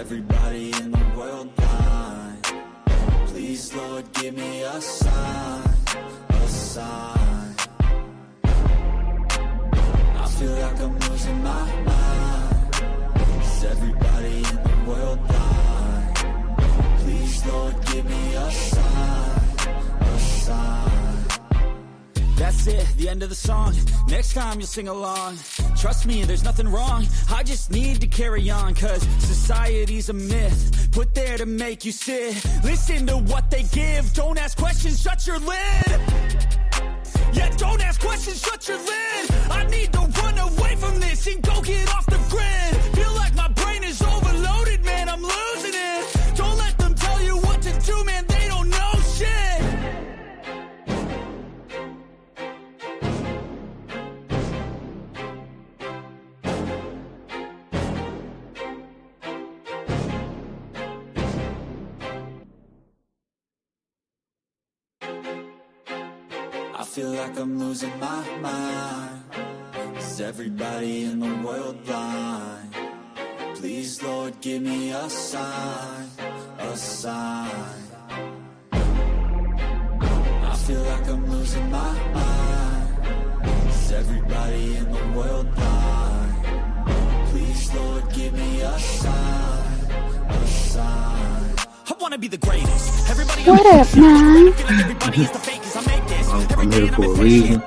everybody in the world blind? Please, Lord, give me a sign, a sign. I feel like I'm losing my mind. Is everybody in the world blind? Please, Lord, give me a sign, a sign. That's it, the end of the song. Next time you'll sing along. Trust me, there's nothing wrong. I just need to carry on, cause society's a myth put there to make you sit. Listen to what they give. Don't ask questions, shut your lid. Yeah, don't ask questions, shut your lid. I need to run away from this and go get off the grid. Feel like my brain is overloaded, man, I'm losing it. Don't let them tell you what to do, man, they don't know shit. I feel like I'm losing my mind. Is everybody in the world blind? Please, Lord, give me a sign, a sign. I feel like I'm losing my mind. Is everybody in the world blind? Please, Lord, give me a sign, a sign. I wanna be the greatest. Everybody, what up, man? I'm here for a reason,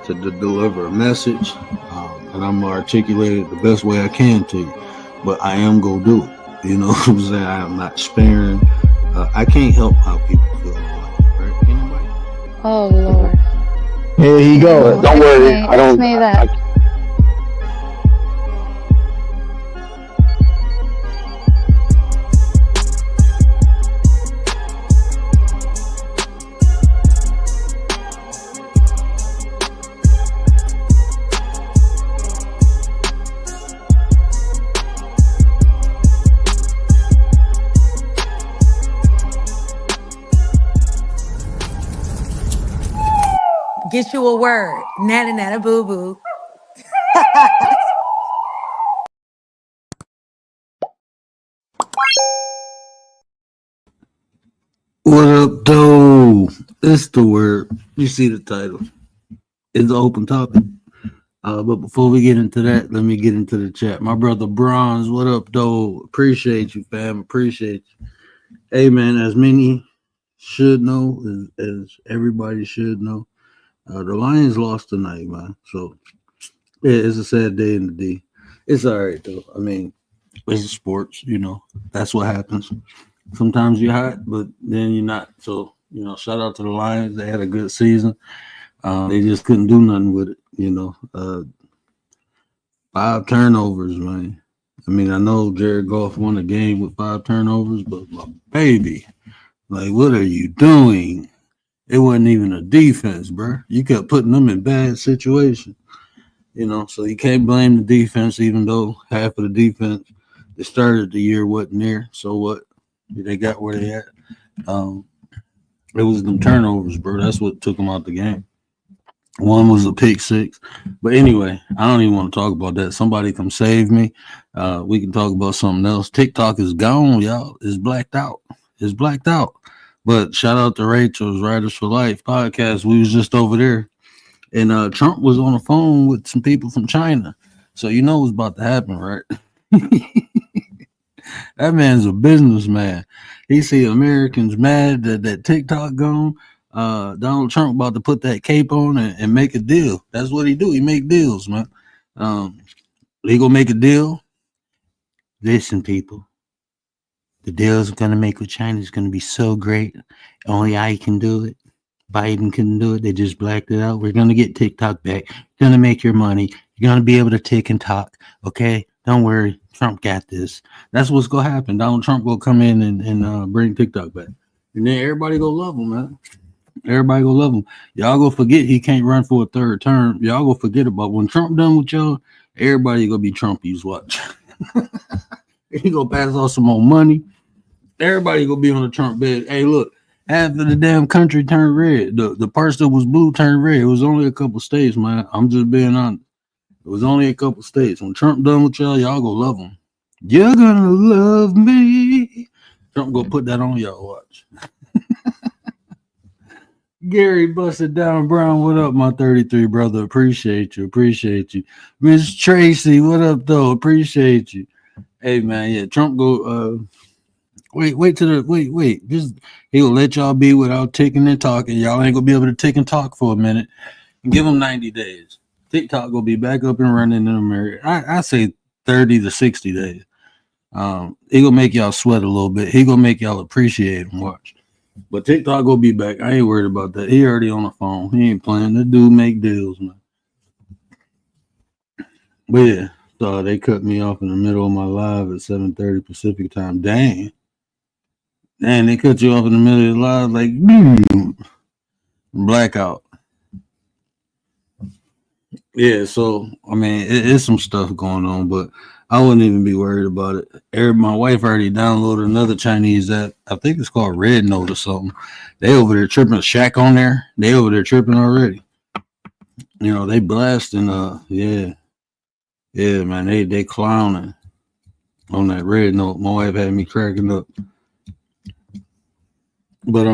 to deliver a message, and I'm gonna articulate it the best way I can to you. But I am gonna do it. You know what I'm saying? I am not sparing. I can't help how people feel in life, right? Anybody? Oh Lord. Here he goes. Don't worry. I don't. Say that. Get you a word. Nana nana boo boo. What up, though? It's the word. You see the title. It's an open topic. But before we get into that, let me get into the chat. My brother Bronze, what up, though? Appreciate you, fam. Appreciate you. Hey, man, as many should know, as everybody should know, the Lions lost tonight, man. So, yeah, it's a sad day in the D. It's all right, though. I mean, it's sports, you know. That's what happens. Sometimes you're hot, but then you're not. So, you know, shout out to the Lions. They had a good season. They just couldn't do nothing with it, you know. 5 turnovers, man. I mean, I know Jared Goff won a game with 5 turnovers, but my baby, like, what are you doing? It wasn't even a defense, bro. You kept putting them in bad situations, you know. So you can't blame the defense, even though half of the defense that started the year wasn't there. So what? They got where they at. It was them turnovers, bro. That's what took them out the game. One was a pick 6. But anyway, I don't even want to talk about that. Somebody come save me. We can talk about something else. TikTok is gone, y'all. It's blacked out. It's blacked out. But shout out to Rachel's Writers for Life podcast. We was just over there. And Trump was on the phone with some people from China. So you know what's about to happen, right? That man's a businessman. He see Americans mad that TikTok gone. Donald Trump about to put that cape on and make a deal. That's what he do. He make deals, man. He gonna make a deal. Listen, people. The deals we're gonna make with China is gonna be so great. Only I can do it. Biden couldn't do it. They just blacked it out. We're gonna get TikTok back. You're gonna make your money. You're gonna be able to tick and talk. Okay? Don't worry. Trump got this. That's what's gonna happen. Donald Trump will come in and bring TikTok back. And then everybody gonna love him, man. Everybody gonna love him. Y'all gonna forget he can't run for a 3rd term. Y'all gonna forget about when Trump done with y'all. Everybody gonna be Trumpies. Watch. He gonna pass off some more money. Everybody gonna be on the Trump bed. Hey, look, half of the damn country turned red. The parts that was blue turned red. It was only a couple states, man. I'm just being honest. It was only a couple states. When Trump done with y'all, y'all gonna love him. You're gonna love me. Trump gonna put that on y'all. Watch. Gary busted down Brown. What up, my 33 brother? Appreciate you. Appreciate you. Miss Tracy, what up though? Appreciate you. Hey man, yeah, Trump go wait. Just he'll let y'all be without ticking and talking. Y'all ain't gonna be able to tick and talk for a minute. Give him 90 days. TikTok will be back up and running in America. I say 30 to 60 days. He gonna make y'all sweat a little bit. He gonna make y'all appreciate him. Watch. But TikTok will be back. I ain't worried about that. He already on the phone. He ain't playing. The dude make deals, man. But yeah, so they cut me off in the middle of my live at 7:30 Pacific time. Dang, they cut you off in the middle of the live like blackout. Yeah, so I mean, it's some stuff going on, but I wouldn't even be worried about it. My wife already downloaded another Chinese app. I think it's called Red Note or something. They over there tripping. Shack on there. They over there tripping already. You know, they blasting. Yeah, man. They clowning on that Red Note. My wife had me cracking up. But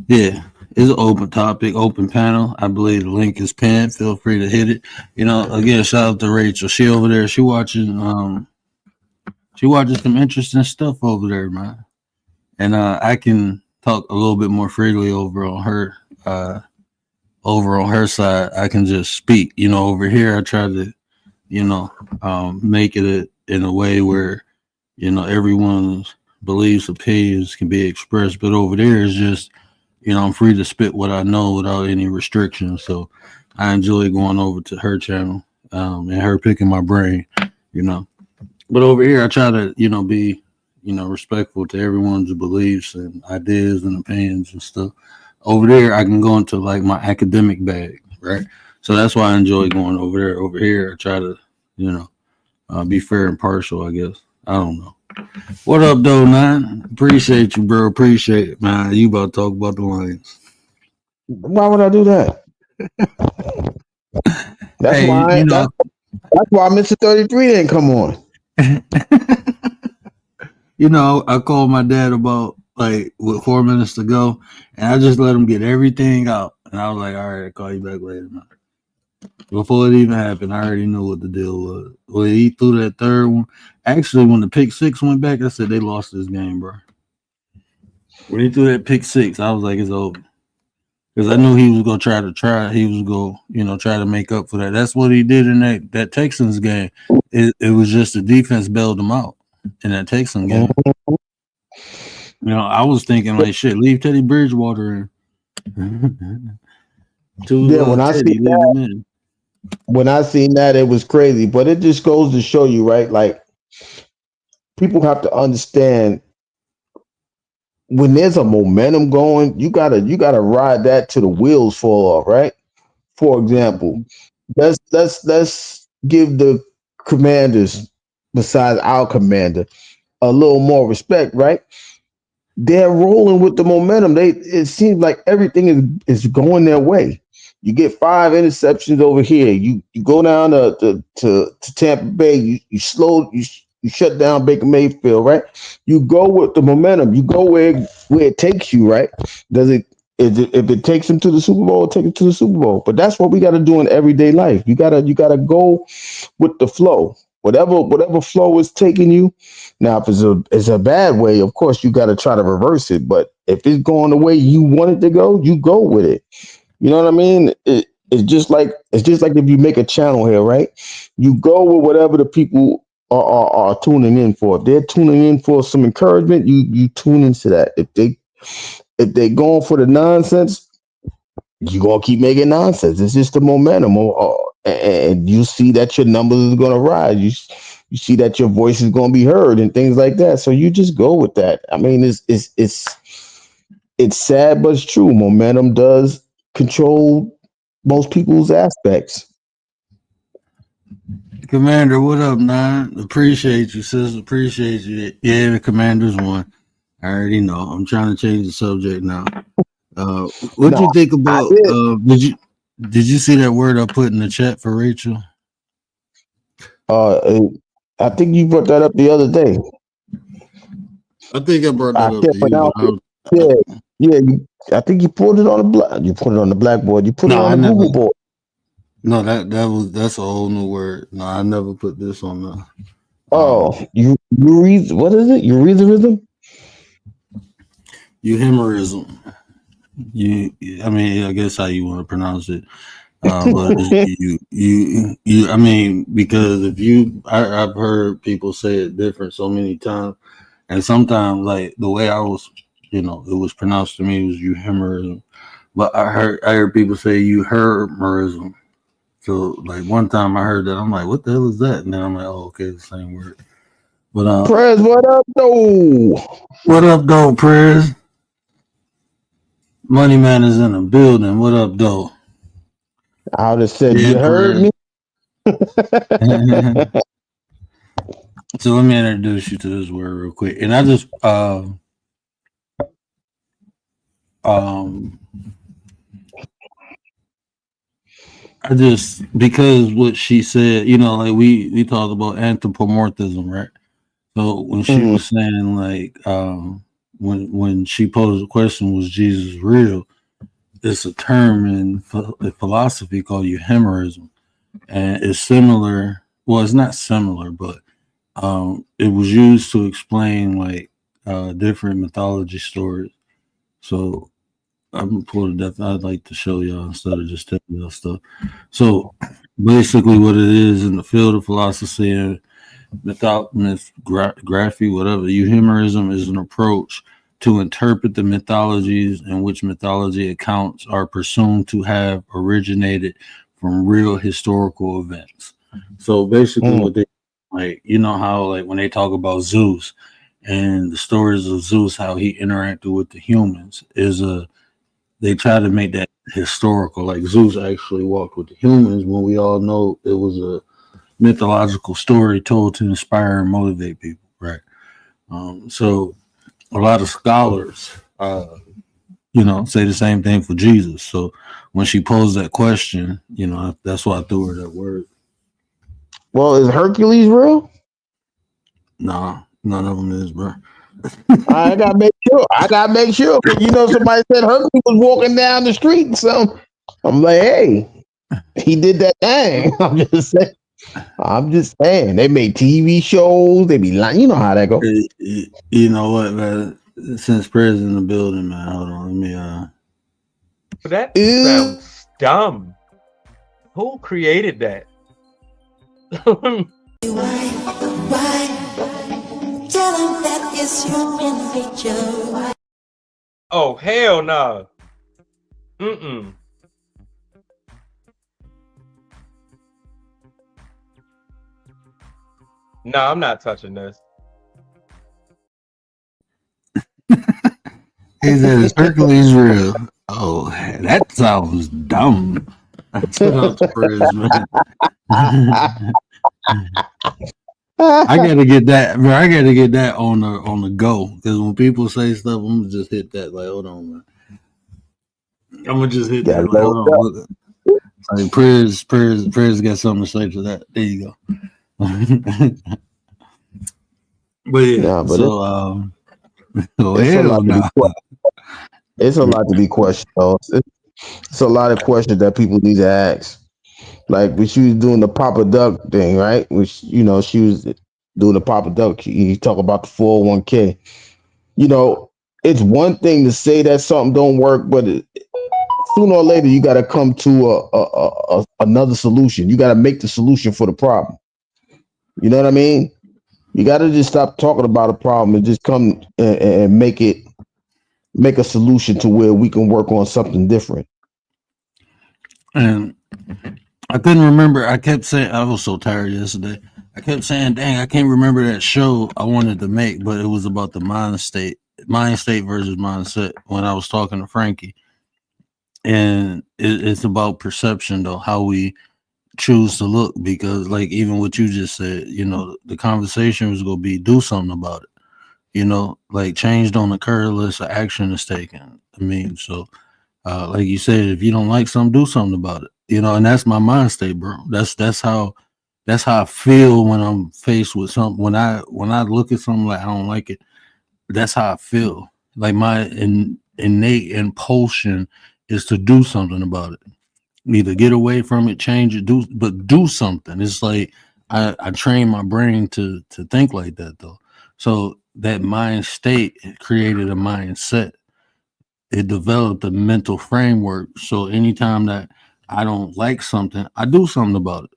yeah. It's an open topic, open panel. I believe the link is pinned. Feel free to hit it. You know, again, shout out to Rachel. She over there. She watching some interesting stuff over there, man. And I can talk a little bit more freely over on her side. I can just speak. You know, over here I try to, make it in a way where, everyone's beliefs, opinions can be expressed. But over there is just, I'm free to spit what I know without any restrictions. So I enjoy going over to her channel and her picking my brain, But over here, I try to, be, respectful to everyone's beliefs and ideas and opinions and stuff. Over there, I can go into like my academic bag, right? So that's why I enjoy going over there. Over here, I try to, be fair and partial, I guess. I don't know. What up, though, man? Appreciate you, bro. Appreciate it, man. You about to talk about the Lions. Why would I do that? That's why that's why Mr. 33 didn't come on. I called my dad about with 4 minutes to go, and I just let him get everything out. And I was like, all right, I'll call you back later, man. Before it even happened, I already knew what the deal was. When he threw that third one, actually, when the pick six went back, I said they lost this game, bro. When he threw that pick six, I was like, it's over. Because I knew he was gonna he was gonna, try to make up for that. That's what he did in that Texans game. It was just the defense bailed him out in that Texans game. I was thinking like, shit, leave Teddy Bridgewater in. When I seen that, it was crazy. But it just goes to show you, right? Like, people have to understand, when there's a momentum going, you gotta ride that till the wheels fall off, right? For example, let's give the commanders, besides our commander, a little more respect, right? They're rolling with the momentum. It seems like everything is going their way. You get 5 interceptions over here. You go down to Tampa Bay. You shut down Baker Mayfield, right? You go with the momentum. You go where it takes you, right? If it takes them to the Super Bowl, take it to the Super Bowl. But that's what we got to do in everyday life. You gotta go with the flow. Whatever flow is taking you. Now, if it's a bad way, of course you got to try to reverse it. But if it's going the way you want it to go, you go with it. You know what I mean? It's just like if you make a channel here, right? You go with whatever the people are tuning in for. If they're tuning in for some encouragement, you tune into that. If they going for the nonsense, you gonna keep making nonsense. It's just the momentum, and you see that your numbers is gonna rise. You see that your voice is gonna be heard and things like that. So you just go with that. I mean, it's sad, but it's true. Momentum does control most people's aspects. Commander, what up, man? Appreciate you, sis. Appreciate you. Yeah, the Commanders won. I already know. I'm trying to change the subject now. What do you think about? Did you see that word I put in the chat for Rachel? I think you brought that up the other day. I think I brought I that up can't to you, pronounce but it. Yeah. I think you put it on the you put it on the blackboard. You put it no, on I the never. Google board. No, that's a whole new word. No, I never put this on the. Oh, you read what is it? Eurythmism? Euhemerism. I mean, I guess how you want to pronounce it. But it's I mean, because if I've heard people say it different so many times, and sometimes like the way I was, it was pronounced to me was euhemerism, but I heard people say euhemerism. So like one time I heard that, I'm like, what the hell is that? And then I'm like, oh, okay, it's the same word. But Prez, what up, though? what up, though, Prez? Money Man is in the building. What up, though? I would have said, Yeah, you heard Prez. me? So let me introduce you to this word real quick. And I just because what she said, like we talked about anthropomorphism, right? So when she was saying like when she posed the question, was Jesus real? It's a term in philosophy called euhemerism, and it's similar. Well, it's not similar, but it was used to explain like different mythology stories. So I'm pulling that. I'd like to show y'all instead of just telling y'all stuff. So basically, what it is in the field of philosophy and mythography, whatever, euhemerism is an approach to interpret the mythologies in which mythology accounts are presumed to have originated from real historical events. So basically, what they like, how like when they talk about Zeus and the stories of Zeus, how he interacted with the humans they try to make that historical. Like Zeus actually walked with the humans when we all know it was a mythological story told to inspire and motivate people, right? So a lot of scholars, say the same thing for Jesus. So when she posed that question, that's why I threw her that word. Well, is Hercules real? Nah, none of them is, bro. I gotta make sure. Because somebody said Hercules was walking down the street and so I'm like, hey, he did that thing. I'm just saying. They made TV shows, they be lying. You know how that go. You know what, man? Since Prez in the building, man, hold on, let me That sounds dumb. Who created that? Why? Tell him that it's human nature. Oh, hell no. Mm-mm. No, I'm not touching this. He said, "Is Hercules real?" Oh, that sounds dumb. That's what Prez, man. I gotta get that, bro. I gotta get that on the go because when people say stuff, I'm gonna just hit that. Like, hold on, man. I'm gonna just hit that. Like, hold on. Like, Prez got something to say to that. There you go. But yeah, it's a lot to be questioned. Though. It's a lot of questions that people need to ask. Like when she was doing the Papa Duck thing, right? Which she was doing the Papa Duck. You talk about the 401k. It's one thing to say that something don't work, but sooner or later you got to come to another solution. You got to make the solution for the problem. You know what I mean? You got to just stop talking about a problem and just come and make a solution to where we can work on something different. And I couldn't remember. I kept saying, I was so tired yesterday. I kept saying, dang, I can't remember that show I wanted to make, but it was about the mind state versus mindset when I was talking to Frankie. And it's about perception, though, how we choose to look, because like even what you just said, the conversation was going to be do something about it, like change don't occur unless an action is taken. I mean, so like you said, if you don't like something, do something about it, and that's my mind state, bro. That's how That's how I feel when I'm faced with something. When I look at something like I don't like it, that's how I feel. Like my innate impulsion is to do something about it. Either get away from it, change it, do something. It's like I train my brain to think like that though. So that mind state created a mindset. It developed a mental framework. So anytime that I don't like something, I do something about it.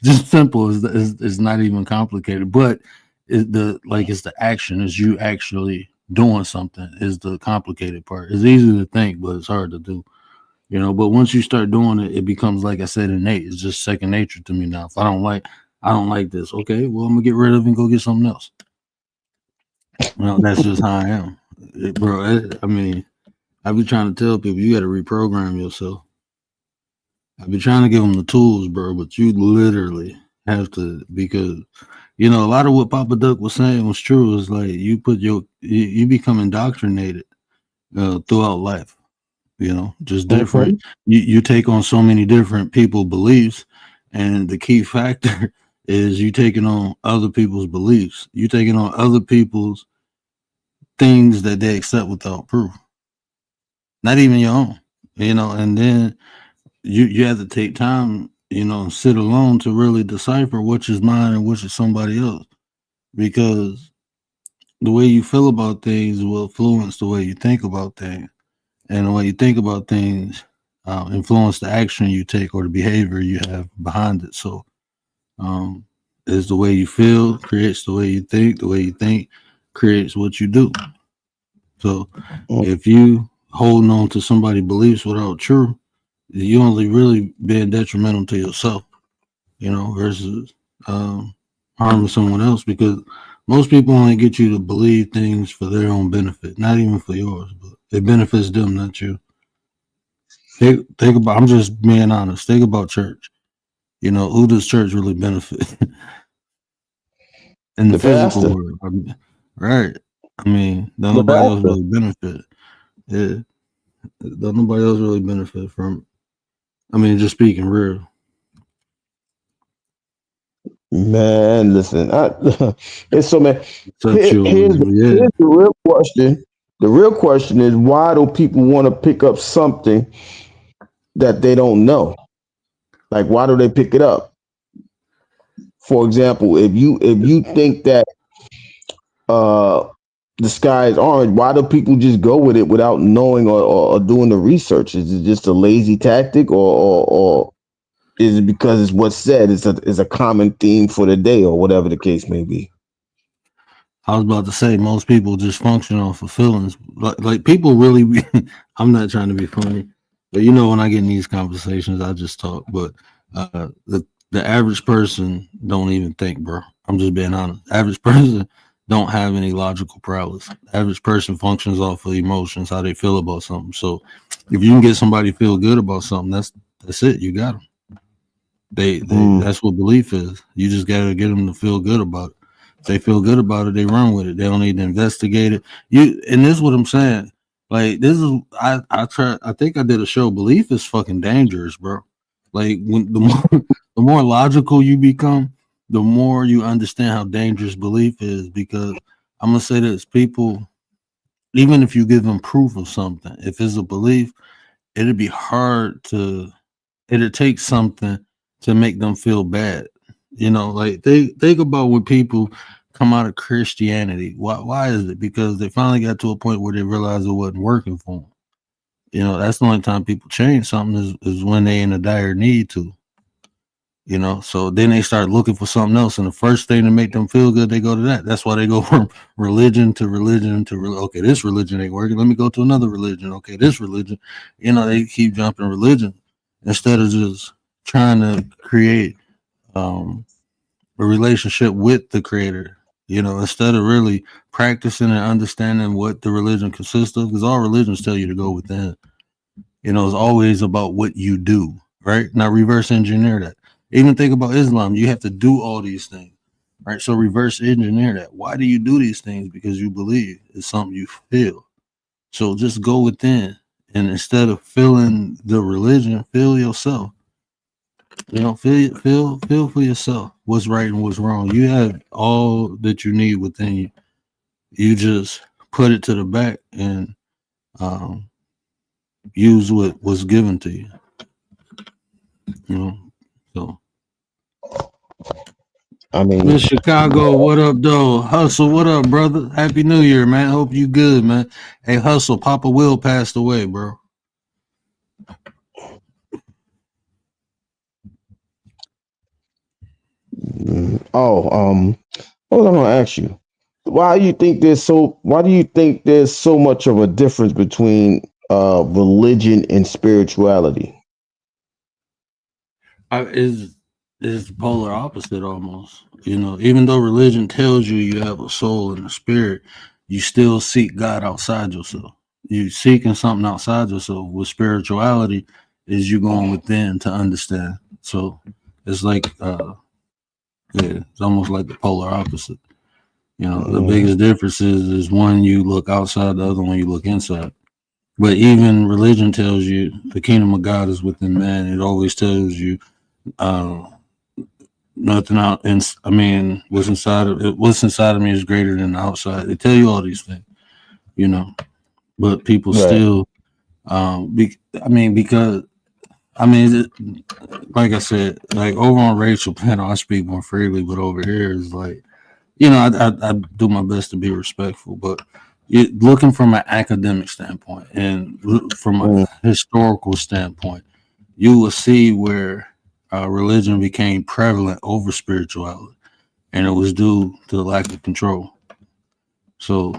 Just simple. It's not even complicated. But it's the action. Is you actually doing something is the complicated part. It's easy to think, but it's hard to do. But once you start doing it, it becomes, like I said, innate. It's just second nature to me now. If I don't like this. Okay, well, I'm gonna get rid of it and go get something else. That's just how I am, bro. I mean, I be trying to tell people you got to reprogram yourself. I be trying to give them the tools, bro, but you literally have to, because a lot of what Papa Duck was saying was true. Is like you become indoctrinated throughout life. Just different. Mhm. You take on so many different people beliefs, and the key factor is you taking on other people's beliefs. You taking on other people's things that they accept without proof, not even your own. And then you have to take time, and sit alone to really decipher which is mine and which is somebody else, because the way you feel about things will influence the way you think about things. And the way you think about things influence the action you take or the behavior you have behind it. So, um, is the way you feel creates the way you think. The way you think creates what you do. So, if you holding on to somebody's beliefs without truth, you only really being detrimental to yourself. Versus harming someone else, because most people only get you to believe things for their own benefit, not even for yours, but it benefits them, not you. Think about. I'm just being honest. Think about church. Who does church really benefit in the The physical pastor. world? Right. I mean, don't The nobody else pastor. really benefit. Yeah, don't nobody else really benefit from it. I mean, just speaking real. Man, listen, it's so man. Except yours, but yeah. Here's the real question. The real question is, why do people want to pick up something that they don't know? Like, why do they pick it up? For example, if you think that uh the sky is orange, why do people just go with it without knowing or doing the research? Is it just a lazy tactic, or is it because it's what's said? It's a common theme for the day, or whatever the case may be. I was about to say most people just function off of feelings. Like people really. I'm not trying to be funny, but when I get in these conversations, I just talk. But the average person don't even think, bro. I'm just being honest. Average person don't have any logical prowess. Average person functions off of emotions, how they feel about something. So if you can get somebody to feel good about something, that's it. You got them. They Mm. that's what belief is. You just gotta get them to feel good about it. If they feel good about it, they run with it. They don't need to investigate it. And this is what I'm saying. Like this is I think I did a show. Belief is fucking dangerous, bro. Like when the more the more logical you become, the more you understand how dangerous belief is. Because I'm gonna say this, people, even if you give them proof of something, if it's a belief, it'd be hard to it'll take something to make them feel bad. Like they think about when people come out of Christianity. Why is it? Because they finally got to a point where they realized it wasn't working for them. That's the only time people change something is when they in a dire need to. So then they start looking for something else, and the first thing to make them feel good, they go to that. That's why they go from religion to religion to okay, this religion ain't working. Let me go to another religion. Okay, this religion. They keep jumping religion instead of just trying to create um, a relationship with the creator. Instead of really practicing and understanding what the religion consists of, because all religions tell you to go within. It's always about what you do, right? Now reverse engineer that. Even think about Islam. You have to do all these things, right? So reverse engineer that. Why do you do these things? Because you believe it's something you feel. So just go within, and instead of feeling the religion, feel yourself. You know, feel for yourself what's right and what's wrong. You have all that you need within you. You just put it to the back and um, use what was given to you. You know, so I mean, Miss Chicago, what up, though? Hustle, what up, brother? Happy New Year, man. Hope you good, man. Hey, Hustle, Papa Will passed away, bro. what was I gonna ask you? Why do you think there's so much of a difference between religion and spirituality? Is the polar opposite almost. You know, even though religion tells you you have a soul and a spirit, you still seek God outside yourself. You seeking something outside yourself. With spirituality, is you going within to understand. So it's like, yeah, it's almost like the polar opposite. You know, the Mm, biggest difference is one you look outside, the other one you look inside. But even religion tells you the kingdom of God is within man. It always tells you uh, nothing out. And I mean, what's inside of me is greater than the outside. They tell you all these things, you know. But people right. still, because I mean, like I said, like over on Rachel panel, I speak more freely, but over here is like, you know, I do my best to be respectful, but looking from an academic standpoint and from a Mm, historical standpoint, you will see where religion became prevalent over spirituality, and it was due to the lack of control. So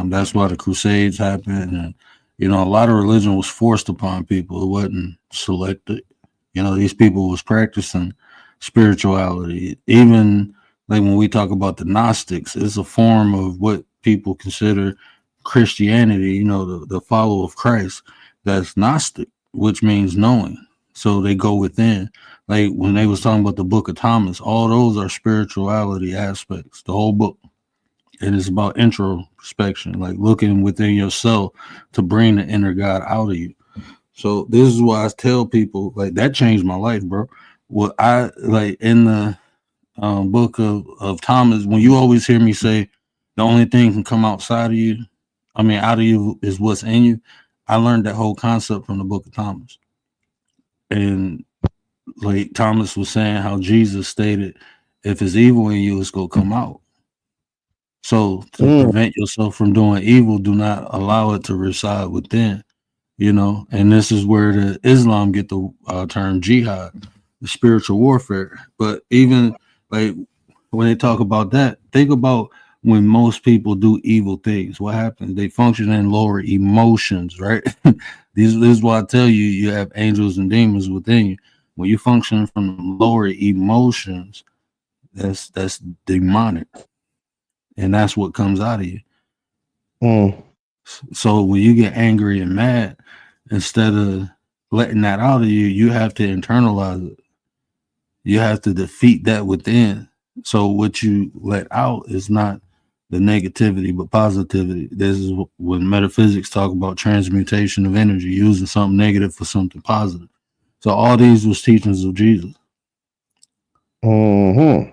that's why the Crusades happened, and you know, a lot of religion was forced upon people. It wasn't selected. You know, these people was practicing spirituality. Even like when we talk about the Gnostics, it's a form of what people consider Christianity. You know, the follow of Christ. That's Gnostic, which means knowing. So they go within. Like when they was talking about the Book of Thomas, all those are spirituality aspects. The whole book, and it's about introspection, like looking within yourself to bring the inner God out of you. So this is why I tell people like that changed my life, bro. What I like in the book of Thomas, when you always hear me say the only thing can come outside of you, I mean out of you is what's in you. I learned that whole concept from the book of Thomas. And like Thomas was saying how Jesus stated, if it's evil in you, it's gonna come out. So to mm, prevent yourself from doing evil, do not allow it to reside within. You know, and this is where the Islam get the term jihad, the spiritual warfare. But even like when they talk about that, think about when most people do evil things. What happens? They function in lower emotions, right? This is why I tell you, you have angels and demons within you. When you function from lower emotions, that's demonic, and that's what comes out of you. mm, So when you get angry and mad, instead of letting that out of you, you have to internalize it. You have to defeat that within. So what you let out is not the negativity, but positivity. This is when metaphysics talk about transmutation of energy, using something negative for something positive. So all these was teachings of Jesus. hmm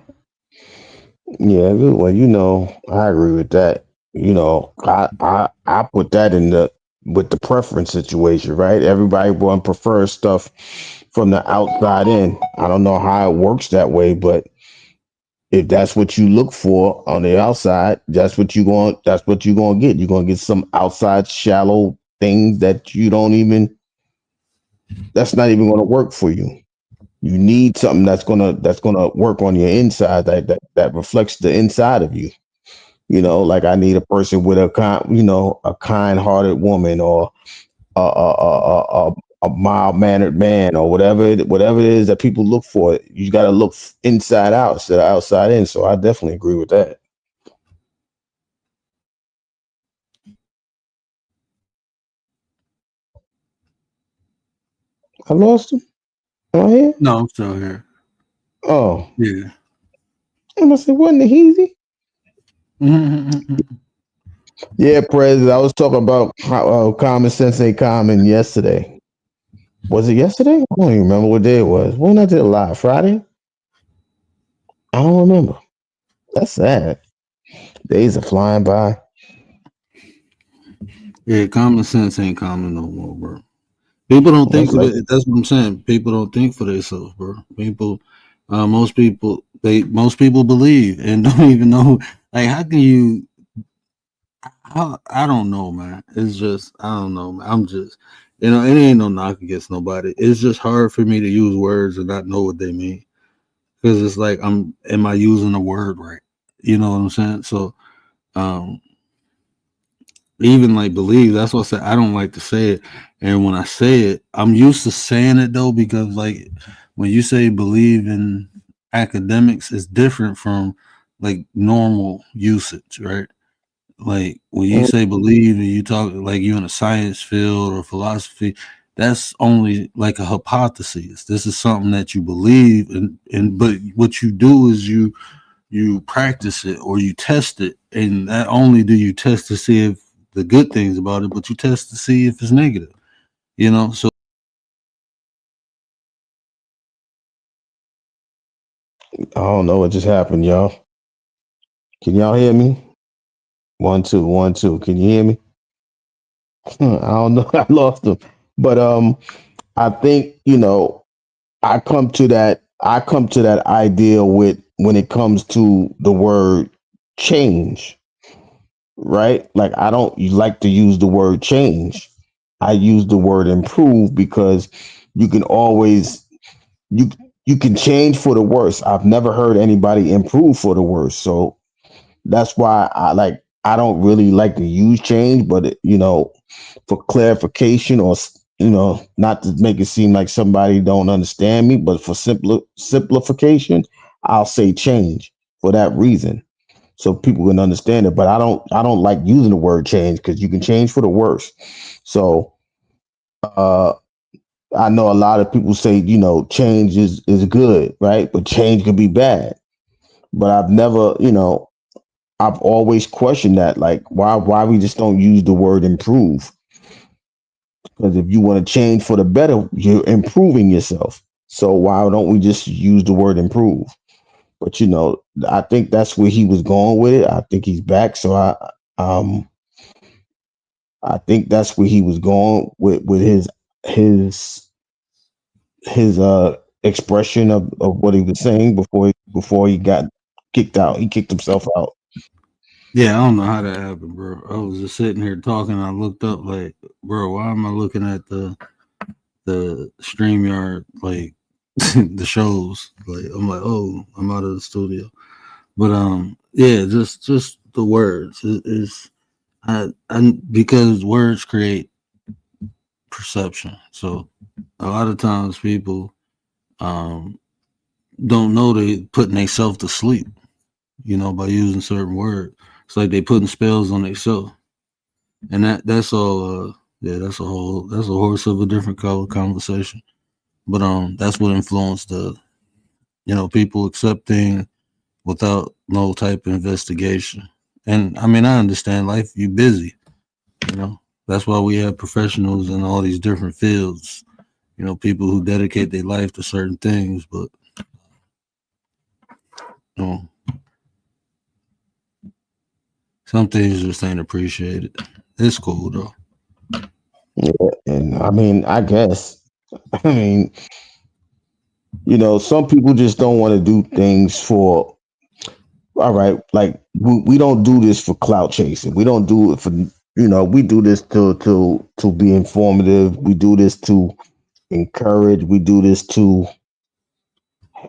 Yeah, well, I agree with that. I put that in the with the preference situation, right? Everybody want prefers stuff from the outside in. I don't know how it works that way, but if that's what you look for on the outside, that's what you're going to get. You're going to get some outside shallow things that you don't even that's not even going to work for you. You need something that's gonna work on your inside that reflects the inside of you. Like I need a person with a kind-hearted woman, or a mild-mannered man, or whatever it is that people look for. You got to look inside out instead of outside in. So I definitely agree with that. I lost him. Am I here? No, I'm still here. Oh, Yeah. I must say, wasn't it easy? Yeah, Prez. I was talking about how common sense ain't common yesterday. Was it yesterday? I don't even remember what day it was. When I did it live? Friday? I don't remember. That's sad. Days are flying by. Yeah, common sense ain't common no more, bro. People don't think That's for like, that. That's what I'm saying. People don't think for themselves, bro. People, most people believe and don't even know. Like, how can you? I don't know, man. It's just I don't know. Man. I'm just, it ain't no knock against nobody. It's just hard for me to use words and not know what they mean because it's like am I using the word right? You know what I'm saying? So, um, even like believe. That's what I said. I don't like to say it, and when I say it, I'm used to saying it though because like when you say believe in academics, it's different from like normal usage, right? Like when you mm, say believe and you talk like you in a science field or philosophy, that's only like a hypothesis. This is something that you believe and but what you do is you practice it or you test it, and not only do you test to see if the good things about it, but you test to see if it's negative. You know, so I don't know what just happened, y'all. Can y'all hear me? 1 2 1 2. Can you hear me? I don't know. I lost them. But I think, I come to that idea with when it comes to the word change, right? Like I don't like to use the word change. I use the word improve because you can always you you can change for the worse. I've never heard anybody improve for the worse. So that's why I don't really like to use change, but for clarification or not to make it seem like somebody don't understand me, but for simplification, I'll say change for that reason, so people can understand it. But I don't like using the word change because you can change for the worse. So uh, I know a lot of people say change is good, right? But change can be bad. But I've always questioned that, like why we just don't use the word improve. Because if you want to change for the better, you're improving yourself. So why don't we just use the word improve? But I think that's where he was going with it. I think he's back. So um I think that's where he was going with his expression of what he was saying before he got kicked out. He kicked himself out. yeah, I don't know how that happened, bro. I was just sitting here talking. I looked up like, bro, why am I looking at the StreamYard like the shows? Like I'm like, oh, I'm out of the studio. But yeah, just the words is I because words create perception. So a lot of times people um don't know they putting themselves to sleep, by using certain words. It's like they putting spells on themselves. And that's all yeah, that's a horse of a different color conversation. But that's what influenced the people accepting without no type of investigation. And I mean I understand life, you busy, you know. That's why we have professionals in all these different fields, people who dedicate their life to certain things, but you know, some things just ain't appreciated. It's cool though. Yeah, and I mean, I guess, I mean, some people just don't want to do things for. All right, like we don't do this for clout chasing. We don't do it for. We do this to be informative. We do this to encourage. We do this to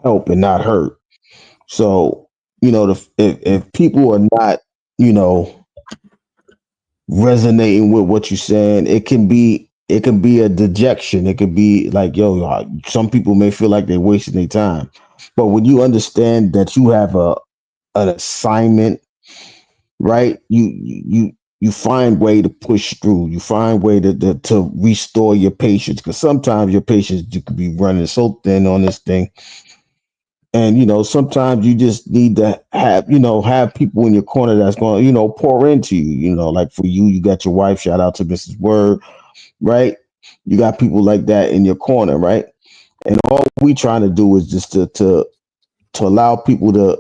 help and not hurt. So, if people are not, you know, resonating with what you're saying, it can be a dejection. It could be like, yo, some people may feel like they're wasting their time. But when you understand that you have an assignment, right? You find way to push through. You find way to restore your patience, because sometimes your patience you could be running so thin on this thing. And sometimes you just need to have people in your corner that's going to pour into you. Like for you, you got your wife. Shout out to Mrs. Word, right? You got people like that in your corner, right? And all we trying to do is just to allow people to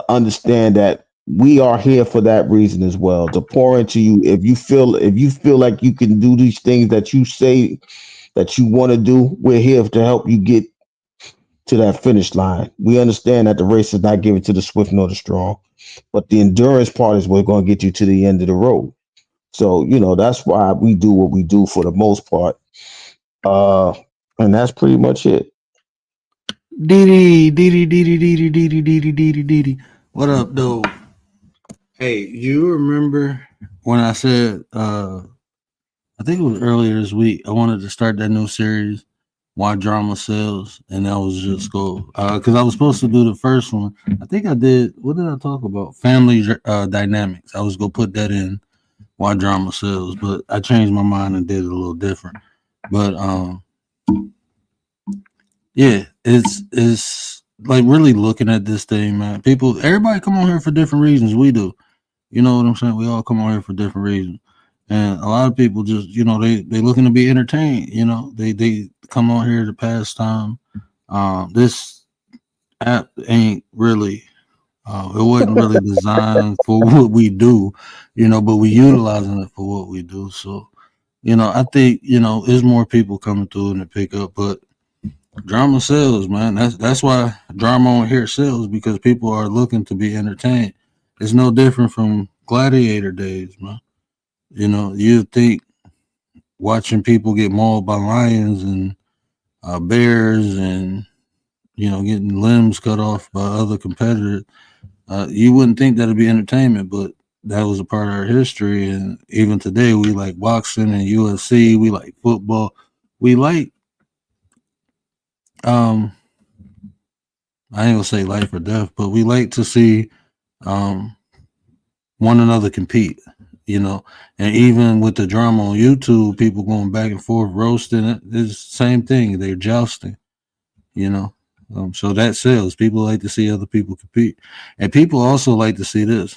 understand that we are here for that reason as well, to pour into you. If you feel like you can do these things that you say that you want to do, we're here to help you get to that finish line. We understand that the race is not given to the swift nor the strong, but the endurance part is what's going to get you to the end of the road. So, that's why we do what we do for the most part. Uh, and that's pretty much it. Dee dee dee dee dee dee dee dee dee dee dee dee. What up, though? Hey, you remember when I said I think it was earlier this week, I wanted to start that new series, Why Drama Sells, and that was just cool. Because I was supposed to do the first one. I think I did. What did I talk about? Family dynamics. I was going to put that in Why Drama Sells, but I changed my mind and did it a little different. But yeah, it's like really looking at this thing, man. Everybody come on here for different reasons. We do. You know what I'm saying? We all come on here for different reasons. And a lot of people just, they looking to be entertained. They come on here to pass time. This app ain't really, it wasn't really designed for what we do, but we utilizing it for what we do. So, I think, there's more people coming through and to pick up, but drama sells, man. That's why drama on here sells, because people are looking to be entertained. It's no different from gladiator days, man. You think watching people get mauled by lions and bears and, getting limbs cut off by other competitors, you wouldn't think that'd be entertainment, but that was a part of our history. And even today, we like boxing and UFC. We like football. We like, I ain't gonna say life or death, but we like to see one another compete. And even with the drama on YouTube, people going back and forth roasting it, it's the same thing. They're jousting, so that sells. People like to see other people compete, and people also like to see this.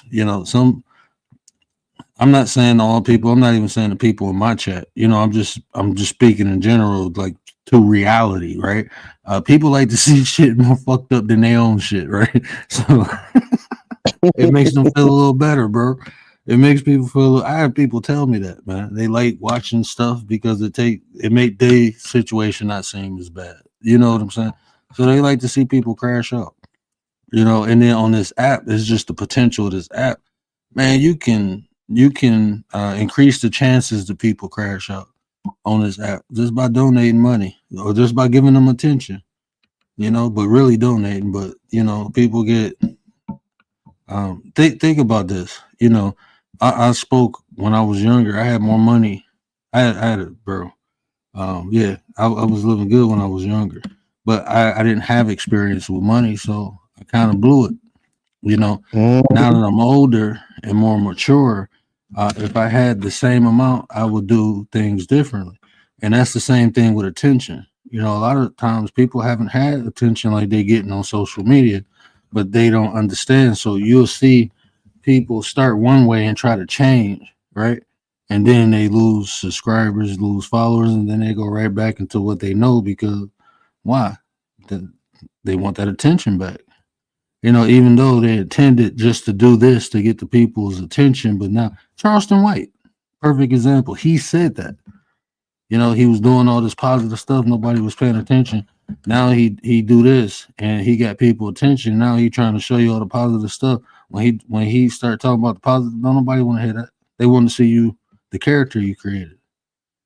I'm not saying all people. I'm not even saying the people in my chat. I'm just speaking in general, like to reality, right? People like to see shit more fucked up than their own shit, right? So it makes them feel a little better, bro. It makes people feel. I have people tell me that, man. They like watching stuff because it make their situation not seem as bad. You know what I'm saying? So they like to see people crash out. And then on this app, it's just the potential of this app. Man, you can increase the chances that people crash out on this app just by donating money or just by giving them attention. But really donating. But people get. Think about this. I spoke when I was younger. I had more money. I had it, bro. Yeah, I was living good when I was younger, but I didn't have experience with money, so I kind of blew it. Now that I'm older and more mature, if I had the same amount, I would do things differently. And that's the same thing with attention. A lot of times people haven't had attention like they're getting on social media, but they don't understand. So you'll see people start one way and try to change, right? And then they lose subscribers, lose followers, and then they go right back into what they know because why? They want that attention back. Even though they intended just to do this to get the people's attention, but now Charleston White, perfect example. He said that. He was doing all this positive stuff, nobody was paying attention. Now he do this and he got people attention. Now he trying to show you all the positive stuff. When he start talking about the positive, nobody want to hear that. They want to see you, the character you created.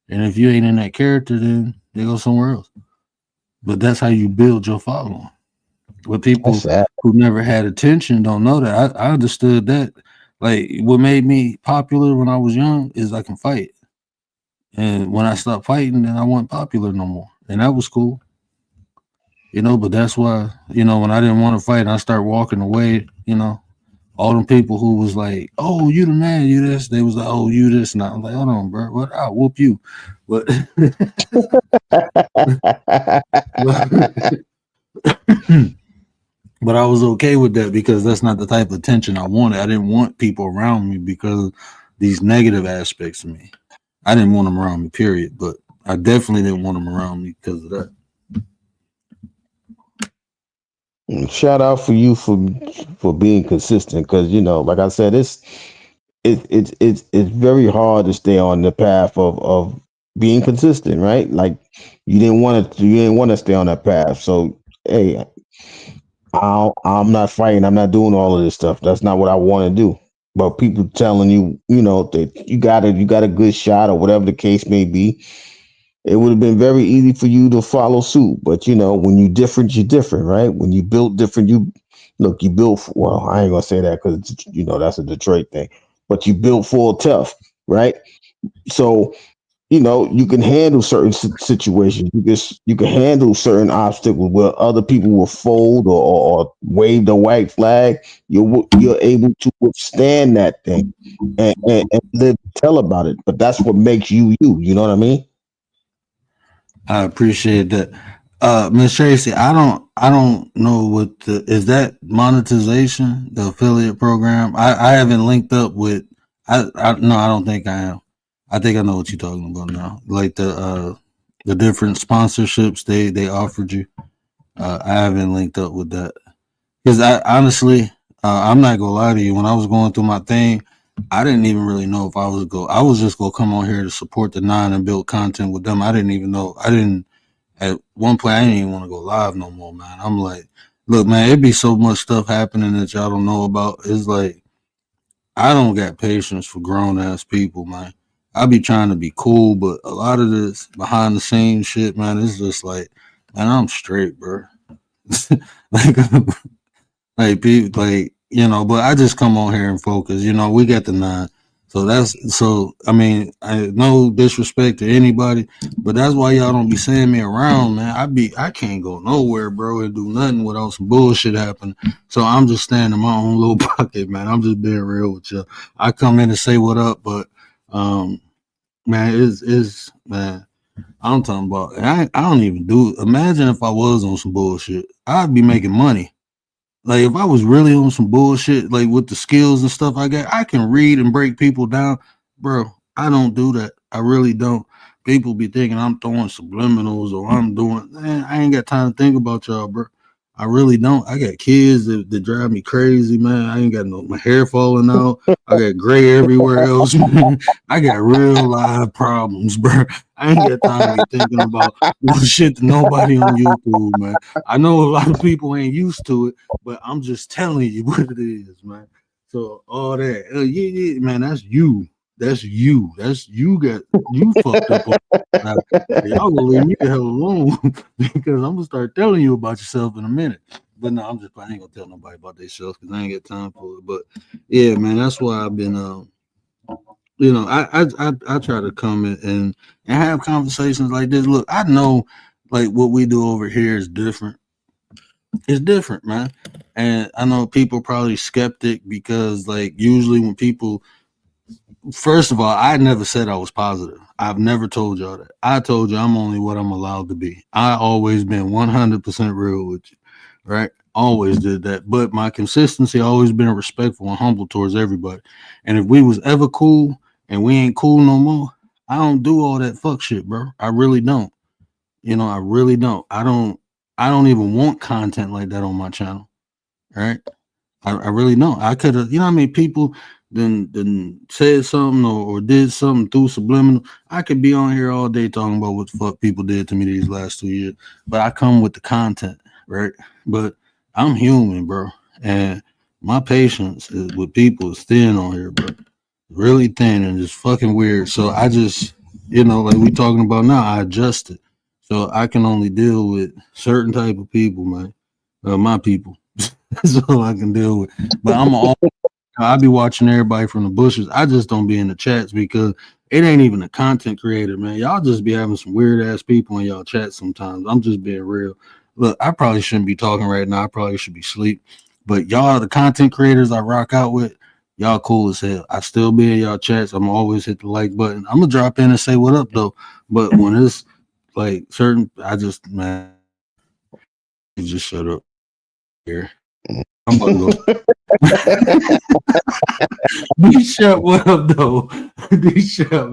And if you ain't in that character, then they go somewhere else. But that's how you build your following. But people who never had attention don't know that. I understood that. Like what made me popular when I was young is I can fight. And when I stopped fighting, then I wasn't popular no more. And that was cool. But that's why, when I didn't want to fight and I started walking away, all them people who was like, oh, you the man, you this, they was like, oh, you this. And I was like, hold on, bro, what? I'll whoop you. But but I was okay with that because that's not the type of attention I wanted. I didn't want people around me because of these negative aspects of me. I didn't want them around me, period. But I definitely didn't want them around me because of that. Shout out for you for being consistent, because like I said, it's very hard to stay on the path of being consistent, right? Like you didn't want to stay on that path. So hey, I'm not fighting. I'm not doing all of this stuff. That's not what I want to do. But people telling you, that you got a good shot or whatever the case may be, it would have been very easy for you to follow suit. But when you different, you're different, right? When you built different, you built. Well, I ain't gonna say that because that's a Detroit thing. But you built full tough, right? So you can handle certain situations. You can handle certain obstacles where other people will fold or wave the white flag. You're able to withstand that thing and live tell about it. But that's what makes you you. You know what I mean? I appreciate that. Miss Tracy, I don't know what is that monetization, the affiliate program. I haven't linked up with I no, I don't think I am. I think I know what you're talking about now. Like the different sponsorships they offered you. I haven't linked up with that. Because I honestly, I'm not gonna lie to you. When I was going through my thing, I didn't even really know if I was go. I was just gonna come on here to support the nine and build content with them. I didn't even know. I didn't at one point. I didn't even want to go live no more, man. I'm like, look, man, it be so much stuff happening that y'all don't know about. It's like I don't got patience for grown ass people, man. I be trying to be cool, but a lot of this behind the scenes shit, man, it's just like, man, I'm straight, bro. like like people, but I just come on here and focus. We got the nine, so that's so. I mean, I no disrespect to anybody, but that's why y'all don't be seeing me around, man. I can't go nowhere, bro, and do nothing without some bullshit happening. So I'm just staying in my own little pocket, man. I'm just being real with you. I come in and say what up, but man, is man. I'm talking about. I don't even do. Imagine if I was on some bullshit, I'd be making money. Like if I was really on some bullshit, like with the skills and stuff I got, I can read and break people down, bro. I don't do that. I really don't. People be thinking I'm throwing subliminals or I'm doing. Man, I ain't got time to think about y'all, bro. I really don't. I got kids that drive me crazy, man. I ain't got my hair falling out. I got gray everywhere else, man. I got real live problems, bro. I ain't got time to be thinking about shit to nobody on YouTube, man. I know a lot of people ain't used to it, but I'm just telling you what it is, man. So all that, yeah, man, that's you. That's you. That's you got you fucked up. Now, y'all gonna leave me the hell alone because I'm gonna start telling you about yourself in a minute. But no, I ain't gonna tell nobody about themselves because I ain't got time for it. But yeah, man, that's why I've been I try to come and have conversations like this. Look, I know like what we do over here is different. It's different, man. And I know people probably skeptic because like usually when people first of all, I never said I was positive. I've never told y'all that. I told you I'm only what I'm allowed to be. I always been 100% real with you, right? Always did that. But my consistency always been respectful and humble towards everybody. And if we was ever cool and we ain't cool no more, I don't do all that fuck shit, bro. I really don't. I really don't. I don't even want content like that on my channel, right? I really don't. I could have, how many people then said something or did something through subliminal. I could be on here all day talking about what the fuck people did to me these last 2 years, but I come with the content, right? But I'm human, bro, and my patience with people is thin on here, bro. Really thin and just fucking weird. So I just, like we talking about now, I adjusted. So I can only deal with certain type of people, man. My people. That's all I can deal with. But I be watching everybody from the bushes. I just don't be in the chats because it ain't even a content creator, man. Y'all just be having some weird ass people in y'all chat sometimes. I'm just being real. Look, I probably shouldn't be talking right now. I probably should be asleep. But y'all, the content creators I rock out with, y'all cool as hell. I still be in y'all chats. I'm always hit the like button. I'm gonna drop in and say what up though. But when it's like certain, I just man, you just shut up here. I'm about to go. D Shep, what up though? D Shep.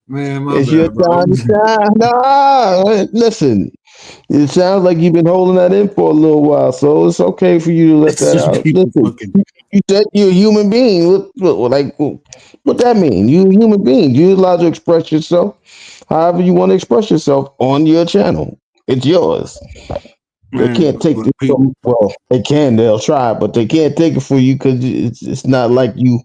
Man, my It's your bad, bro. time to shine. Nah, listen. It sounds like you've been holding that in for a little while, so it's okay for you to let It's that just out. people Listen, fucking. you said you're a human being. What that mean? You're a human being. You're allowed to express yourself however you want to express yourself on your channel. It's yours. They Man, can't take but this. people, Well, they can. They'll try, but they can't take it for you because it's not like you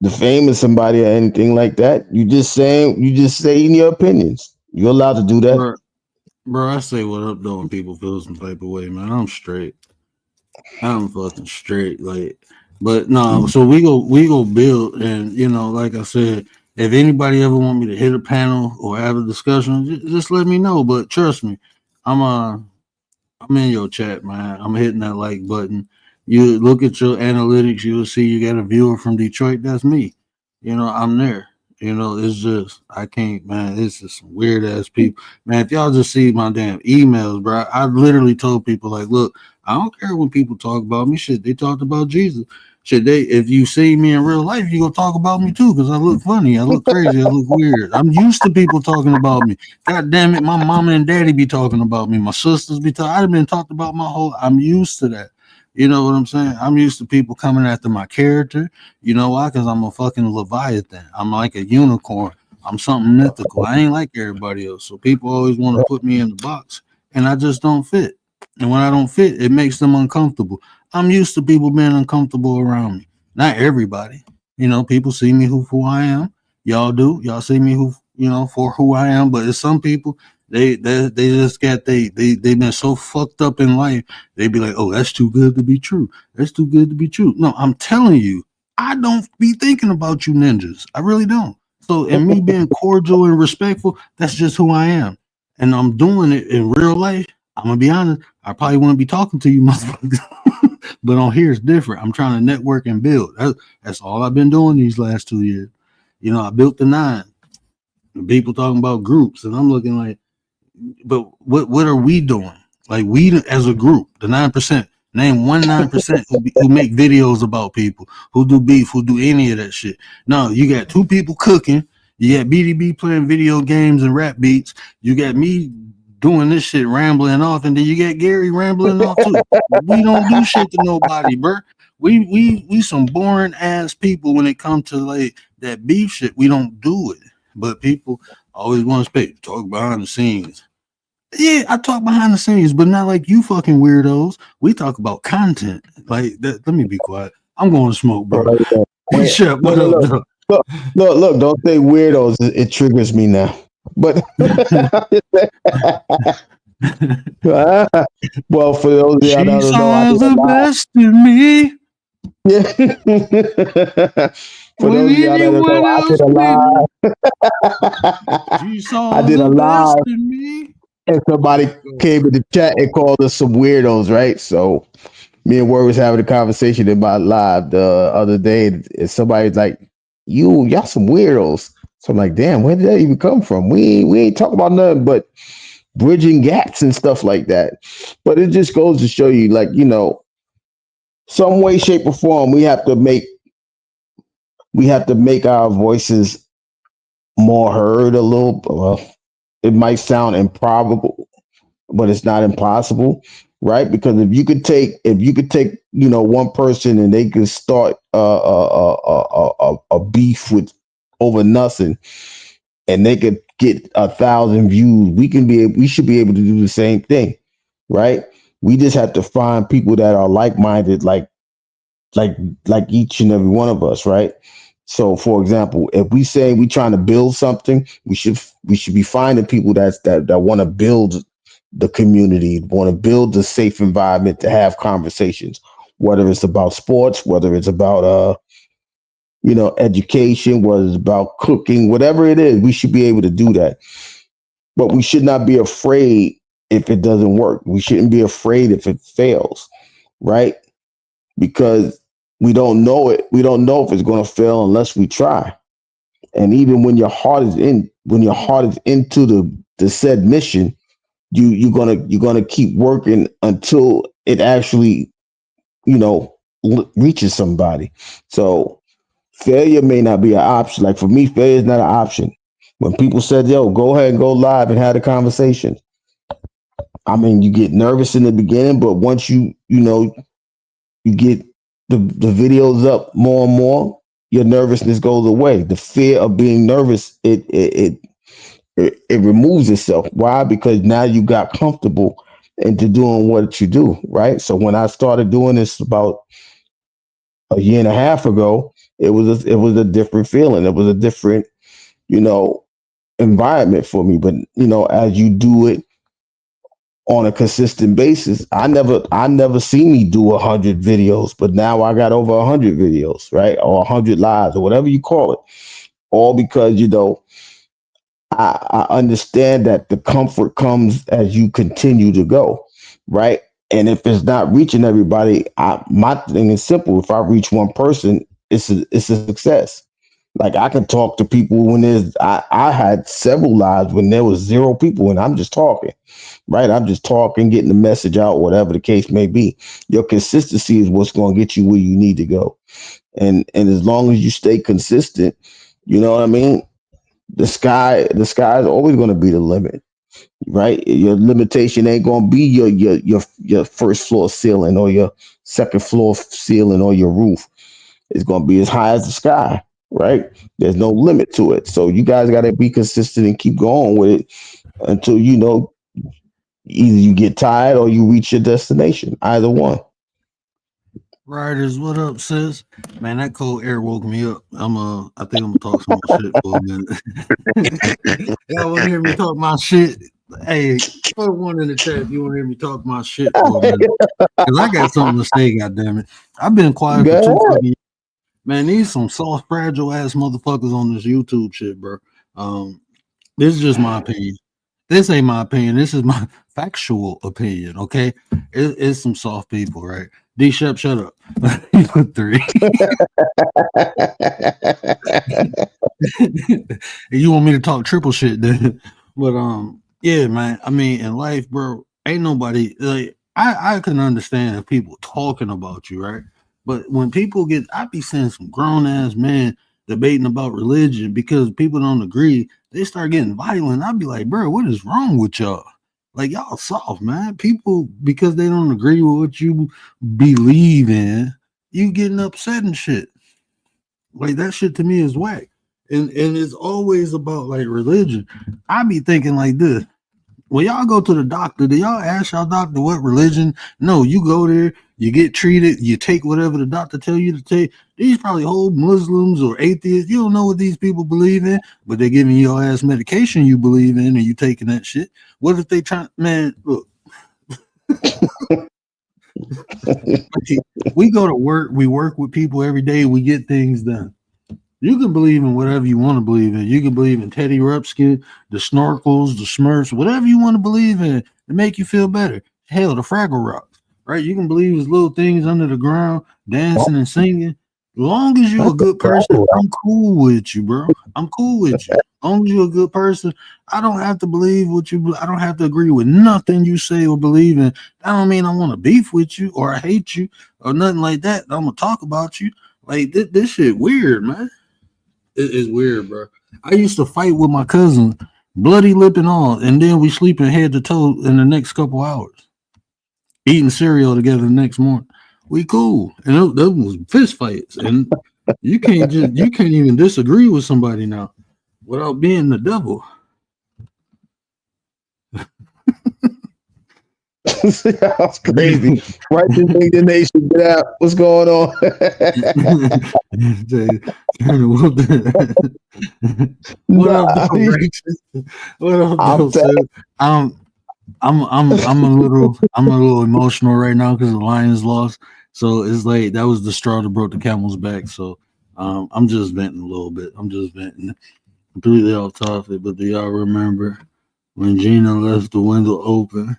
defaming somebody or anything like that. You just saying your opinions. You're allowed to do that. bro, bro, I say what up though when people feel some type of way, man. I'm straight. I'm fucking straight. Like, but no, so we go build, and like I said, if anybody ever want me to hit a panel or have a discussion, just let me know. But trust me, I'm I'm in your chat, man. I'm hitting that like button. You look at your analytics, you'll see you got a viewer from Detroit. That's me. I'm there. It's just I can't, man. It's just some weird ass people, man. If y'all just see my damn emails, bro, I've literally told people like, look, I don't care when people talk about me. Shit, they talked about Jesus. Shit, if you see me in real life, you gonna talk about me too, because I look funny, I look crazy, I look weird. I'm used to people talking about me. God damn it, my mama and daddy be talking about me. My sisters be talking. I've been talked about my whole. I'm used to that. You know what I'm saying? I'm used to people coming after my character. You know why? Because I'm a fucking Leviathan. I'm like a unicorn. I'm something mythical. I ain't like everybody else. So people always want to put me in the box, and I just don't fit. And when I don't fit, it makes them uncomfortable. I'm used to people being uncomfortable around me. Not everybody. People see me who I am. Y'all do. Y'all see me for who I am. But it's some people they just got they've been so fucked up in life. They be like, oh, that's too good to be true. That's too good to be true. No, I'm telling you, I don't be thinking about you ninjas. I really don't. So, and me being cordial and respectful, that's just who I am. And I'm doing it in real life. I'm gonna be honest. I probably wouldn't be talking to you, motherfuckers. But on here, it's different. I'm trying to network and build. That's all I've been doing these last 2 years. I built the 9. People talking about groups, and I'm looking like, but what are we doing? Like we as a group, the 9%. Name 9% who make videos about people, who do beef, who do any of that shit. No, you got 2 people cooking. You got BDB playing video games and rap beats. You got me doing this shit rambling off, and then you got Gary rambling off too. We don't do shit to nobody, bro. We some boring ass people when it comes to like that beef shit. We don't do it, but people always want to speak, talk behind the scenes. Yeah, I talk behind the scenes, but not like you fucking weirdos. We talk about content. Like that. Let me be quiet. I'm going to smoke, bro. Right there. Shut No, what no, up, look, though? look. Don't say weirdos. It triggers me now. But well, for those of y'all that She don't know, I saw did a the live. best in me. Yeah. For When those of y'all that don't know, anyone I else did a couldn't. live. She I saw did a the best live, in me. and somebody came in the chat and called us some weirdos, right? So me and Word was having a conversation in my live the other day, and somebody's like, y'all some weirdos." So I'm like, "Damn, where did that even come from? We ain't talking about nothing but bridging gaps and stuff like that." But it just goes to show you, like, some way, shape, or form, we have to make our voices more heard a little. Well, it might sound improbable, but it's not impossible, right? Because if you could take one person and they could start a beef with over nothing, and they could get 1,000 views, we should be able to do the same thing, right? We just have to find people that are like-minded, like like each and every one of us, right? So, for example, if we say we trying to build something, we should be finding people that want to build the community, want to build the safe environment to have conversations, whether it's about sports, whether it's about education, whether it's about cooking, whatever it is, we should be able to do that. But we should not be afraid if it doesn't work. We shouldn't be afraid if it fails, right? Because we don't know it. We don't know if it's going to fail unless we try. And even when your heart is into the said mission, you're gonna keep working until it actually, reaches somebody. So failure may not be an option. Like for me, failure is not an option. When people said, "Yo, go ahead and go live and have a conversation," I mean, you get nervous in the beginning, but once you get the videos up more and more, your nervousness goes away. The fear of being nervous, it removes itself. Why? Because now you got comfortable into doing what you do, right? So when I started doing this about a year and a half ago, it was a different feeling. It was a different, you know, environment for me. But as you do it on a consistent basis, I never see me do 100 videos, but now I got over 100 videos, right? Or 100 lives or whatever you call it. All because I understand that the comfort comes as you continue to go, right? And if it's not reaching everybody, my thing is simple. If I reach one person, it's a success. Like I can talk to people when I had several lives when there was 0 people and I'm just talking, right? I'm just talking, getting the message out, whatever the case may be. Your consistency is what's going to get you where you need to go. And as long as you stay consistent, you know what I mean? The sky is always going to be the limit, right? Your limitation ain't going to be your first floor ceiling or your second floor ceiling or your roof. It's going to be as high as the sky, right? There's no limit to it. So you guys got to be consistent and keep going with it until either you get tired or you reach your destination. Either one. Riders, what up, sis? Man, that cold air woke me up. I think I'm gonna talk some more shit for a minute. Y'all want to hear me talk my shit? Hey, put one in the chat if you want to hear me talk my shit for a minute. Cause I got something to say. Goddamn it, I've been quiet for Go 2 fucking years. Man, these some soft, fragile ass motherfuckers on this YouTube shit, bro. This is just my opinion. This ain't my opinion. This is my factual opinion. Okay, it's some soft people, right? D Shep, shut up. You put 3. You want me to talk triple shit then? But yeah, man. I mean, in life, bro, ain't nobody like I can understand people talking about you, right? But when people I be seeing some grown ass men debating about religion because people don't agree, they start getting violent. I'd be like, bro, what is wrong with y'all? Like y'all soft, man. People because they don't agree with what you believe in, you getting upset and shit. Like that shit to me is whack. And it's always about like religion. I be thinking like this. When y'all go to the doctor, do y'all ask y'all doctor what religion? No, you go there, you get treated, you take whatever the doctor tell you to take. These probably whole Muslims or atheists. You don't know what these people believe in, but they're giving your ass medication you believe in and you taking that shit. What if they try, man, look. We go to work, we work with people every day, we get things done. You can believe in whatever you want to believe in. You can believe in Teddy Ruxpin, the Snorkels, the Smurfs, whatever you want to believe in to make you feel better. Hell, the Fraggle Rocks, right? You can believe there's little things under the ground, dancing and singing. As long as you're a good person, I'm cool with you, bro. I'm cool with you. As long as you're a good person, I don't have to believe what you. I don't have to agree with nothing you say or believe in. That don't mean I want to beef with you or I hate you or nothing like that. I'm gonna talk about you. Like this shit weird, man. It's weird, bro. I used to fight with my cousin, bloody lip and all, and then we sleeping head to toe in the next couple hours, eating cereal together the next morning. We cool, and those was fist fights, and you can't even disagree with somebody now without being the devil. That's crazy. Right to make the nation get out. What's going on? What up, though? What up, though? I'm a little emotional right now because the Lions lost. So it's like that was the straw that broke the camel's back. So I'm just venting a little bit. I'm just venting completely off topic. But do y'all remember when Gina left the window open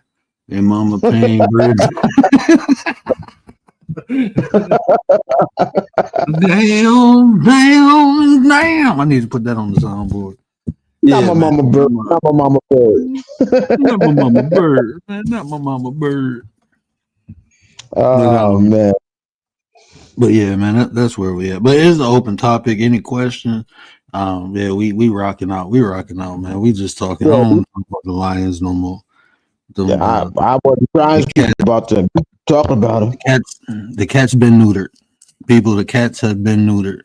and Mama Payne bridge? Damn. I need to put that on the soundboard. Not my mama bird. Not my mama bird. Not my mama bird, man. Not my mama bird. But Oh man. but yeah, man, that's where we at. But it's an open topic. Any question? Yeah, we rocking out. We rocking out, man. We just talking. I Yeah, don't talk about the Lions no more. yeah, Them I wasn't trying the to speak cat about them. Talk about them. the cat's been neutered. People, the cats have been neutered.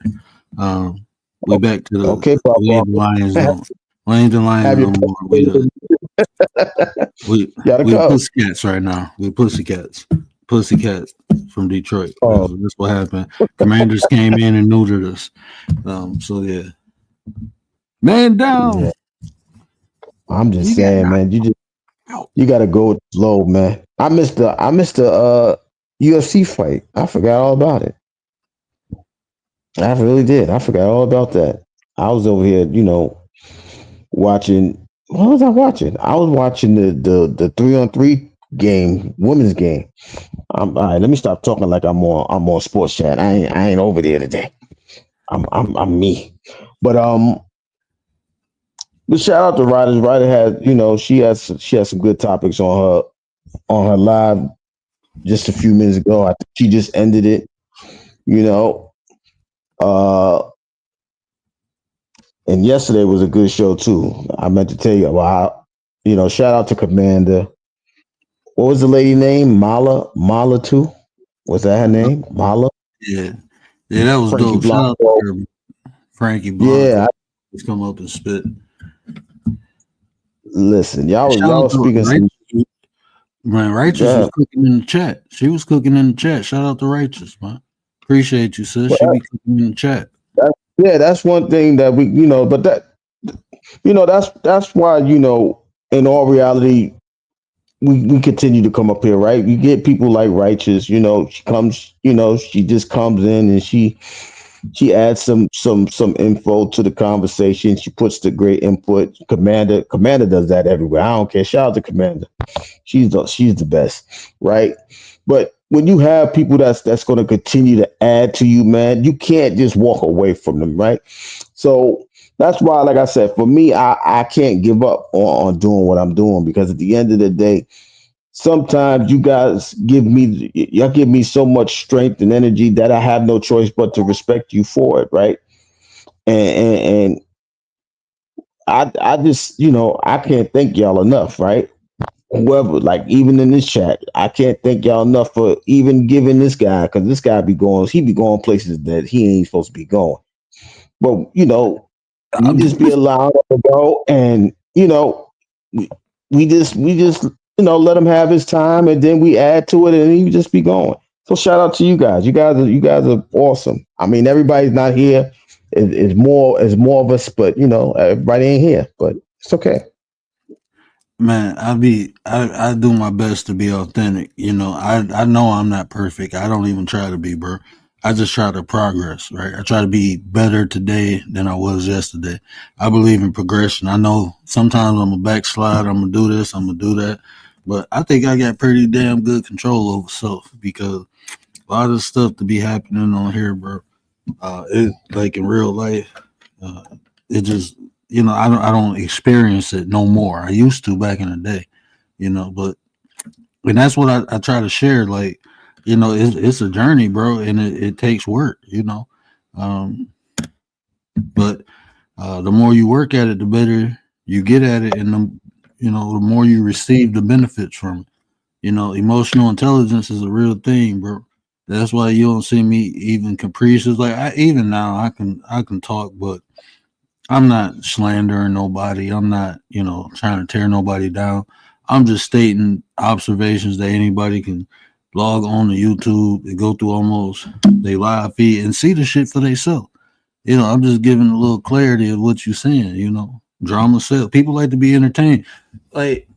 We back to Okay, we Papa. ain't the Lions no. We ain't the Lions Have your no more. We gotta we go. pussycats right now. We pussycats. Pussycats from Detroit. Oh, That's what happened. Commanders came in and neutered us. So yeah. Man down. yeah. I'm just You got saying, knocked man. out. You gotta go with the flow, man. I missed the UFC fight. I forgot all about it. I really did. I forgot all about that. I was over here, watching. What was I watching? I was watching the 3-on-3 game, women's game. All right. Let me stop talking like I'm on sports chat. I ain't over there today. I'm me. But but shout out to Ryder. Ryder had she has some good topics on her live just a few minutes ago. I think she just ended it. You know, uh, and yesterday was a good show too. I meant to tell you about. Shout out to Commander. What was the lady name? Mala too. Was that her name? Mala. Yeah. Yeah, that was Frankie dope. Shout out Blanco. to her, Frankie Blanco. Yeah. Just come up and spit. Listen, Shout y'all out was to speaking some. Righteous. Man, Righteous was Yeah. cooking in the chat. She was cooking in the chat. Shout out to Righteous, man. Appreciate you, sis. She Well, be cooking in the chat. yeah, that's one thing that but that's why, in all reality, we continue to come up here, right? You get people like Righteous, she comes, she just comes in and she adds some info to the conversation. She puts the great input. Commander does that everywhere. I don't care. Shout out to Commander. She's the best, right? But when you have people that's going to continue to add to you, man, you can't just walk away from them, right? So that's why, like I said, for me, I can't give up on doing what I'm doing, because at the end of the day, sometimes y'all give me so much strength and energy that I have no choice but to respect you for it, right? And I just, I can't thank y'all enough, right? Whoever, like, even in this chat, I can't thank y'all enough for even giving this guy, because this guy he be going places that he ain't supposed to be going. But we just be allowed to go, and we, we just let him have his time, and then we add to it, and he just be going. So shout out to you guys. You guys are awesome. I mean, everybody's not here. It's more of us, but everybody ain't here. But it's okay. Man, I do my best to be authentic. I know I'm not perfect. I don't even try to be, bro. I just try to progress, right? I try to be better today than I was yesterday. I believe in progression. I know sometimes I'm a backslide. I'm gonna do this. I'm gonna do that, but I think I got pretty damn good control over self, because a lot of stuff to be happening on here, bro. It, like, in real life, uh, it just, I don't experience it no more. I used to back in the day, but and that's what I try to share. Like, it's a journey, bro, and it takes work, Um, but the more you work at it, the better you get at it, and the more you receive the benefits from it. Emotional intelligence is a real thing, bro. That's why you don't see me even capricious. Like, even now, I can talk, but I'm not slandering nobody. I'm not, trying to tear nobody down. I'm just stating observations that anybody can log on to YouTube and go through almost they live feed and see the shit for themselves. I'm just giving a little clarity of what you're saying. Drama sells. People like to be entertained. Like,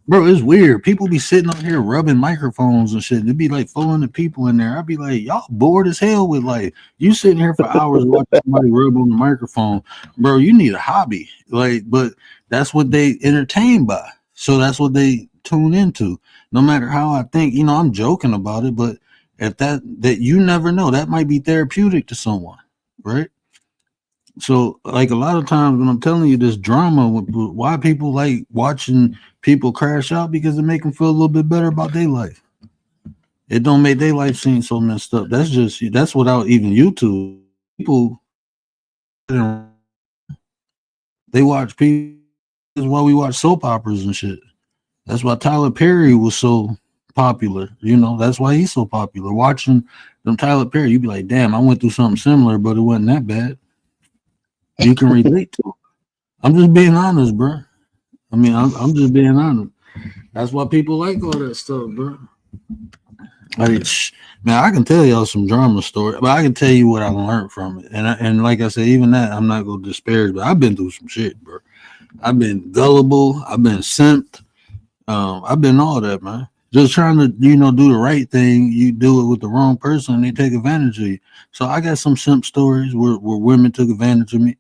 bro, it's weird. People be sitting on here rubbing microphones and shit. There'd be like 400 people in there. I'd be like, y'all bored as hell with, like, you sitting here for hours watching somebody rub on the microphone. Bro, you need a hobby. Like, but that's what they entertain by. So that's what they tune into. No matter how I think, I'm joking about it, but if that you never know, that might be therapeutic to someone, right? So, like, a lot of times when I'm telling you this drama, why people like watching people crash out, because it make them feel a little bit better about their life. It don't make their life seem so messed up. That's without even YouTube. People they watch people. That's why we watch soap operas and shit. That's why Tyler Perry was so popular. That's why he's so popular. Watching them Tyler Perry, you be like, damn, I went through something similar, but it wasn't that bad. You can relate to it. I'm just being honest, bro. I mean, I'm just being honest. That's why people like all that stuff, bro. Man, I can tell y'all some drama story, but I can tell you what I learned from it. And like I said, even that, I'm not gonna disparage, but I've been through some shit, bro. I've been gullible. I've been simped. I've been all that, man. Just trying to, do the right thing. You do it with the wrong person, and they take advantage of you. So I got some simp stories where women took advantage of me.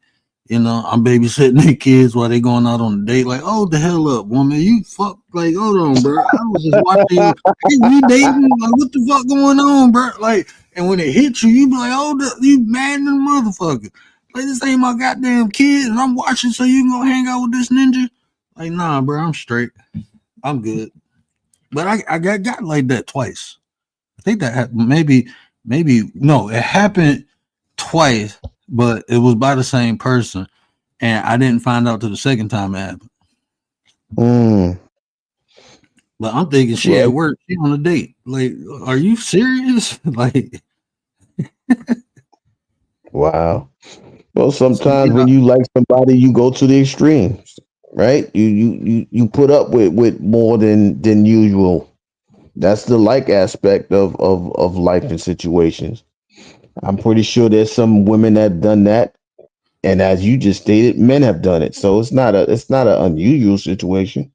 I'm babysitting their kids while they going out on a date. Like, oh, the hell up, woman. You fuck. Like, hold on, bro. I was just watching you. Hey, we dating. Like, what the fuck going on, bro? Like, and when it hits you, you be like, oh, you mad than a motherfucker. Like, this ain't my goddamn kid, and I'm watching so you can go hang out with this ninja. Like, nah, bro, I'm straight. I'm good. But I got like that twice. I think that happened. Maybe no, it happened twice, but it was by the same person, and I didn't find out till the second time it happened. But I'm thinking she at work, she on a date. Like, are you serious? Like, wow. Well, sometimes when you like somebody, you go to the extremes, right? You put up with more than usual. That's the like aspect of life and situations. I'm pretty sure there's some women that done that, and as you just stated, men have done it. So it's not an unusual situation.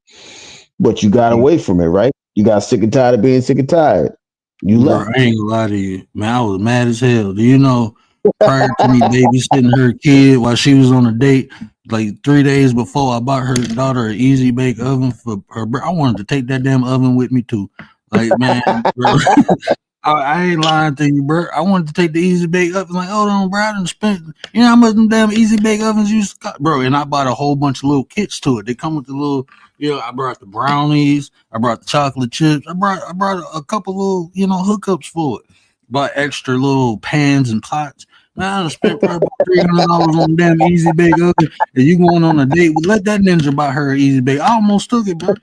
But you got away from it, right? You got sick and tired of being sick and tired. You left. I ain't gonna lie to you, man. I was mad as hell. Do you know? Prior to me babysitting her kid while she was on a date, like 3 days before, I bought her daughter an easy bake oven for her. I wanted to take that damn oven with me too. Like, man, bro, I ain't lying to you, bro. I wanted to take the easy bake oven. Like, hold on, bro. I done spent, how much them damn easy bake ovens used to cost, bro. And I bought a whole bunch of little kits to it. They come with the little, I brought the brownies. I brought the chocolate chips. I brought a couple little, hookups for it. Bought extra little pans and pots. Man, I spent probably $300 on damn easy bake oven. And you going on a date? Let that ninja buy her an easy bake. I almost took it, bro.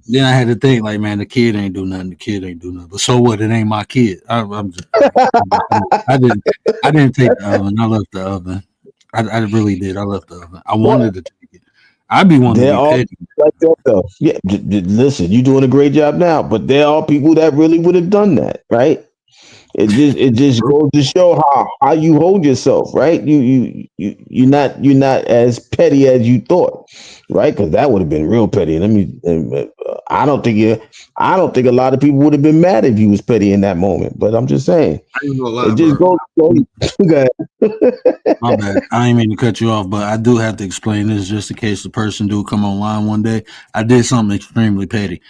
Then I had to think, like, man, the kid ain't do nothing. The kid ain't do nothing. But so what? It ain't my kid. I didn't take the oven. I left the oven. I really did. I left the oven. I wanted to take it. I'd be wanting to be petty. Like that though. Yeah, listen, you're doing a great job now, but there are people that really would have done that, right? It just goes to show how you hold yourself, right? You're not as petty as you thought, right? Because that would have been real petty. I don't think a lot of people would have been mad if you was petty in that moment. But I'm just saying, it just goes. My bad. I ain't mean to cut you off, but I do have to explain this just in case the person do come online one day. I did something extremely petty.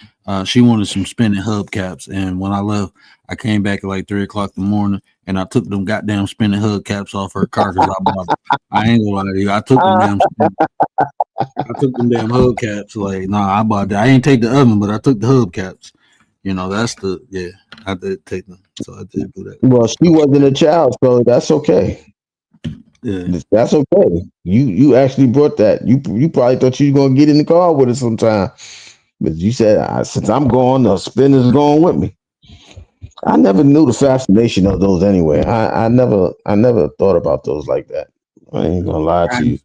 She wanted some spinning hubcaps, and when I left, I came back at like 3:00 in the morning, and I took them goddamn spinning hubcaps off her car because I bought them. I ain't gonna lie to you. I took them damn hubcaps. Like, I bought that. I ain't take the oven, but I took the hubcaps. I did take them, so I did do that. Well, she wasn't a child, so that's okay. Yeah, that's okay. You actually brought that. You probably thought you were gonna get in the car with it sometime, but you said since I'm gone, the spinner's going with me. I never knew the fascination of those anyway. I never thought about those like that. I ain't gonna lie to you.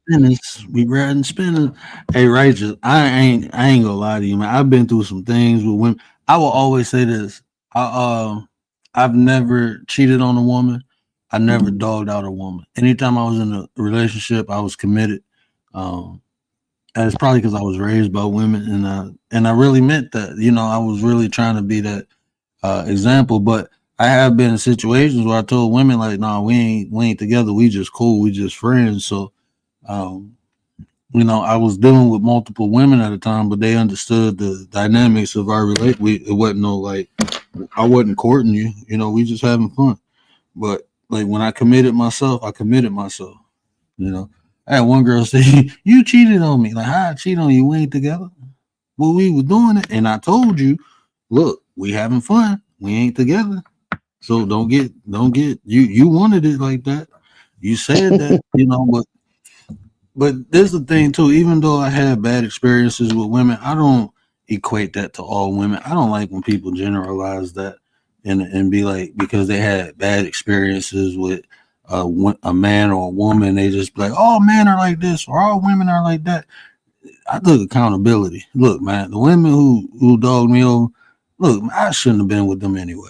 We riding spinners. Hey, Righteous, I ain't gonna lie to you, man. I've been through some things with women. I will always say this. I've never cheated on a woman. I never dogged out a woman. Anytime I was in a relationship, I was committed. And it's probably because I was raised by women, and I really meant that. I was really trying to be that example. But I have been in situations where I told women, like, "No, we ain't together. We just cool. We just friends." So, I was dealing with multiple women at a time, but they understood the dynamics of our relationship. It wasn't no like I wasn't courting you. We just having fun. But like when I committed myself, I committed myself. I had one girl say, "You cheated on me." Like, how I cheat on you? We ain't together. Well, we were doing it, and I told you look, we having fun. We ain't together. So don't get you wanted it like that. You said that, but there's the thing too, even though I had bad experiences with women, I don't equate that to all women. I don't like when people generalize that and be like because they had bad experiences with a man or a woman, they just be like, all men are like this or all women are like that. I took accountability. Look, man, the women who dogged me over, look, I shouldn't have been with them anyway.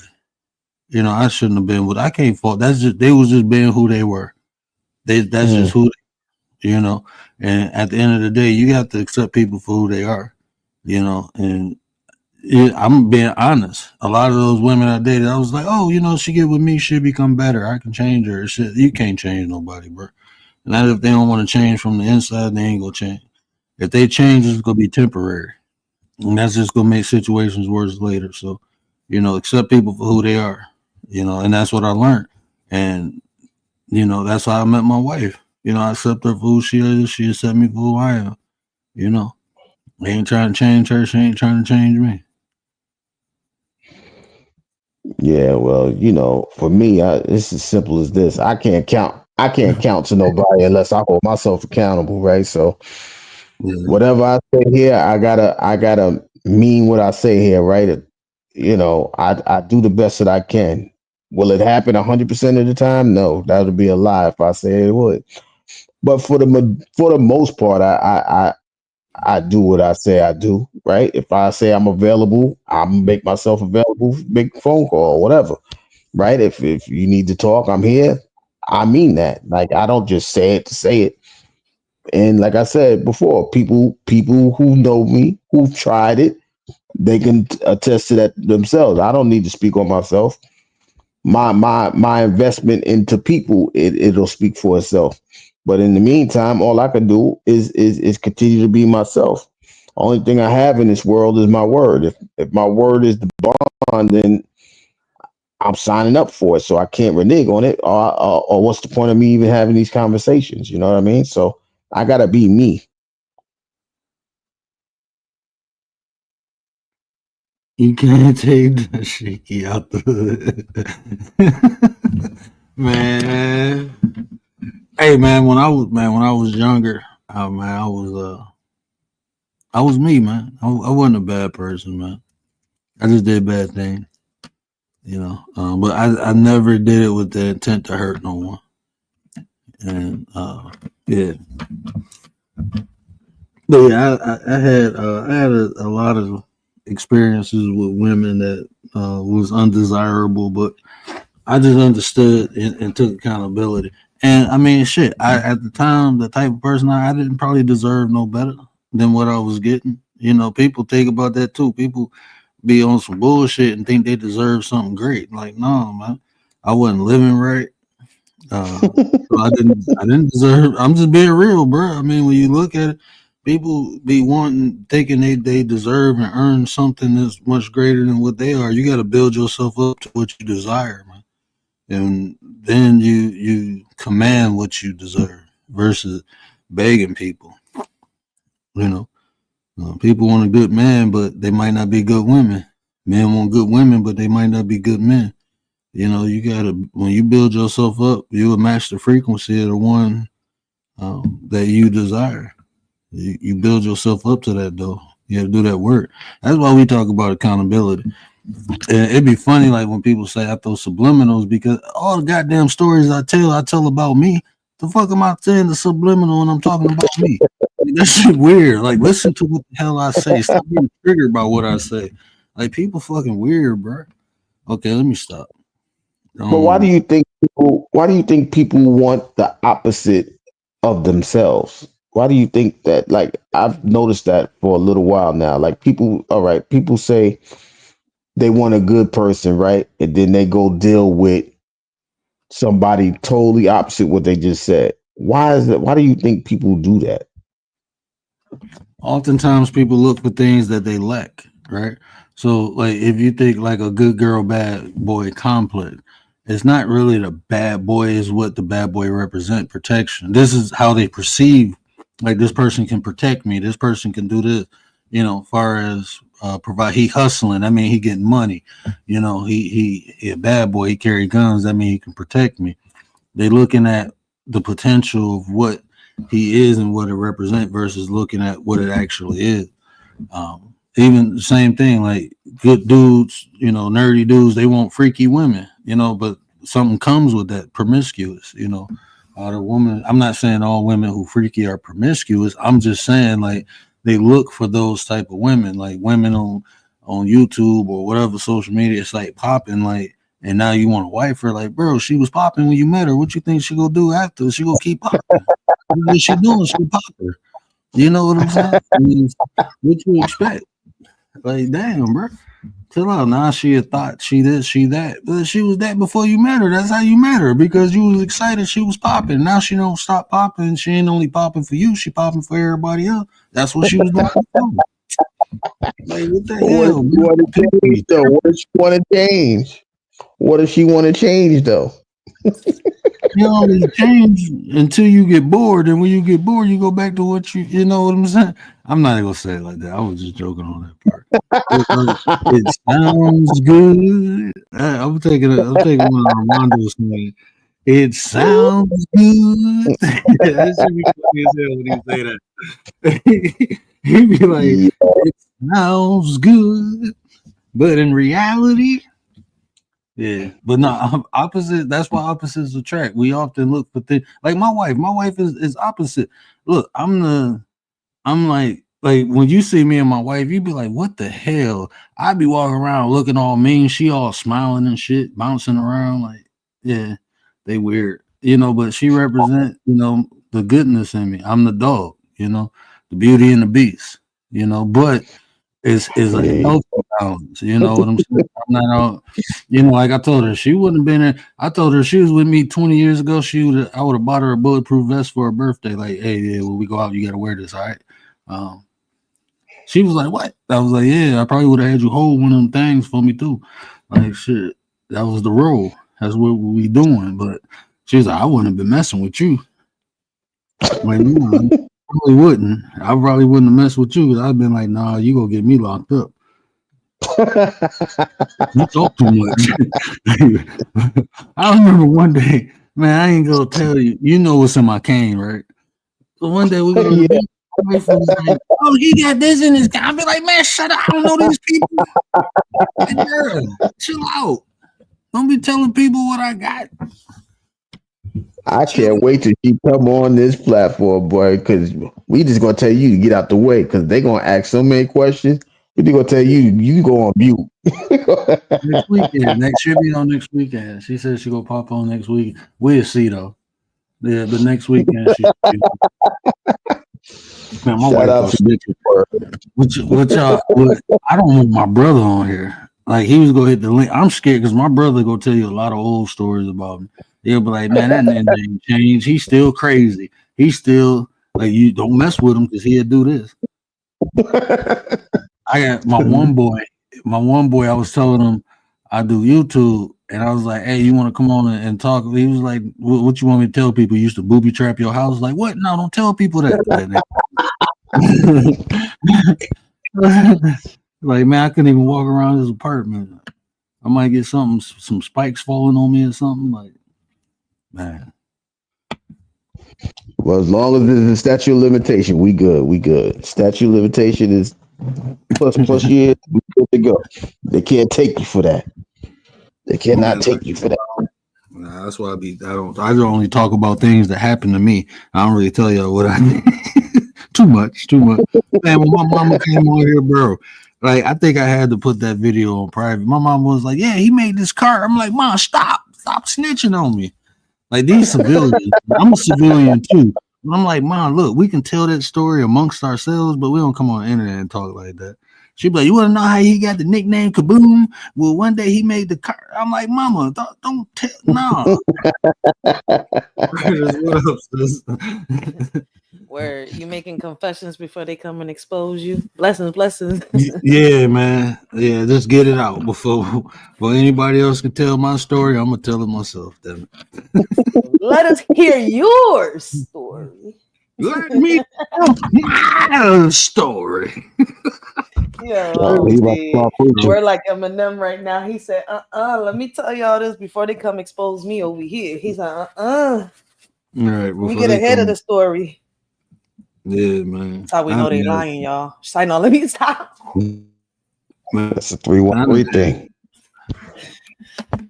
I shouldn't have been with. I can't fault. That's just they was just being who they were. That's just who And at the end of the day, you have to accept people for who they are. And I'm being honest. A lot of those women I dated, I was like, oh, she get with me, she'll become better. I can change her. Shit, you can't change nobody, bro. Not if they don't want to change from the inside, they ain't gonna change. If they change, it's gonna be temporary, and that's just gonna make situations worse later. So, accept people for who they are. And that's what I learned. And that's how I met my wife. I accept her for who she is. She accept me for who I am. I ain't trying to change her. She ain't trying to change me. Yeah, well, for me, it's as simple as this. I can't count. I can't count to nobody unless I hold myself accountable, right? So Yeah. whatever I say here, I gotta mean what I say here, right? I do the best that I can. Will it happen 100% of the time? No, that would be a lie if I say it would. But for the most part, I do what I say I do, right? If I say I'm available, I'm make myself available, make a phone call, whatever, right? If you need to talk, I'm here. I mean that. Like I don't just say it to say it. And like I said before, people who know me, who've tried it, they can attest to that themselves. I don't need to speak on myself. My investment into people, it'll speak for itself. But in the meantime, all I can do is continue to be myself. Only thing I have in this world is my word. If my word is the bond, then I'm signing up for it. So I can't renege on it. Or what's the point of me even having these conversations? You know what I mean? So I gotta be me. You can't take the shaky out the hood. Man. Hey man, when I was younger, man, I was me, man. I wasn't a bad person, man. I just did bad things, but I never did it with the intent to hurt no one. And yeah, but yeah, I had a lot of experiences with women that was undesirable, but I just understood and took accountability. And I mean, shit. At the time, the type of person I didn't probably deserve no better than what I was getting. People think about that too. People be on some bullshit and think they deserve something great. Like, no, man, I wasn't living right. So I didn't deserve. I'm just being real, bro. I mean, when you look at it, people be thinking they deserve and earn something that's much greater than what they are. You got to build yourself up to what you desire, man, and then you command what you deserve versus begging people. You know, people want a good man, but they might not be good women. Men want good women, but they might not be good men. You gotta when you build yourself up, you will match the frequency of the one that you desire. You build yourself up to that though. You have to do that work. That's why we talk about accountability. And it'd be funny like when people say I throw subliminals because all the goddamn stories I tell about me. The fuck am I saying the subliminal when I'm talking about me? That shit weird. Like listen to what the hell I say. Stop being triggered by what I say. Like people fucking weird, bro. Okay, let me stop. But why do you think people want the opposite of themselves? Why do you think that? Like I've noticed that for a little while now. Like people, all right, people say they want a good person, right? And then they go deal with somebody totally opposite what they just said. Why is that? Why do you think people do that? Oftentimes people look for things that they lack, right? So like if you think like a good girl, bad boy complex, it's not really the bad boy is what the bad boy represent, protection. This is how they perceive like this person can protect me, this person can do this, far as provide. He hustling. I mean, he getting money. You know, he a bad boy. He carry guns. I mean, he can protect me. They looking at the potential of what he is and what it represents versus looking at what it actually is. Even the same thing, like good dudes, you know, nerdy dudes, they want freaky women, you know, but something comes with that, promiscuous, you know. The woman, I'm not saying all women who freaky are promiscuous. I'm just saying like they look for those type of women, like women on YouTube or whatever social media. It's like popping, like, and now you want to wife her, like, bro, she was popping when you met her. What you think she gonna do after? She gonna keep popping. What she doing? She pop her. You know what I'm saying? I mean, what you expect? Like, damn, bro. Chill out. Now she had thought she this, she that. But she was that before you met her. That's how you met her because you was excited she was popping. Now she don't stop popping. She ain't only popping for you. She popping for everybody else. That's what she was doing before. Like, what the hell? What if she want to change? What if she want to change though? You only change until you get bored, and when you get bored, you go back to what you know what I'm saying. I'm not gonna say it like that. I was just joking on that part. It sounds good. I'm taking one of Armando's name. It sounds good. That should be funny as hell when he say that. He'd be like, it sounds good, but in reality. Yeah, but no, opposite. That's why opposites attract. We often look for things like my wife. My wife is opposite. Look, I'm like when you see me and my wife, you be like, what the hell? I be walking around looking all mean. She all smiling and shit, bouncing around. Like, yeah, they weird, you know. But she represent, you know, the goodness in me. I'm the dog, you know, the beauty and the beast, you know. But is a healthy balance. You know what I'm saying? I'm not all, you know, like I told her, she wouldn't have been there. I told her she was with me 20 years ago. I would have bought her a bulletproof vest for her birthday. Like, hey, yeah, when we go out, you got to wear this, all right? She was like, what? I was like, yeah, I probably would have had you hold one of them things for me too. Like, shit, that was the role. That's what we doing. But she was like, I wouldn't have been messing with you. Like, no, probably wouldn't. I probably wouldn't have messed with you because I've been like, nah, you gonna get me locked up. You talk too much. I remember one day, man, I ain't gonna tell you. You know what's in my cane, right? So one day we go to the beach. My wife was like, oh, he got this in his cane. I be like, man, shut up. I don't know these people. Like, girl, chill out. Don't be telling people what I got. I can't wait till she come on this platform, boy, because we just gonna tell you to get out the way because they gonna ask so many questions. We just gonna tell you go on mute. Next weekend. She'll be on next weekend. She said she gonna pop on next week. We'll see though. Yeah, but next weekend she. Man, my wife goes what y'all? I don't want my brother on here. Like he was gonna hit the link. I'm scared because my brother gonna tell you a lot of old stories about me. He'll be like, man, that nigga ain't changed. He's still crazy. He's still like, you don't mess with him because he'll do this. I got my one boy. I was telling him I do YouTube, and I was like, hey, you want to come on and talk? He was like, what you want me to tell people? You used to booby trap your house? Like, what? No, don't tell people that. Like, man, I couldn't even walk around his apartment. I might get some spikes falling on me or something. Like, man. Well, as long as there's a statute of limitation, we good. Statute of limitation is plus years, we good to go. They can't take you for that. They cannot take you for that. Nah, that's why I don't only talk about things that happen to me. I don't really tell y'all what I did. Too much. Man, when my mama came on here, bro, like I think I had to put that video on private. My mom was like, yeah, he made this car. I'm like, Mom, stop snitching on me. Like these civilians, I'm a civilian too. But I'm like, Mom, look, we can tell that story amongst ourselves, but we don't come on the internet and talk like that. She'd be like, you want to know how he got the nickname Kaboom? Well, one day he made the car. I'm like, Mama, don't tell. No. Where you making confessions before they come and expose you? Blessings. Yeah, man. Yeah, just get it out before anybody else can tell my story. I'm gonna tell it myself. Damn it. Let us hear your story. Let me tell my story. Yo, He about to see, start preaching. we're like Eminem right now. He said, let me tell y'all this before they come expose me over here. He's like, All right, let me before get they ahead of come. the story. Yeah, man. That's how we know they lying, y'all. Say no, let me stop. That's a 313 thing.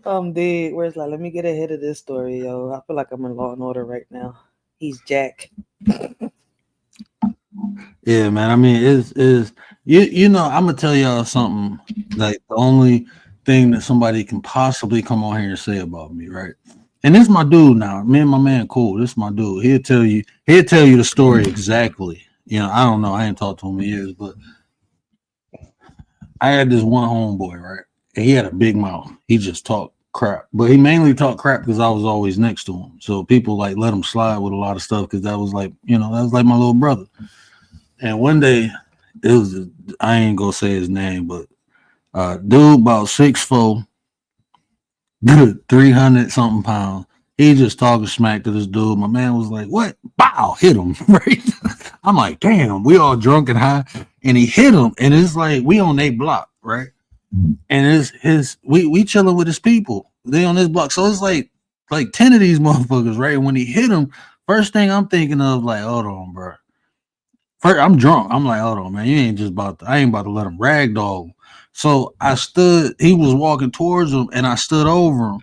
I'm dead. Where's like, let me get ahead of this story, yo. I feel like I'm in Law and Order right now. He's Jack. Yeah, man. I mean, is you know, I'm gonna tell y'all something. Like the only thing that somebody can possibly come on here and say about me, right? And this my dude now. Me and my man cool. This my dude. He'll tell you the story exactly. You know, I don't know. I ain't talked to him in years, but I had this one homeboy, right? And he had a big mouth. He just talked crap. But he mainly talked crap because I was always next to him. So people like let him slide with a lot of stuff because that was like, you know, that was like my little brother. And one day, it was I ain't gonna say his name, but dude about 6'4", good 300 something pounds. He just talking smack to this dude. My man was like, "What?" Bow, hit him. Right? I'm like, "Damn, we all drunk and high," and he hit him. And it's like we on their block, right? And we chilling with his people. They on this block, so it's like 10 of these motherfuckers, right? When he hit him, first thing I'm thinking of, like, hold on, bro. First, I'm drunk. I'm like, hold on, man. You ain't just about to, I ain't about to let him ragdoll. So I stood, he was walking towards him, and I stood over him,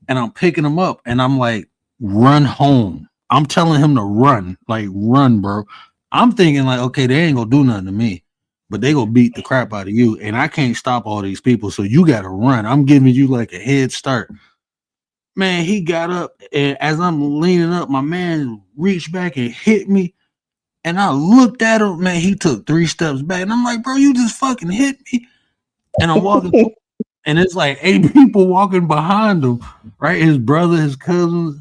and I'm picking him up, and I'm like, run home. I'm telling him to run, like, run, bro. I'm thinking, like, okay, they ain't gonna do nothing to me, but they gonna beat the crap out of you, and I can't stop all these people, so you gotta run. I'm giving you like a head start. Man, he got up, and as I'm leaning up, my man reached back and hit me. And I looked at him, man, he took 3 steps back. And I'm like, bro, you just fucking hit me. And I'm walking, and it's like 8 people walking behind him, right? His brother, his cousins.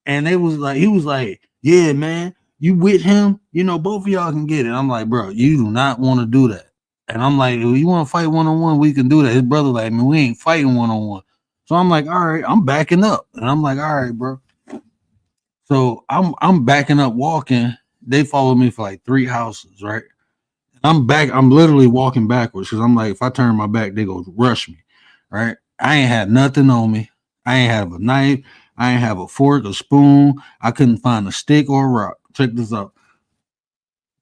And they was like, he was like, yeah, man, you with him? You know, both of y'all can get it. I'm like, bro, you do not want to do that. And I'm like, if you want to fight one-on-one, we can do that. His brother like, man, we ain't fighting one-on-one. So I'm like, all right, I'm backing up. And I'm like, all right, bro. So I'm backing up walking. They followed me for like 3 houses, right? I'm back. I'm literally walking backwards because I'm like, if I turn my back, they go rush me, right? I ain't had nothing on me. I ain't have a knife. I ain't have a fork, a spoon. I couldn't find a stick or a rock. Check this out.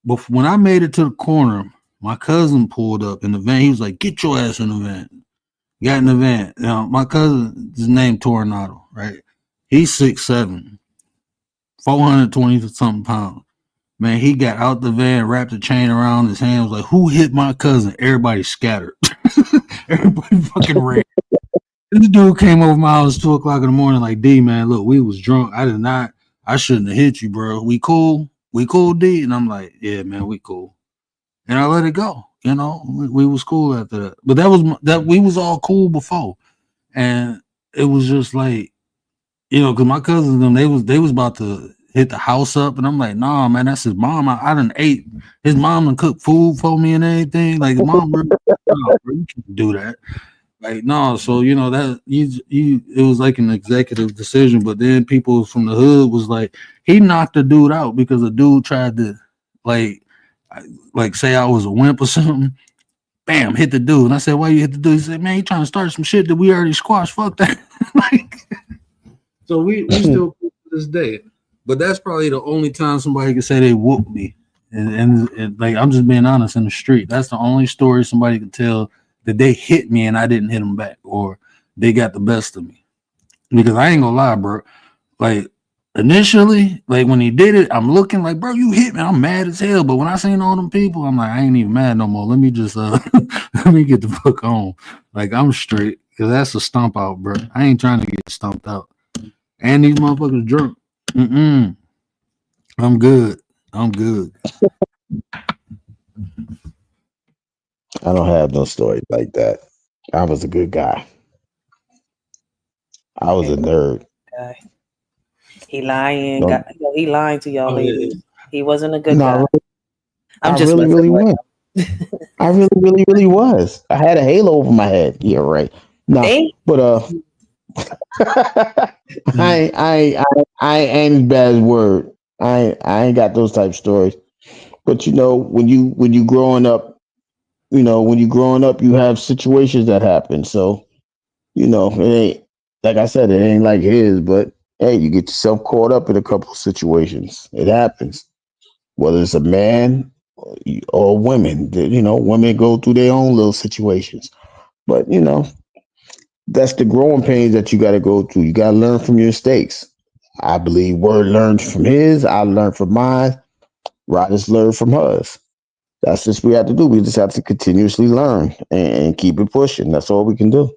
But when I made it to the corner, my cousin pulled up in the van. He was like, "Get your ass in the van." Got in the van. Now, my cousin is named Tornado, right? He's 6'7", 420 something pounds. Man, he got out the van, wrapped a chain around his hand, was like, "Who hit my cousin?" Everybody scattered. Everybody fucking ran. This dude came over my house 2:00 in the morning, like, "D, man, look, we was drunk. I shouldn't have hit you, bro. We cool? We cool, D?" And I'm like, "Yeah, man, we cool." And I let it go. You know, we was cool after that. But that we was all cool before. And it was just like, you know, because my cousins, them, they was about to hit the house up, and I'm like, "Nah, man, that's his mom. I done ate his mom and cooked food for me and everything. Like, his mom, bro, you can't do that. Like, no." So you know that it was like an executive decision, but then people from the hood was like, he knocked the dude out because the dude tried to like say I was a wimp or something. Bam, hit the dude, and I said, "Why you hit the dude?" He said, "Man, he trying to start some shit that we already squashed. Fuck that." Like. So we still to this day, but that's probably the only time somebody can say they whooped me, and like I'm just being honest in the street. That's the only story somebody can tell that they hit me and I didn't hit them back, or they got the best of me. Because I ain't gonna lie, bro. Like initially, like when he did it, I'm looking like, bro, you hit me. I'm mad as hell. But when I seen all them people, I'm like, I ain't even mad no more. Let me just let me get the fuck on. Like I'm straight, because that's a stomp out, bro. I ain't trying to get stomped out. And these motherfuckers drunk. I'm good. I'm good. I don't have no stories like that. I was a good guy. I was a nerd. Guy. He lying. No, He lying to y'all Oh, yeah. ladies. He wasn't a good no, guy. I'm I just really, messing really with was. I really, really, really was. I had a halo over my head. Yeah, right. No, Ain't but I ain't bad as word. I ain't got those type stories. But when you growing up, when you growing up, you have situations that happen. So it ain't like I said, it ain't like his. But hey, you get yourself caught up in a couple of situations. It happens. Whether it's a man or women, women go through their own little situations. But that's the growing pains that you got to go through. You got to learn from your mistakes. I believe Word learned from his. I learned from mine. Rodgers learned from hers. That's just what we have to do. We just have to continuously learn and keep it pushing. That's all we can do.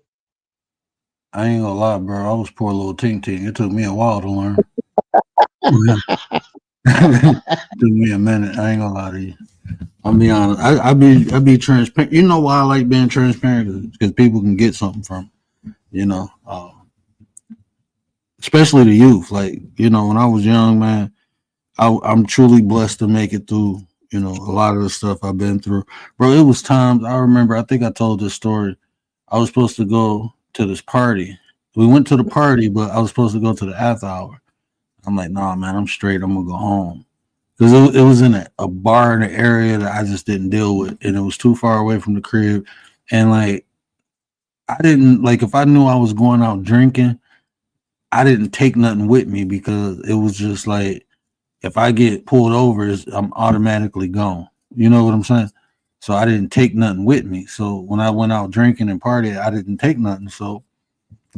I ain't gonna lie, bro. I was poor little Tink Tink. It took me a while to learn. Took me a minute. I ain't gonna lie to you. I'll be honest. I be transparent. You know why I like being transparent? Because people can get something from it, especially the youth. Like, when I was young, man, I'm truly blessed to make it through, a lot of the stuff I've been through. Bro, it was times I remember, I think I told this story. I was supposed to go to this party. We went to the party, but I was supposed to go to the after hour. I'm like, nah, man, I'm straight. I'm gonna go home. Because it was in a bar in an area that I just didn't deal with, and it was too far away from the crib. And like, I didn't like if I knew I was going out drinking, I didn't take nothing with me because it was just like if I get pulled over, I'm automatically gone. You know what I'm saying? So I didn't take nothing with me. So when I went out drinking and partying, I didn't take nothing. So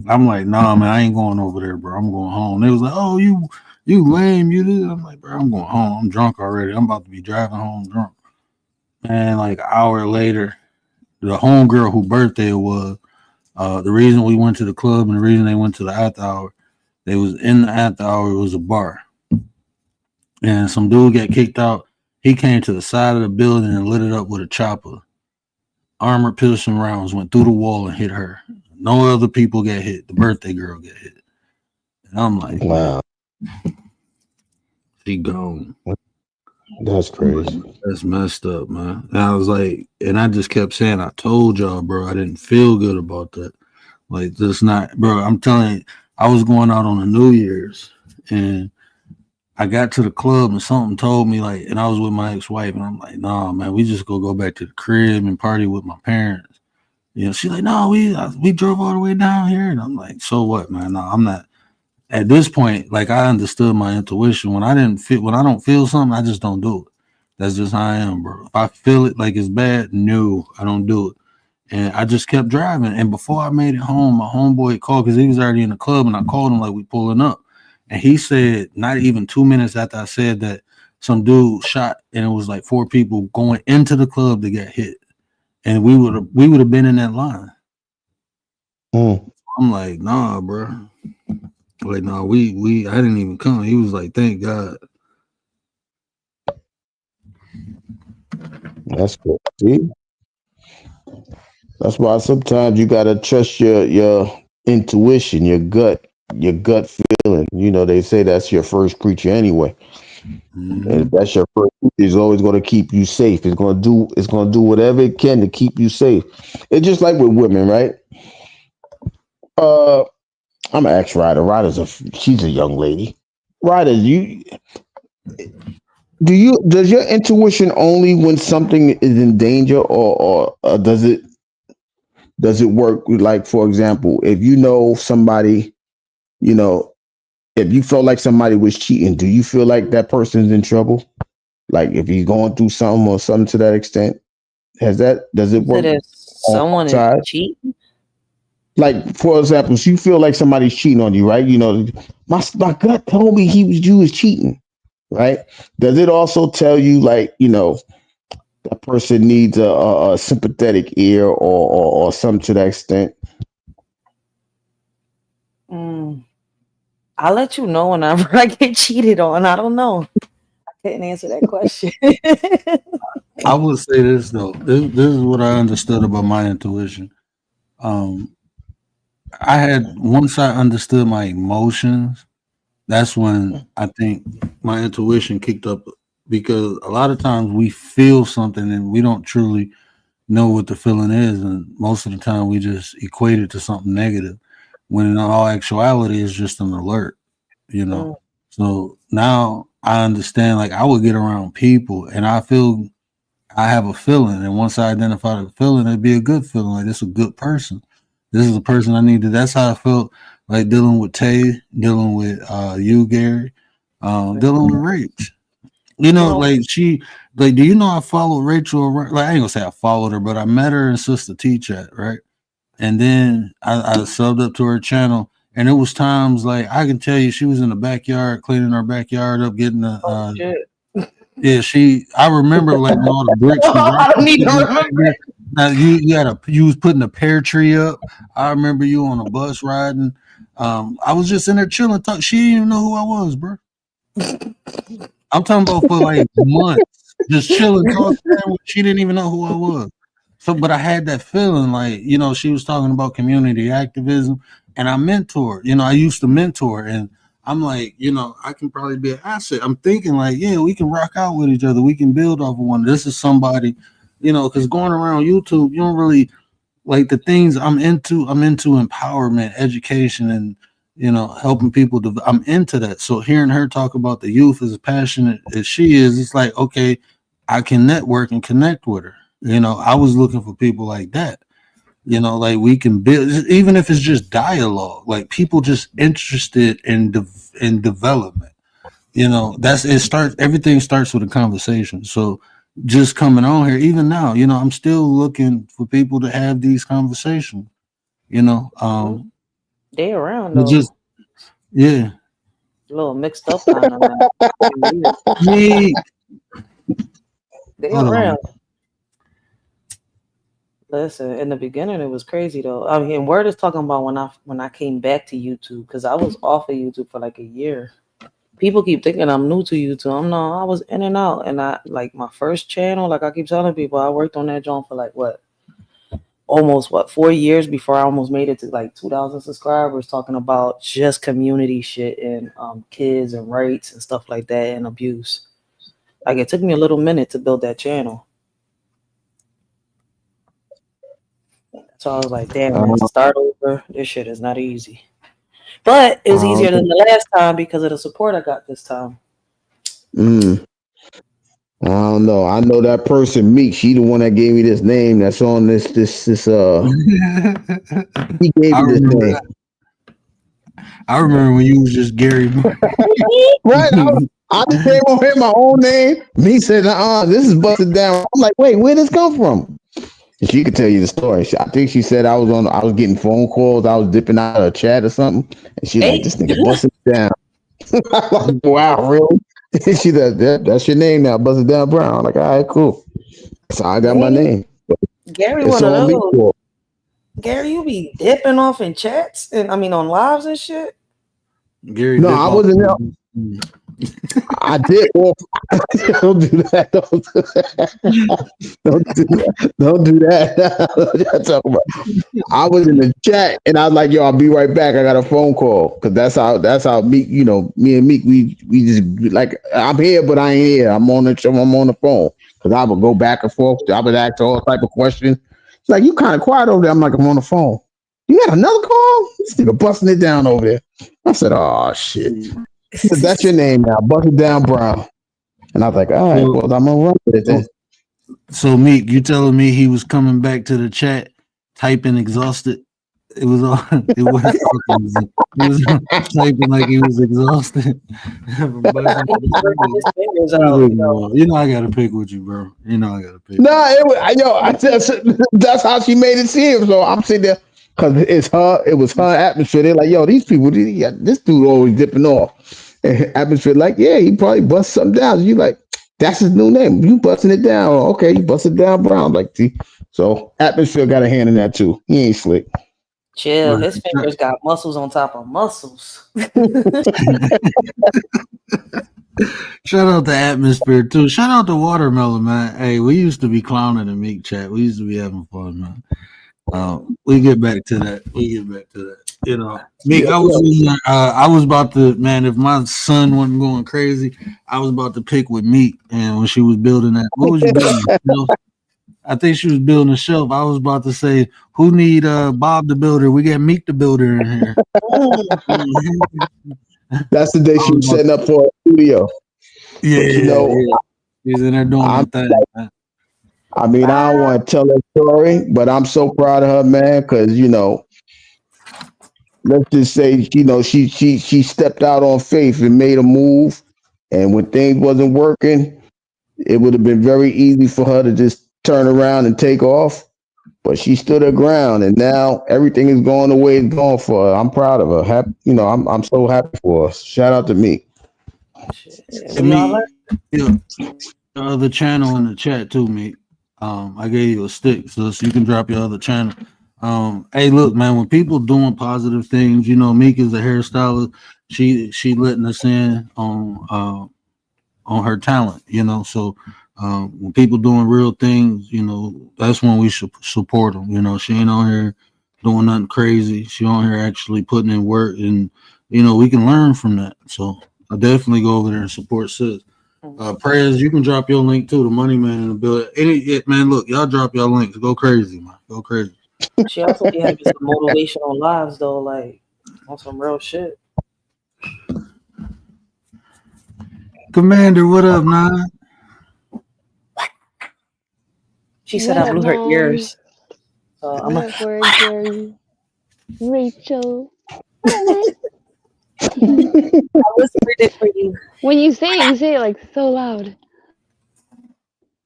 I'm like, nah, man, I ain't going over there, bro. I'm going home. They was like, oh, you lame, you did. I'm like, bro, I'm going home. I'm drunk already. I'm about to be driving home drunk. And like an hour later, the homegirl whose birthday it was, the reason we went to the club and the reason they went to the after hour, they was in the after hour, it was a bar. And some dude got kicked out. He came to the side of the building and lit it up with a chopper. Armored piercing rounds went through the wall and hit her. No other people get hit. The birthday girl get hit. And I'm like, wow, man, she gone. that's crazy. That's messed up, man. And I was like, and I just kept saying, I told y'all, bro, I didn't feel good about that. Like, just not, bro. I'm telling you, I was going out on a New Year's and I got to the club and something told me, like, and I was with my ex-wife, and I'm like, nah, man, we just go back to the crib and party with my parents. She's like, no, we drove all the way down here. And I'm like, so what, man? No, I'm not. At this point, like, I understood my intuition. When I don't feel something, I just don't do it. That's just how I am, bro. If I feel it like it's bad, no, I don't do it. And I just kept driving. And before I made it home, my homeboy called because he was already in the club, and I called him like we pulling up. And he said, not even 2 minutes after I said that, some dude shot, and it was like 4 people going into the club to get hit. And we would have been in that line. I'm like, nah, bro. Like, nah, I didn't even come. He was like, thank God. That's good. See, that's why sometimes you gotta trust your intuition, your gut feeling. They say that's your first creature anyway. Mm-hmm. And if that's your first creature, it's always going to keep you safe. It's going to do whatever it can to keep you safe. It's just like with women, right? I'm an ex Ryder. She's a young lady. Ryder, does your intuition only when something is in danger, or does it work? Like, for example, if you know somebody, if you felt like somebody was cheating, do you feel like that person's in trouble? Like if he's going through something or something to that extent, does it work? That if someone is cheating, like for example, so you feel like somebody's cheating on you, right? My gut told me you was cheating, right? Does it also tell you like that person needs a sympathetic ear or something to that extent? I'll let you know whenever I get cheated on. I don't know. I couldn't answer that question. I would say this though. This is what I understood about my intuition. I had once I understood my emotions, that's when I think my intuition kicked up, because a lot of times we feel something and we don't truly know what the feeling is, and most of the time we just equate it to something negative, when in all actuality it's just an alert. So now I understand. Like I would get around people, and I have a feeling, and once I identify the feeling, it'd be a good feeling. Like this is a good person. This is the person I needed. That's how I felt like dealing with Tay, dealing with you, Gary, dealing with Rach. You know, Well, like, do you know I followed Rachel? Like, I ain't gonna say I followed her, but I met her in Sister T chat, right? And then I subbed up to her channel, and it was times like I can tell you she was in the backyard cleaning her backyard up, getting the shit. yeah. I remember like when all the bricks. I don't need to remember. Now you was putting a pear tree up. I remember you on a bus riding. I was just in there chilling. She didn't even know who I was, bro. I'm talking about for like months, just chilling, talking. She didn't even know who I was. So, but I had that feeling, like she was talking about community activism, and I mentored. I used to mentor, and I'm like, I can probably be an asset. I'm thinking like, yeah, we can rock out with each other. We can build off of one. This is somebody, because going around YouTube, you don't really like the things I'm into. I'm into empowerment, education, and helping people. I'm into that. So hearing her talk about the youth as passionate as she is, it's like, okay, I can network and connect with her. I was looking for people like that. Like we can build, even if it's just dialogue, like people just interested in development. Everything starts with a conversation. So just coming on here, even now, I'm still looking for people to have these conversations. They around But though. just yeah. A little mixed up kind of. Me. They Hold around. on. Listen, in the beginning it was crazy though. I mean, Word is talking about when I came back to YouTube, because I was off of YouTube for like a year. People keep thinking I'm new to YouTube. I was in and out, and I like my first channel. Like I keep telling people, I worked on that joint for like almost 4 years before I almost made it to like 2,000 subscribers, talking about just community shit and kids and rights and stuff like that and abuse. Like it took me a little minute to build that channel. So I was like, damn, man, to start over, this shit is not easy. But it was easier than the last time because of the support I got this time. I don't know. I know that person, Meek. She the one that gave me this name that's on this. He gave me this name. I remember when you was just Gary. Right. I just came on here my own name. Me said, this is busted down. I'm like, wait, where did this come from? And she could tell you the story. I think she said I was getting phone calls. I was dipping out of a chat or something. And she like, this nigga busted down. I'm like, wow, really? And she said, that's your name now, Busted Down Brown. I'm like, all right, cool. So I got my name. Gary, one of those. Gary, you be dipping off in chats and on lives and shit. Gary, no, I wasn't there. I did. Well, don't do that. Don't do that. I was in the chat and I was like, yo, I'll be right back. I got a phone call. Because that's how Meek, me and Meek, we just like, I'm here, but I ain't here. I'm on the phone. Because I would go back and forth. I would ask all type of questions. It's like, you kind of quiet over there. I'm like, I'm on the phone. You got another call? This nigga busting it down over there. I said, oh shit. So that's your name now, Busted Down Brown. And I was like, all right, well, I'm gonna run with it then. So Meek, you telling me he was coming back to the chat, typing exhausted? It was all. It was typing like he was exhausted. I gotta pick with you, bro. I gotta pick. That's how she made it seem. So I'm sitting there because it was her atmosphere. They're like, yo, these people, this dude always dipping off. And atmosphere, like, yeah, he probably bust something down. You like, that's his new name. You busting it down. Okay, you busted down Brown. Like, see, so atmosphere got a hand in that too. He ain't slick. Chill, his fingers got muscles on top of muscles. Shout out to Atmosphere too. Shout out to Watermelon, man. Hey, we used to be clowning in Meek chat. We used to be having fun, man. We get back to that. Meek, I was about to, man, if my son wasn't going crazy, I was about to pick with Meek. And when she was building that, what was you building? I think she was building a shelf. I was about to say, who need Bob the Builder? We got Meek the Builder in here. That's the day she was setting up for a studio. Yeah, But yeah. She's in there doing her I'm thing, man. I mean, I don't want to tell her story, but I'm so proud of her, man, because let's just say, she stepped out on faith and made a move, and when things wasn't working, it would have been very easy for her to just turn around and take off. But she stood her ground, and now everything is going the way it's going for her. I'm proud of her. I'm so happy for her. Shout out to me. Shit, And we all learn. me, yeah, the other channel in the chat too, me. I gave you a stick so you can drop your other channel. Hey, look, man, when people doing positive things, Meek is a hairstylist. She letting us in on her talent, So when people doing real things, that's when we should support them. She ain't on here doing nothing crazy. She on here actually putting in work, and we can learn from that. So I definitely go over there and support sis. Prayers, you can drop your link too. The Money Man in the building. Man, look, y'all drop your links. Go crazy, man. Go crazy. She also be having some motivational lives though, like on some real shit. Commander, what up, Nine? She said What I up, blew her Nine? ears. So I'm What like, up, Word Jerry? Rachel. What up, man? I whispered it for you. When you say it like so loud.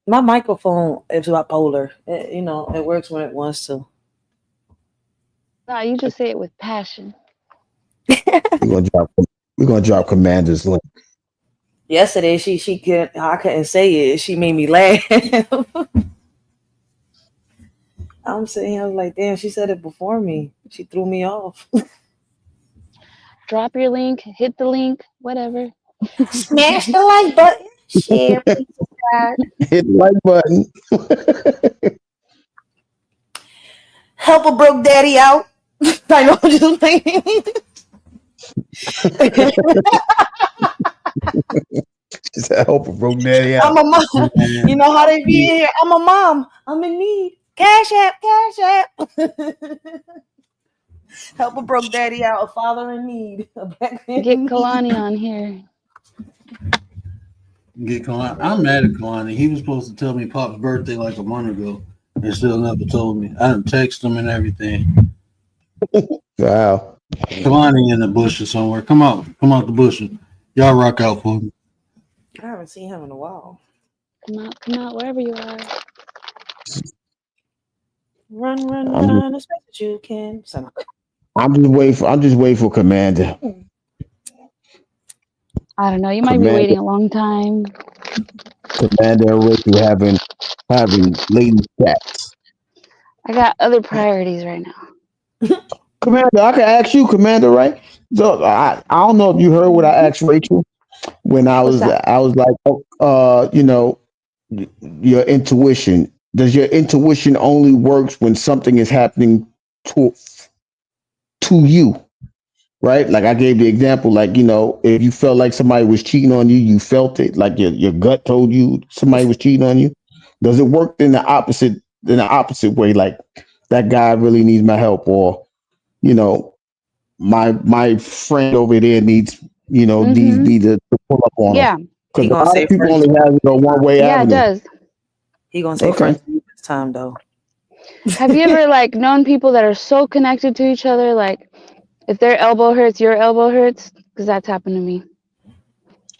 My microphone is bipolar. It works when it wants to. No, you just say it with passion. We're gonna drop. We're gonna drop Commander's link. Yesterday, I couldn't say it. She made me laugh. I'm sitting here like, damn, she said it before me. She threw me off. Drop your link, hit the link, whatever. Smash the like button, share, please subscribe. Hit the like button. Help a broke daddy out. I know, I'm just playing. She said, "I hope it broke daddy I'm out." a mom. You know how they be in here. I'm a mom. I'm in need. Cash app. Help a broke daddy out. A father in need. A black man Get in need. Kalani on here. Get Kalani. I'm mad at Kalani. He was supposed to tell me Pop's birthday like a month ago, and still never told me. I done text him and everything. Wow. Kalani in the bushes somewhere. Come out the bushes. Y'all rock out for me. I haven't seen him in a while. Come out, wherever you are. Run as fast as you can. I'm just waiting for Commander. I don't know. You might be waiting a long time. Commander and Rachel having lady chats. I got other priorities right now. Commander, I can ask you, Commander, right? So I don't know if you heard what I asked Rachel when What's that? I was like, your intuition. Does your intuition only works when something is happening to you? Right? Like I gave the example, like, if you felt like somebody was cheating on you, you felt it, like your gut told you somebody was cheating on you. Does it work in the opposite way? Like that guy really needs my help, or you know, my friend over there needs me to pull up on him. Yeah. Because He a gonna lot say of people friends. only have a one way Yeah, it avenue. does. He gonna say Okay. friends this time though. Have you ever known people that are so connected to each other, like if their elbow hurts, your elbow hurts? Because that's happened to me.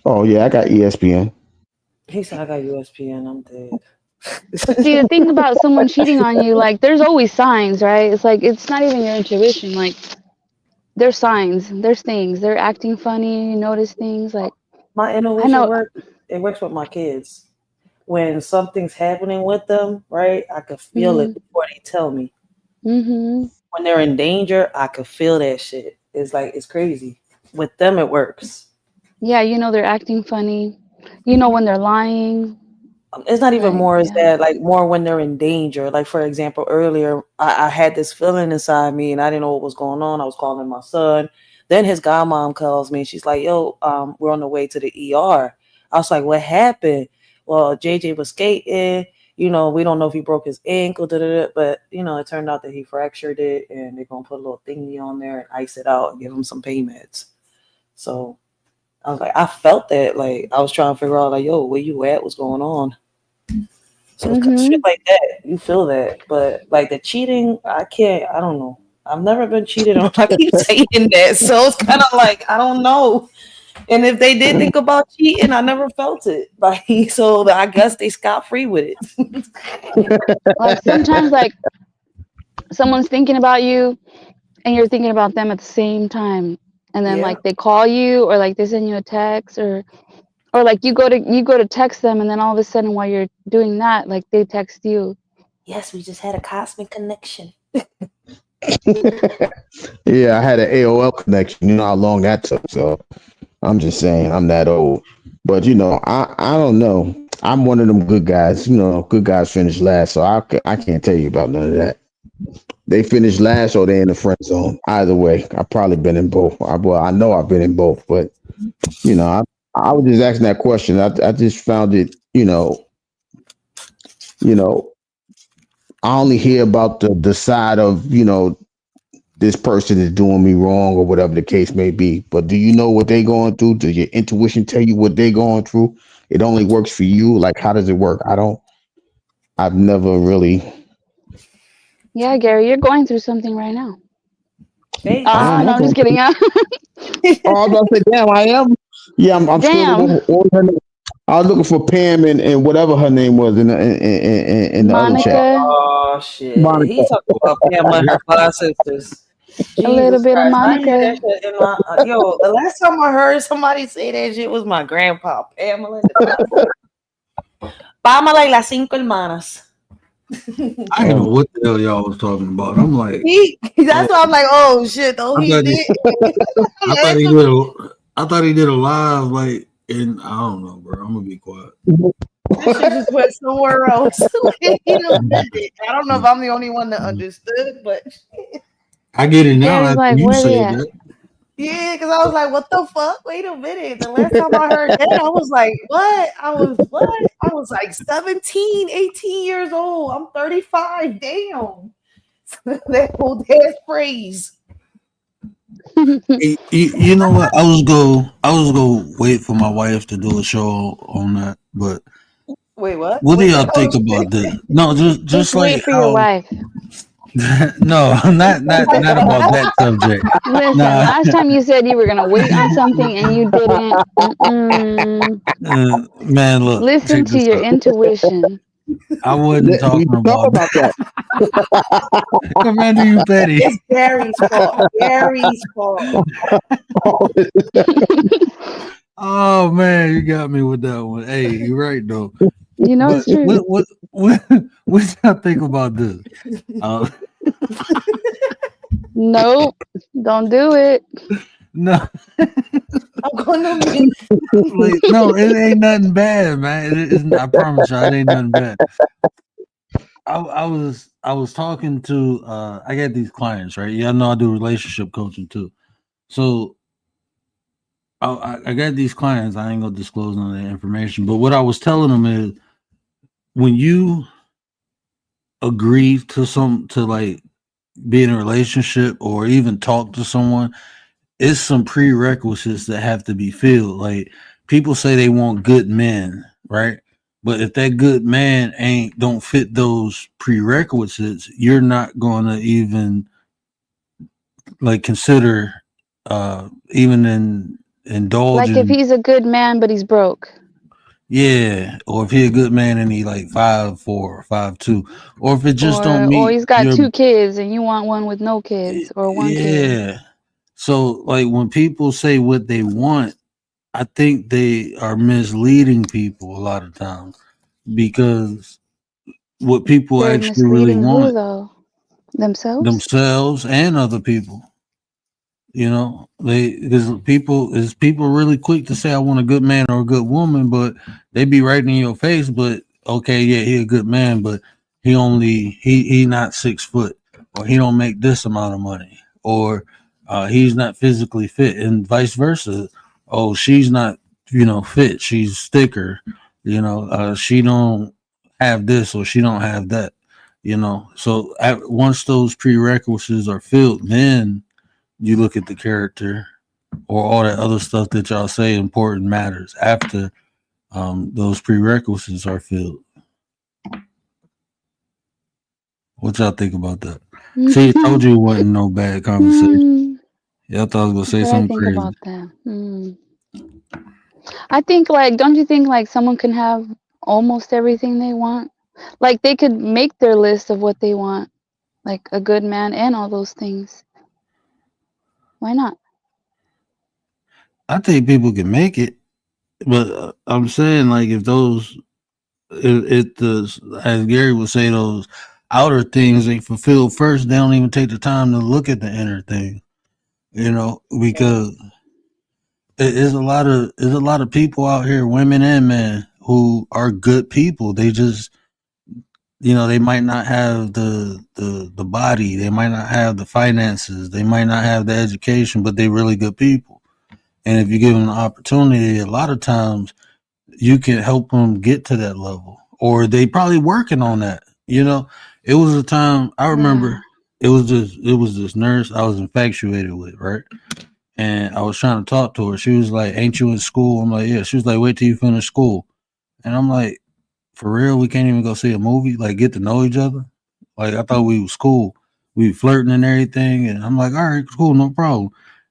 Oh yeah, I got ESPN. He said I got USPN. I'm dead. But see, the thing about someone cheating on you, there's always signs, right? It's it's not even your intuition. There's signs, there's things. They're acting funny. You notice things. My I intuition know. works. It works with my kids. When something's happening with them, right? I can feel it before they tell me. Mm-hmm. When they're in danger, I can feel that shit. It's crazy. With them, it works. Yeah, they're acting funny. When they're lying. It's not even more as Yeah. that, more when they're in danger. Like, for example, earlier, I had this feeling inside me and I didn't know what was going on. I was calling my son. Then his godmom calls me and she's like, yo, we're on the way to the ER. I was like, what happened? Well, JJ was skating. We don't know if he broke his ankle, but, it turned out that he fractured it and they're going to put a little thingy on there and ice it out and give him some pain meds. So I was like, I felt that. Like, I was trying to figure out, like, yo, where you at? What's going on? So shit like that, you feel that. But like the cheating, I can't. I don't know. I've never been cheated on. I keep saying that, so it's kind of like I don't know. And if they did think about cheating, I never felt it. Like, so I guess they scot free with it. Like sometimes, like someone's thinking about you, and you're thinking about them at the same time, and then Yeah. like they call you, or like they send you a text, or like you go to text them, and then all of a sudden while you're doing that, like they text you. Yes, we just had a cosmic connection. Yeah, I had an AOL connection. You know how long that took. So I'm just saying, I'm that old. But I don't know. I'm one of them good guys. Good guys finish last. So I can't tell you about none of that. They finish last or they in the friend zone. Either way, I've probably been in both. I know I've been in both. But I was just asking that question. I just found it. You know, I only hear about the side of this person is doing me wrong or whatever the case may be. But do you know what they going through? Does your intuition tell you what they going through? It only works for you. Like, how does it work? I've never really. Yeah, Gary, you're going through something right now. Hey, I am. No, I'm just kidding. Oh, I was about to say, damn, I am. Yeah, I'm Damn. still. I was looking for Pam and whatever her name was in the other chat. Monica, oh shit, Monica. he talking about Pamela and her 5 sisters. a little Jesus bit of Christ, I hear Monica. that shit in my yo. The last time I heard somebody say that shit was my grandpa, Pamela. Pamela y las 5 hermanas. I didn't know what the hell y'all was talking about. I'm like, That's why I'm like, oh shit, though he did. I thought he did a live, like, and I don't know, bro. I'm gonna be quiet. This shit just went somewhere else. He done did it. I don't know if I'm the only one that understood, but I get it now Gary's after like, you where they say at? that. yeah, because I was like, what the fuck? Wait a minute. The last time I heard that, I was like, what? I was like 17, 18 years old. I'm 35. Damn. That old ass phrase. You know what? I was go wait for my wife to do a show on that, but Wait, what? what do y'all think about this? No, just like wait for your how. wife. No, not about that subject. Listen, Nah, last time you said you were gonna wait on something and you didn't. man, look, Listen check to this your out. intuition. I wasn't We talking talk about about that. Commander, you petty. It's Gary's fault. Gary's fault. Oh man, you got me with that one. Hey, you're right though. You know But it's true. what y'all think about this? Nope, don't do it. No, I'm gonna mute. like, no, it ain't nothing bad, man. It isn't. I promise y'all, it ain't nothing bad. I was talking to I got these clients, right? Yeah, I know I do relationship coaching too. So I got these clients. I ain't gonna disclose none of the information, but what I was telling them is when you agree to like be in a relationship or even talk to someone, it's some prerequisites that have to be filled. Like people say they want good men, right? But if that good man don't fit those prerequisites, you're not gonna even like consider even in Like indulging. if he's a good man but he's broke. Yeah, or if he a good man and he like 5'4", 5'2", or if it just don't Or meet he's got your 2 kids and you want one with no kids or 1 kid. yeah. So like when people say what they want, I think they are misleading people a lot of times because what people They're actually really misleading who want though? themselves and other people. You know, because people really quick to say I want a good man or a good woman, but they be right in your face. But okay, yeah, he a good man, but he not 6 foot, or he don't make this amount of money, or he's not physically fit, and vice versa. Oh, she's not fit, she's thicker. She don't have this or she don't have that. So once those prerequisites are filled, then you look at the character or all that other stuff that y'all say important matters after those prerequisites are filled. What y'all think about that? See, I told you it wasn't no bad conversation. Y'all thought I was gonna say What I something think crazy. about that. I think like, don't you think like someone can have almost everything they want? Like they could make their list of what they want, like a good man and all those things. Why not? I think people can make it, but I'm saying like if the as Gary would say, those outer things ain't fulfilled first, they don't even take the time to look at the inner thing. Because there's a lot of people out here, women and men, who are good people. They just they might not have the body, they might not have the finances, they might not have the education, but they really good people. And if you give them the opportunity, a lot of times you can help them get to that level, or they probably working on that. It was a time I remember. Yeah. It was this nurse I was infatuated with, right? And I was trying to talk to her. She was like, "Ain't you in school?" I'm like, "Yeah." She was like, "Wait till you finish school." And I'm like, "For real? We can't even go see a movie, like get to know each other?" Like I thought we was cool. We flirting and everything, and I'm like, "All right, cool, no problem."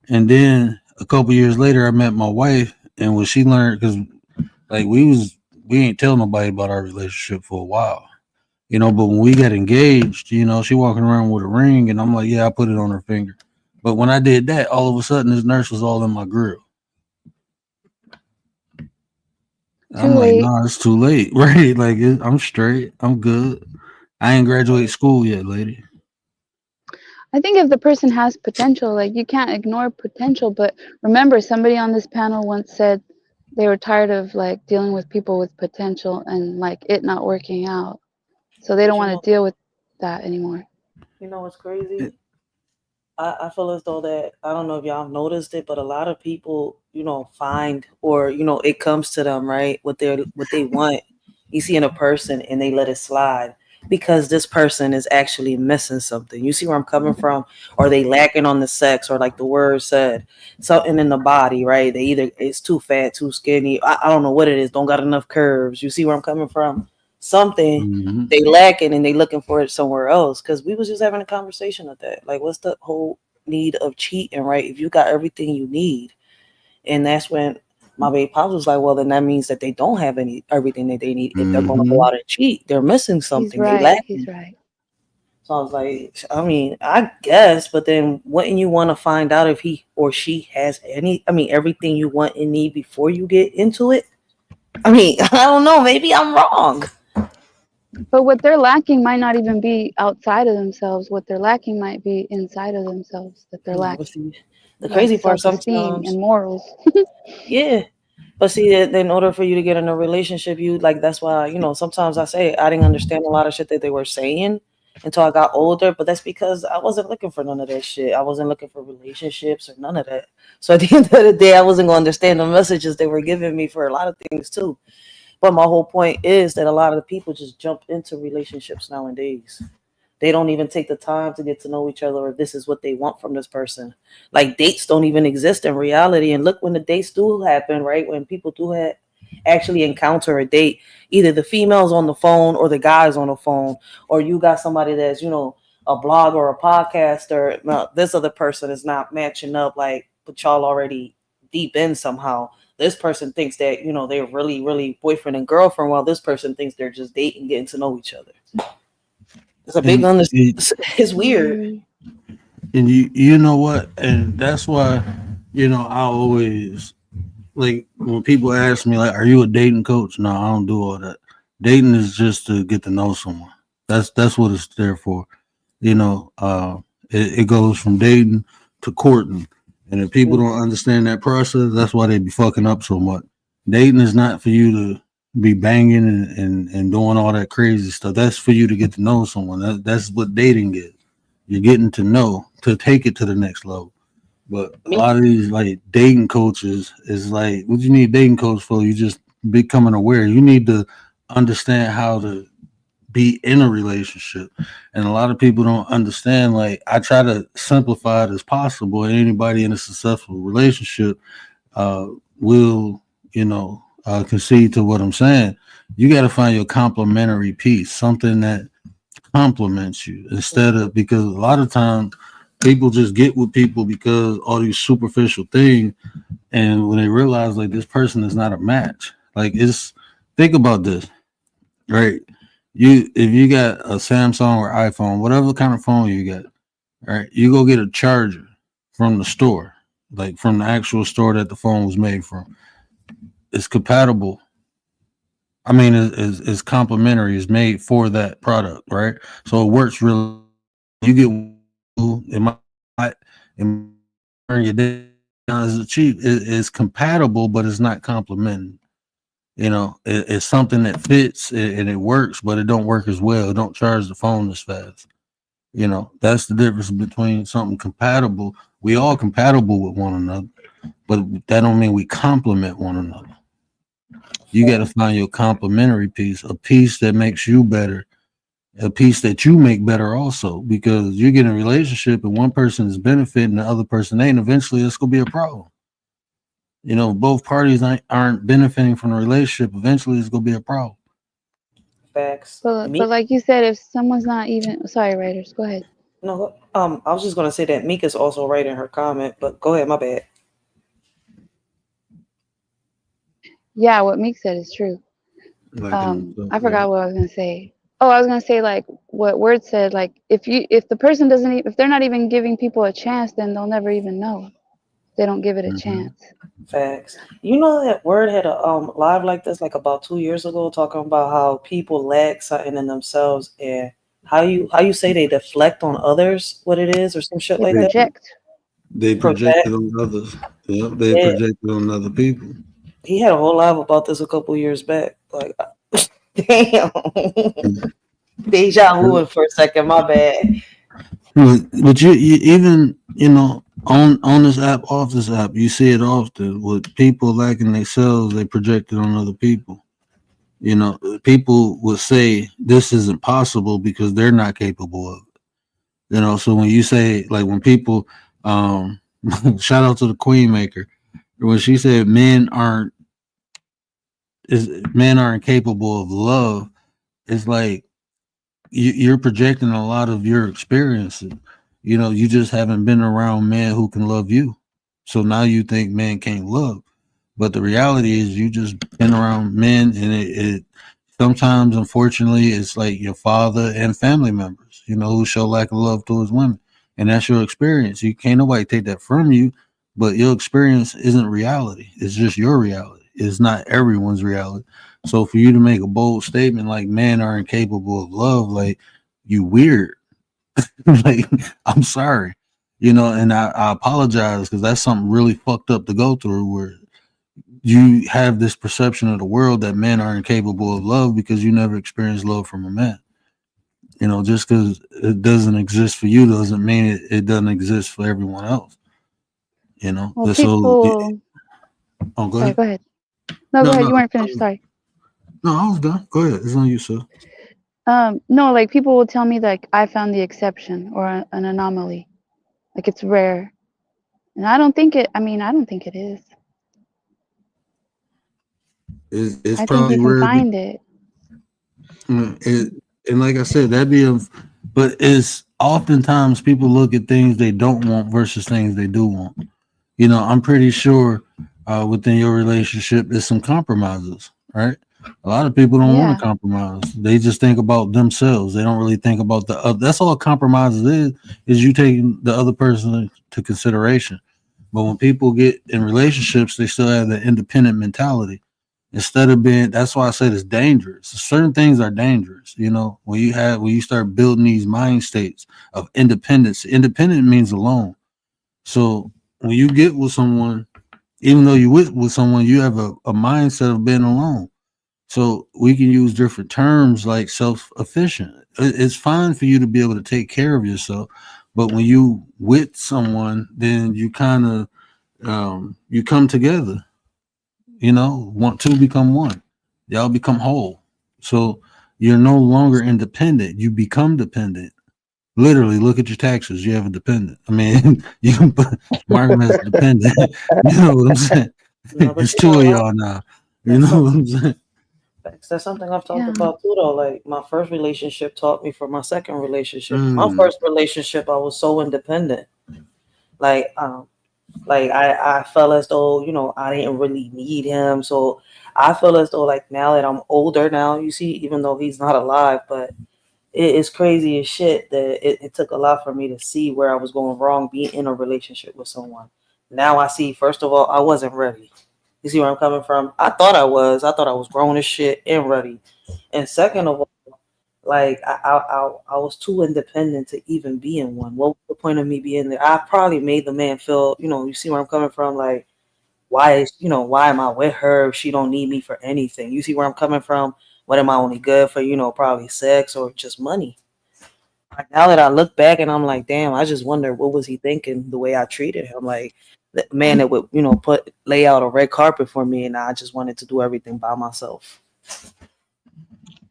And then a couple years later, I met my wife, and when she learned, because like we ain't tell nobody about our relationship for a while, but when we got engaged, she walking around with a ring, and I'm like, "Yeah, I put it on her finger." But when I did that, all of a sudden this nurse was all in my grill. Too I'm like, late. "Nah, it's too late." Right? Like I'm straight. I'm good. I ain't graduate school yet, lady. I think if the person has potential, like you can't ignore potential. But remember, somebody on this panel once said they were tired of like dealing with people with potential and like it not working out. So they But don't want to deal with that anymore. you know what's crazy? I feel as though that, I don't know if y'all noticed it, but a lot of people, find, or it comes to them, right? What they want, you see in a person, and they let it slide because this person is actually missing something. You see where I'm coming from? Or they lacking on the sex, or like the word said, something in the body, right? They either it's too fat, too skinny. I don't know what it is. Don't got enough curves. You see where I'm coming from? Something Mm-hmm. they lacking, and they looking for it somewhere else. Because we was just having a conversation of that. Like, what's the whole need of cheating, right? If you got everything you need. And that's when my baby pops was like, well, then that means that they don't have everything that they need. If they're going to go Mm-hmm. out and cheat, they're missing He's something. They right. He's lacking. right. So I was like, I mean, I guess, but then wouldn't you want to find out if he or she has everything you want and need before you get into it? I mean, I don't know. Maybe I'm wrong. But what they're lacking might not even be outside of themselves. What they're lacking might be inside of themselves that they're No, but lacking, see, the like crazy part self-esteem sometimes, and morals. yeah. But see, in order for you to get in a relationship, you like, that's why, sometimes I say I didn't understand a lot of shit that they were saying until I got older. But that's because I wasn't looking for none of that shit. I wasn't looking for relationships or none of that. So at the end of the day, I wasn't going to understand the messages they were giving me for a lot of things too. But my whole point is that a lot of the people just jump into relationships nowadays. They don't even take the time to get to know each other, or this is what they want from this person. Like, dates don't even exist in reality. And look, when the dates do happen, right? When people do actually encounter a date, either the female's on the phone or the guy's on the phone, or you got somebody that's, a blogger or a podcaster. No, this other person is not matching up, like, but y'all already deep in somehow. This person thinks that, they're really, really boyfriend and girlfriend, while this person thinks they're just dating, getting to know each other. It's a big And it's weird. you know what? And that's why I always, like, when people ask me like, "Are you a dating coach?" No, I don't do all that. Dating is just to get to know someone. That's what it's there for. You know, it goes from dating to courting, and if people don't understand that process, that's why they be fucking up so much. Dating is not for you to be banging and doing all that crazy stuff. That's for you to get to know someone. That's what dating is. You're getting to know to take it to the next level. But a Me, lot of these like dating coaches is like, what you need a dating coach for? You just becoming aware. You need to understand how to be in a relationship. And a lot of people don't understand. Like, I try to simplify it as possible. And anybody in a successful relationship will, concede to what I'm saying. You got to find your complementary piece, something that compliments you, instead of, because a lot of times people just get with people because all these superficial things, and when they realize like this person is not a match, like, it's, think about this, right? If you got a Samsung or iPhone, whatever kind of phone you got, right, you go get a charger from the store, like from the actual store that the phone was made from. It's compatible. I mean, it's complementary. It's made for that product, right? So it works really. You get it might turn your day down as cheap. It's compatible, but it's not complementing. It's something that fits and it works, but it don't work as well. It don't charge the phone as fast. That's the difference between something compatible. We all compatible with one another, but that don't mean we complement one another. You got to find your complementary piece, a piece that makes you better, a piece that you make better also, because you get in a relationship and one person is benefiting, the other person ain't. Eventually, it's gonna be a problem. Both parties aren't benefiting from the relationship. Eventually, it's gonna be a problem. Facts. But like you said, if someone's not even sorry, writers, go ahead. No, I was just gonna say that Mika's also right in her comment, but go ahead, my bad. Yeah, what Meek said is true. I forgot what I was gonna say. Oh, I was gonna say like what Word said. Like if the person doesn't, if they're not even giving people a chance, then they'll never even know. They don't give it a chance. Facts. You know that Word had a live like this like about 2 years ago, talking about how people lack something in themselves and how you say they deflect on others what it is or some shit They like project. that. They projected on others. Yeah, they projected on other people. He had a whole live about this a couple years back. Like, damn. Deja vu for a second. My bad. But you even on this app, off this app, you see it often with people lacking themselves. They project it on other people. People would say this isn't possible because they're not capable of it. So when you say, like, when people, shout out to the Queen Maker, when she said men aren't capable of love, it's like you're projecting a lot of your experiences. You just haven't been around men who can love you, so now you think men can't love. But the reality is, you just been around men, and it sometimes, unfortunately, it's like your father and family members, who show lack of love towards women, and that's your experience. You can't nobody take that from you, but your experience isn't reality. It's just your reality. It's not everyone's reality. So for you to make a bold statement like men are incapable of love, like, you weird. Like, I'm sorry, and I apologize, because that's something really fucked up to go through, where you have this perception of the world that men are incapable of love because you never experienced love from a man. Just because it doesn't exist for you doesn't mean it doesn't exist for everyone else. Well, people. Oh, go sorry, ahead. go ahead. No, go ahead. You weren't finished. Sorry. No, I was done. Go ahead. It's on you, sir. No, like people will tell me like I found the exception or an anomaly, like it's rare, and I don't think it. I mean, I don't think it is. It's I think probably you can rare. find it. And like I said, but it's oftentimes people look at things they don't want versus things they do want. I'm pretty sure within your relationship there's some compromises, right? A lot of people don't want to compromise. They just think about themselves. They don't really think about the other. That's all compromises is you taking the other person into consideration. But when people get in relationships, they still have the independent mentality. Instead of being, that's why I said it's dangerous. Certain things are dangerous. When you start building these mind states of independence. Independent means alone. So when you get with someone, even though you with someone, you have a mindset of being alone. So we can use different terms like self-efficient. It's fine for you to be able to take care of yourself, but when you with someone, then you kind of you come together. Want two become one. Y'all become whole. So you're no longer independent. You become dependent. Literally, look at your taxes. You have a dependent. I mean, you can mark them as dependent. You know what I'm saying? No, but It's you two know of what? y'all now. You That's know what something. I'm saying? That's something I've talked Yeah. about too, though. Like my first relationship taught me from my second relationship. My Mm. first relationship, I was so independent. Like, I felt as though, I didn't really need him. So I feel as though, like, now that I'm older now, you see, even though he's not alive, but it's crazy as shit that it took a lot for me to see where I was going wrong being in a relationship with someone. Now I see, first of all, I wasn't ready. You see where I'm coming from? I thought I was. I thought I was grown as shit and ready. And second of all, like I was too independent to even be in one. What was the point of me being there? I probably made the man feel, you see where I'm coming from? Like, why am I with her if she don't need me for anything? You see where I'm coming from? What am I only good for, probably sex or just money? Now that I look back and I'm like, damn, I just wonder what was he thinking the way I treated him. Like the man that would, lay out a red carpet for me and I just wanted to do everything by myself.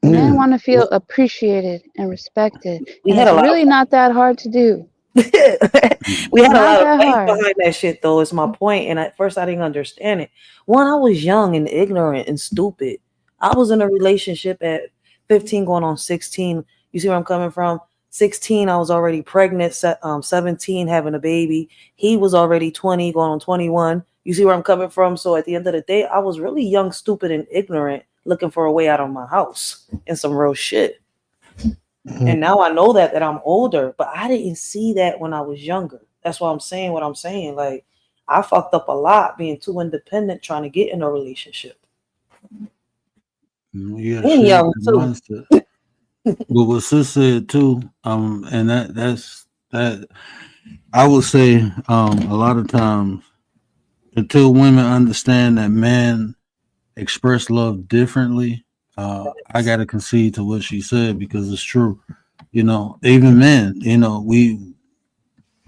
Men Mm. want to feel appreciated and respected, We and had it's a lot of really not that hard to do. we had a Not lot of that fights hard. behind that shit though, is my point. And at first I didn't understand it. One, I was young and ignorant and stupid. I was in a relationship at 15 going on 16. You see where I'm coming from? 16, I was already pregnant, 17 having a baby. He was already 20 going on 21. You see where I'm coming from? So at the end of the day, I was really young, stupid, and ignorant looking for a way out of my house and some real shit. And now I know that I'm older, but I didn't see that when I was younger. That's why I'm saying what I'm saying. Like, I fucked up a lot being too independent trying to get in a relationship. You gotta And shift young that too. mindset. But what sis said too, and that's that. I would say, a lot of times until women understand that men express love differently, I gotta concede to what she said because it's true. Even men,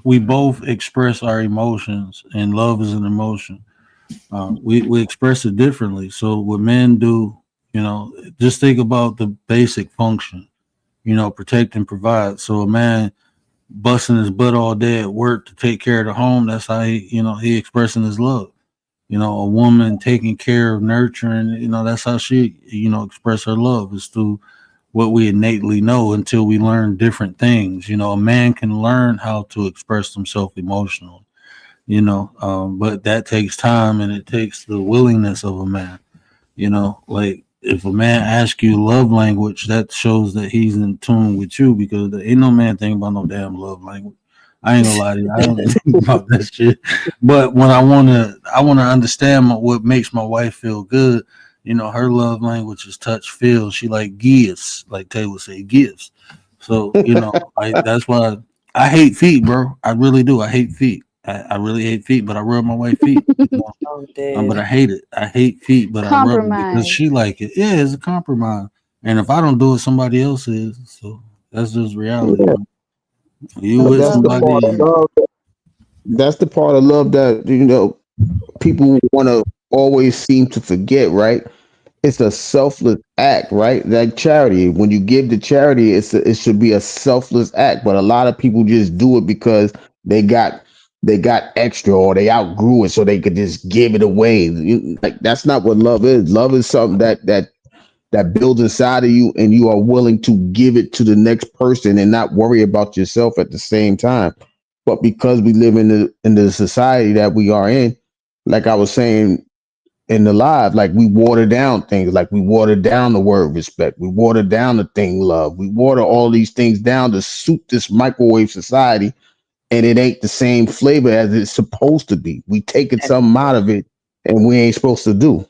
we both express our emotions, and love is an emotion. We express it differently. So what men do, just think about the basic function. Protect and provide. So a man busting his butt all day at work to take care of the home, that's how he expressing his love. A woman taking care of nurturing, that's how she, express her love is through what we innately know until we learn different things. A man can learn how to express himself emotionally, but that takes time and it takes the willingness of a man. Like if a man asks you love language, that shows that he's in tune with you because there ain't no man thinking about no damn love language. I ain't gonna lie to you. I don't think about that shit. But when I wanna understand what makes my wife feel good. Her love language is touch, feel. She like gifts, like Tay would say, gifts. So like that's why I hate feet, bro. I really do. I hate feet. I really hate feet, but I rub my wife's feet. I'm But dead. I hate it. I hate feet, but I rub them because Compromise. she like it. Yeah, it's a compromise. And if I don't do it, somebody else is. So that's just reality. Yeah, You But but with that's love the works part of somebody, too. love. That's the part of love that people want to always seem to forget, right? It's a selfless act, right? Like charity. When you give to charity, it should be a selfless act. But a lot of people just do it because they got they got extra or they outgrew it, so they could just give it away. Like that's not what love is. Love is something that builds inside of you, and you are willing to give it to the next person and not worry about yourself at the same time. But because we live in the society that we are in, like I was saying in the live, like we water down things, like we water down the word respect, we water down the thing love, we water all these things down to suit this microwave society, and it ain't the same flavor as it's supposed to be. We taking And something out of it, and we ain't supposed to do.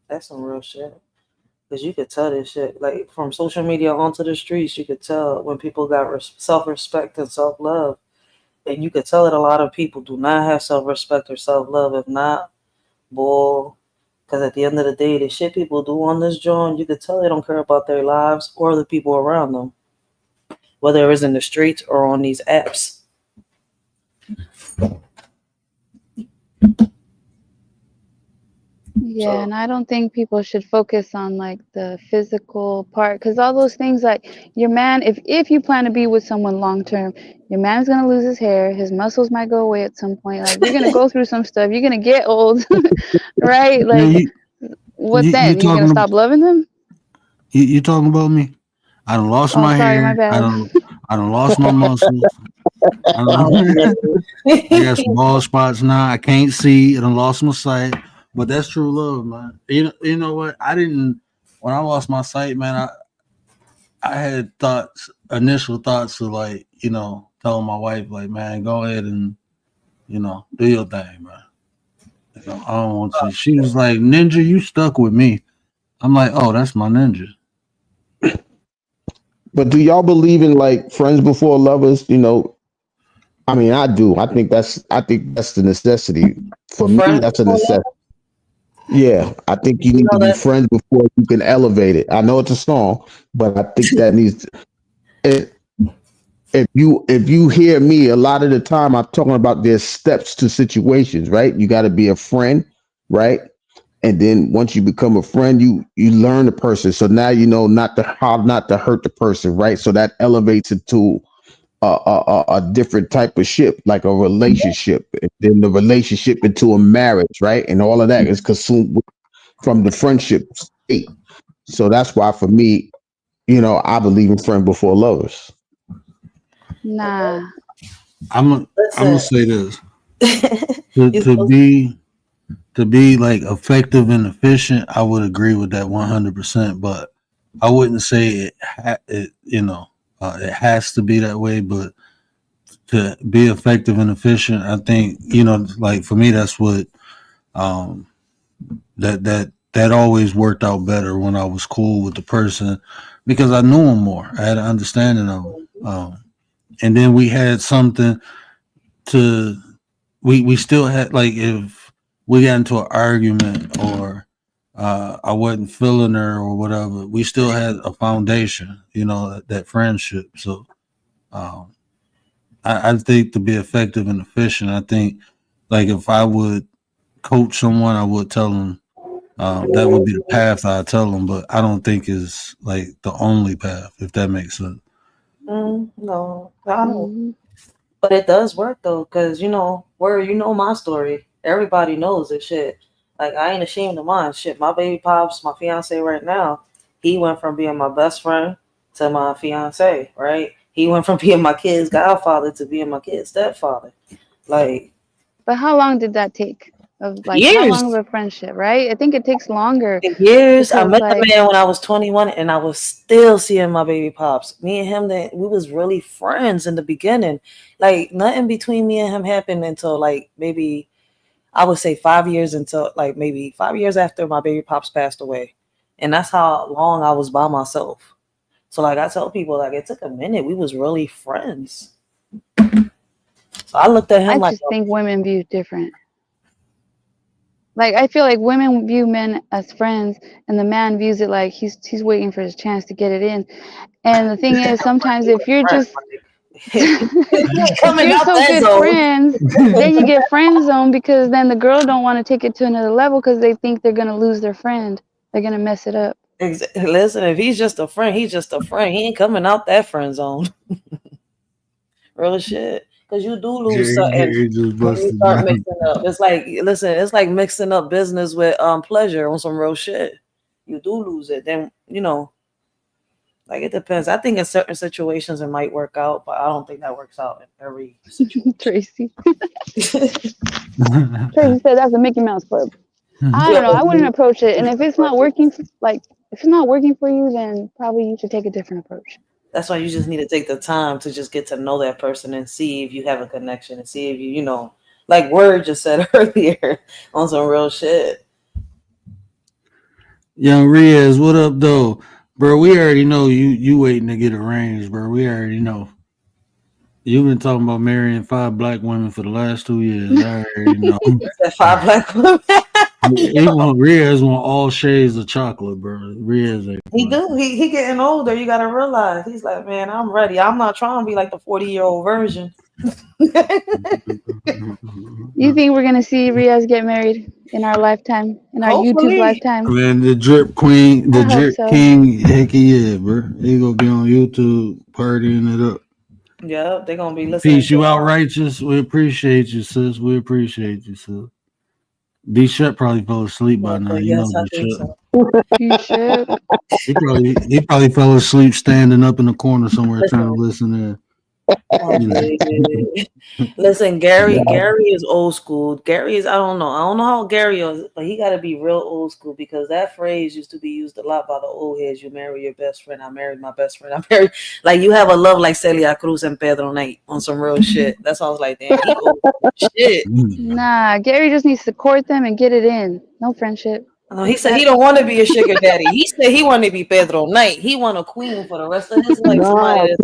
that's some real shit. Because you could tell this shit. Like, from social media onto the streets, you could tell when people got self-respect and self-love. And you could tell that a lot of people do not have self-respect or self-love. If not, bull. Because at the end of the day, the shit people do on this joint, you could tell they don't care about their lives or the people around them, whether it's in the streets or on these apps. Yeah, and I don't think people should focus on like the physical part because all those things like your man, if you plan to be with someone long term, your man's gonna lose his hair, his muscles might go away at some point. Like you're gonna go through some stuff, you're gonna get old, right? Man, Like what you then? You're gonna talking stop loving them? you talking about me? I done lost Oh, my sorry, my hair. bad. I done lost my muscles. I Oh, done, I got yeah. some bald spots now. I can't see. I done lost my sight. But that's true love, man. You know what? I didn't when I lost my sight, man. I had initial thoughts of like, telling my wife, like, man, go ahead and do your thing, man. I don't want you. She was like, Ninja, you stuck with me. I'm like, oh, that's my ninja. But do y'all believe in like friends before lovers? I mean, I do. I think that's the necessity. For me, Friends that's a before love. necessity. Yeah, I think you You need to know be that. friends before you can elevate it. I know it's a song, but I think that needs. If if you hear me, a lot of the time I'm talking about there's steps to situations, right? You got to be a friend, right? And then once you become a friend, you learn the person. So now you know not to how not to hurt the person, right? So that elevates it to a different type of ship, like a relationship, and then the relationship into a marriage, right? And all of that is consumed from the friendship state. So that's why for me, I believe in friend before lovers. Nah. I'm gonna Listen, say this to you're to supposed be to be like effective and efficient. I would agree with that 100%, but I wouldn't say it has to be that way. But to be effective and efficient, I think like for me, that's what um, that always worked out better when I was cool with the person because I knew him more. I had an understanding of him, and then we had something to we still had like if we got into an argument or I wasn't feeling her or whatever, we still had a foundation, that friendship. So um, I think to be effective and efficient, I think like if I would coach someone, I would tell them that would be the path I tell them, but I don't think is like the only path, if that makes sense. no, I don't. Mhm. But it does work though, cause where my story. Everybody knows this shit. Like I ain't ashamed of mine. Shit, my baby pops, my fiance right now, he went from being my best friend to my fiance. Right? He went from being my kid's godfather to being my kid's stepfather. Like But how long did that take? Of like how long of years. a friendship, right? I think it takes longer Years. I because met the like man when I was 21 and I was still seeing my baby pops. Me and him, we was really friends in the beginning. Like nothing between me and him happened until like maybe I would say 5 years until like maybe 5 years after my baby pops passed away. And that's how long I was by myself. So like I tell people like it took a minute. We was really friends. So I looked at him I like just think women view different. Like I feel like women view men as friends and the man views it like he's waiting for his chance to get it in. And the thing is sometimes if you're friend. just You ain't if coming you're out so that good zone. friends, then you get friend zoned because then the girl don't want to take it to another level because they think they're gonna lose their friend. They're gonna mess it up. Listen, if he's just a friend, he's just a friend. He ain't coming out that friend zone. Real shit. Because you do lose something It just when you busted start down. mixing up. It's like, listen, it's like mixing up business with pleasure on some real shit. You do lose it. Then, like it depends. I think in certain situations it might work out, but I don't think that works out in every situation. Tracy. Tracy said that's a Mickey Mouse Club. I don't know. I wouldn't Yo, approach it. And if it's not working, like if it's not working for you, then probably you should take a different approach. that's why you just need to take the time to just get to know that person and see if you have a connection and see if like Word just said earlier on some real shit. Young Riaz, what up, though, bro? We already know you waiting to get arranged, bro. We already know. You've been talking about marrying 5 black women for the last 2 years. I already know. That five black women. He want Riaz want all shades of chocolate, bro. Riaz ain't He playing. do. He getting older. You gotta realize. He's like, man, I'm ready. I'm not trying to be like the 40-year-old version. You think we're gonna see Riaz get married in our lifetime, in our YouTube Hopefully. lifetime? Man, the drip queen, the I hope drip so. king, heck yeah, bro. He gonna be on YouTube partying it up. Yeah, they're gonna be listening Peace, you to out righteous. We appreciate you, sis. We appreciate you, sis. B Shep probably fell asleep by now. but You know yes, I B think Shep. so. You should. He probably fell asleep standing up in the corner somewhere trying to Listen, listen in. I'm You know. dead. Listen, Gary is old school. Gary is I don't know how Gary is, but he got to be real old school because that phrase used to be used a lot by the old heads. You marry your best friend. I married my best friend. I married like you have a love like Celia Cruz and Pedro Knight on some real shit. That's why I was like, damn, he old shit. Nah, Gary just needs to court them and get it in. No friendship. No, he said he don't want to be a sugar daddy. He said he wanted to be Pedro Knight. He want a queen for the rest of his life. Nah, Somebody that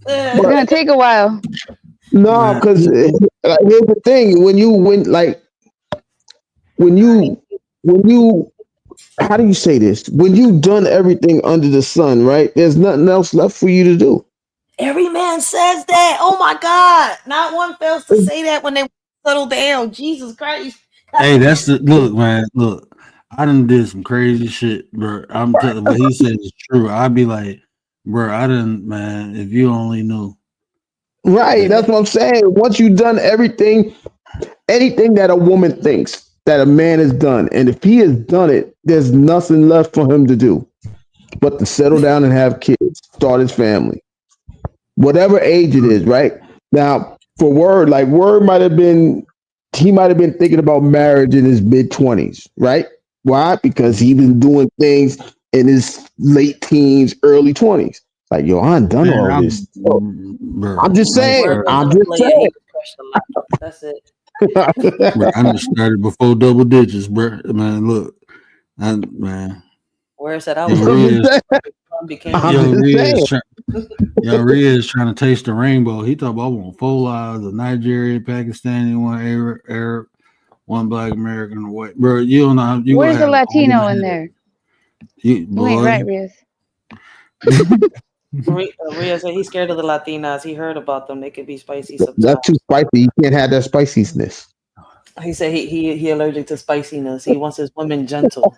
says, It's gonna take a while. no, Man, because here's the thing: when you how do you say this? When you've done everything under the sun, right? There's nothing else left for you to do. every man says that. Oh my God. Not one fails to say that when they settle down. Jesus Christ. hey, that's the look, man. Look, I done did some crazy shit, bro. I'm telling what he said is true. I'd be like, bro, I didn't, man. If you only knew. Right, that's what I'm saying. Once you've done everything, anything that a woman thinks that a man has done, and if he has done it, there's nothing left for him to do but to settle down and have kids, start his family, whatever age it is. Right now, for Word, like Word might have been, he might have been thinking about marriage in his mid-20s. Right? Why? Because he been doing things in his late teens, early 20s. Like, yo, I done done Man, all this. bro, I'm just saying. Word was I'm a just player. He was crushed a lot. That's it. bro, I done started before double digits, bro. Man, look, man, Word said I yo, was Riz, became I'm yo, just saying. Riz trying to taste the rainbow. He talking about I want 4 lives of Nigerian, Pakistani, one Arab, one Black American, white. Bro, you don't know how you gonna Where's the have all Latino the in hell. there? You, You ain't boy, right, Riz. Rhea said he's scared of the Latinas. He heard about them. They could be spicy That's sometimes. too spicy. You can't have that spiciness. He said he allergic to spiciness. He wants his women gentle.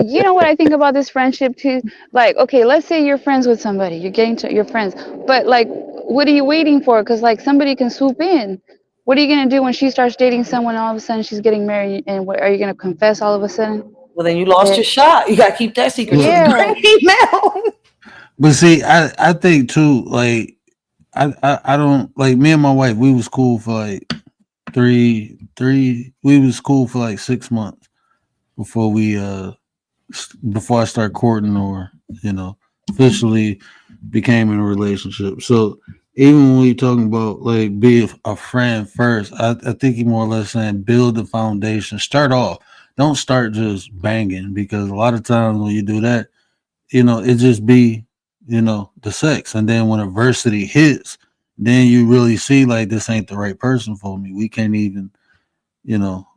You know what I think about this friendship too? Like, okay, let's say you're friends with somebody, you're getting to your friends, but like, what are you waiting for? Because like somebody can swoop in. What are you gonna do when she starts dating someone? All of a sudden, she's getting married, and what are you gonna confess all of a sudden? Well, then you lost your shot. You gotta keep that secret to the Yeah. grave now. but see, I think too, like I don't like me and my wife. We was cool for like three. We was cool for like 6 months before before I start courting or officially became in a relationship. So even when we talking about like be a friend first, I think he more or less saying build the foundation. Start off. Don't start just banging because a lot of times when you do that, it just be the sex, and then when adversity hits, then you really see like this ain't the right person for me. We can't even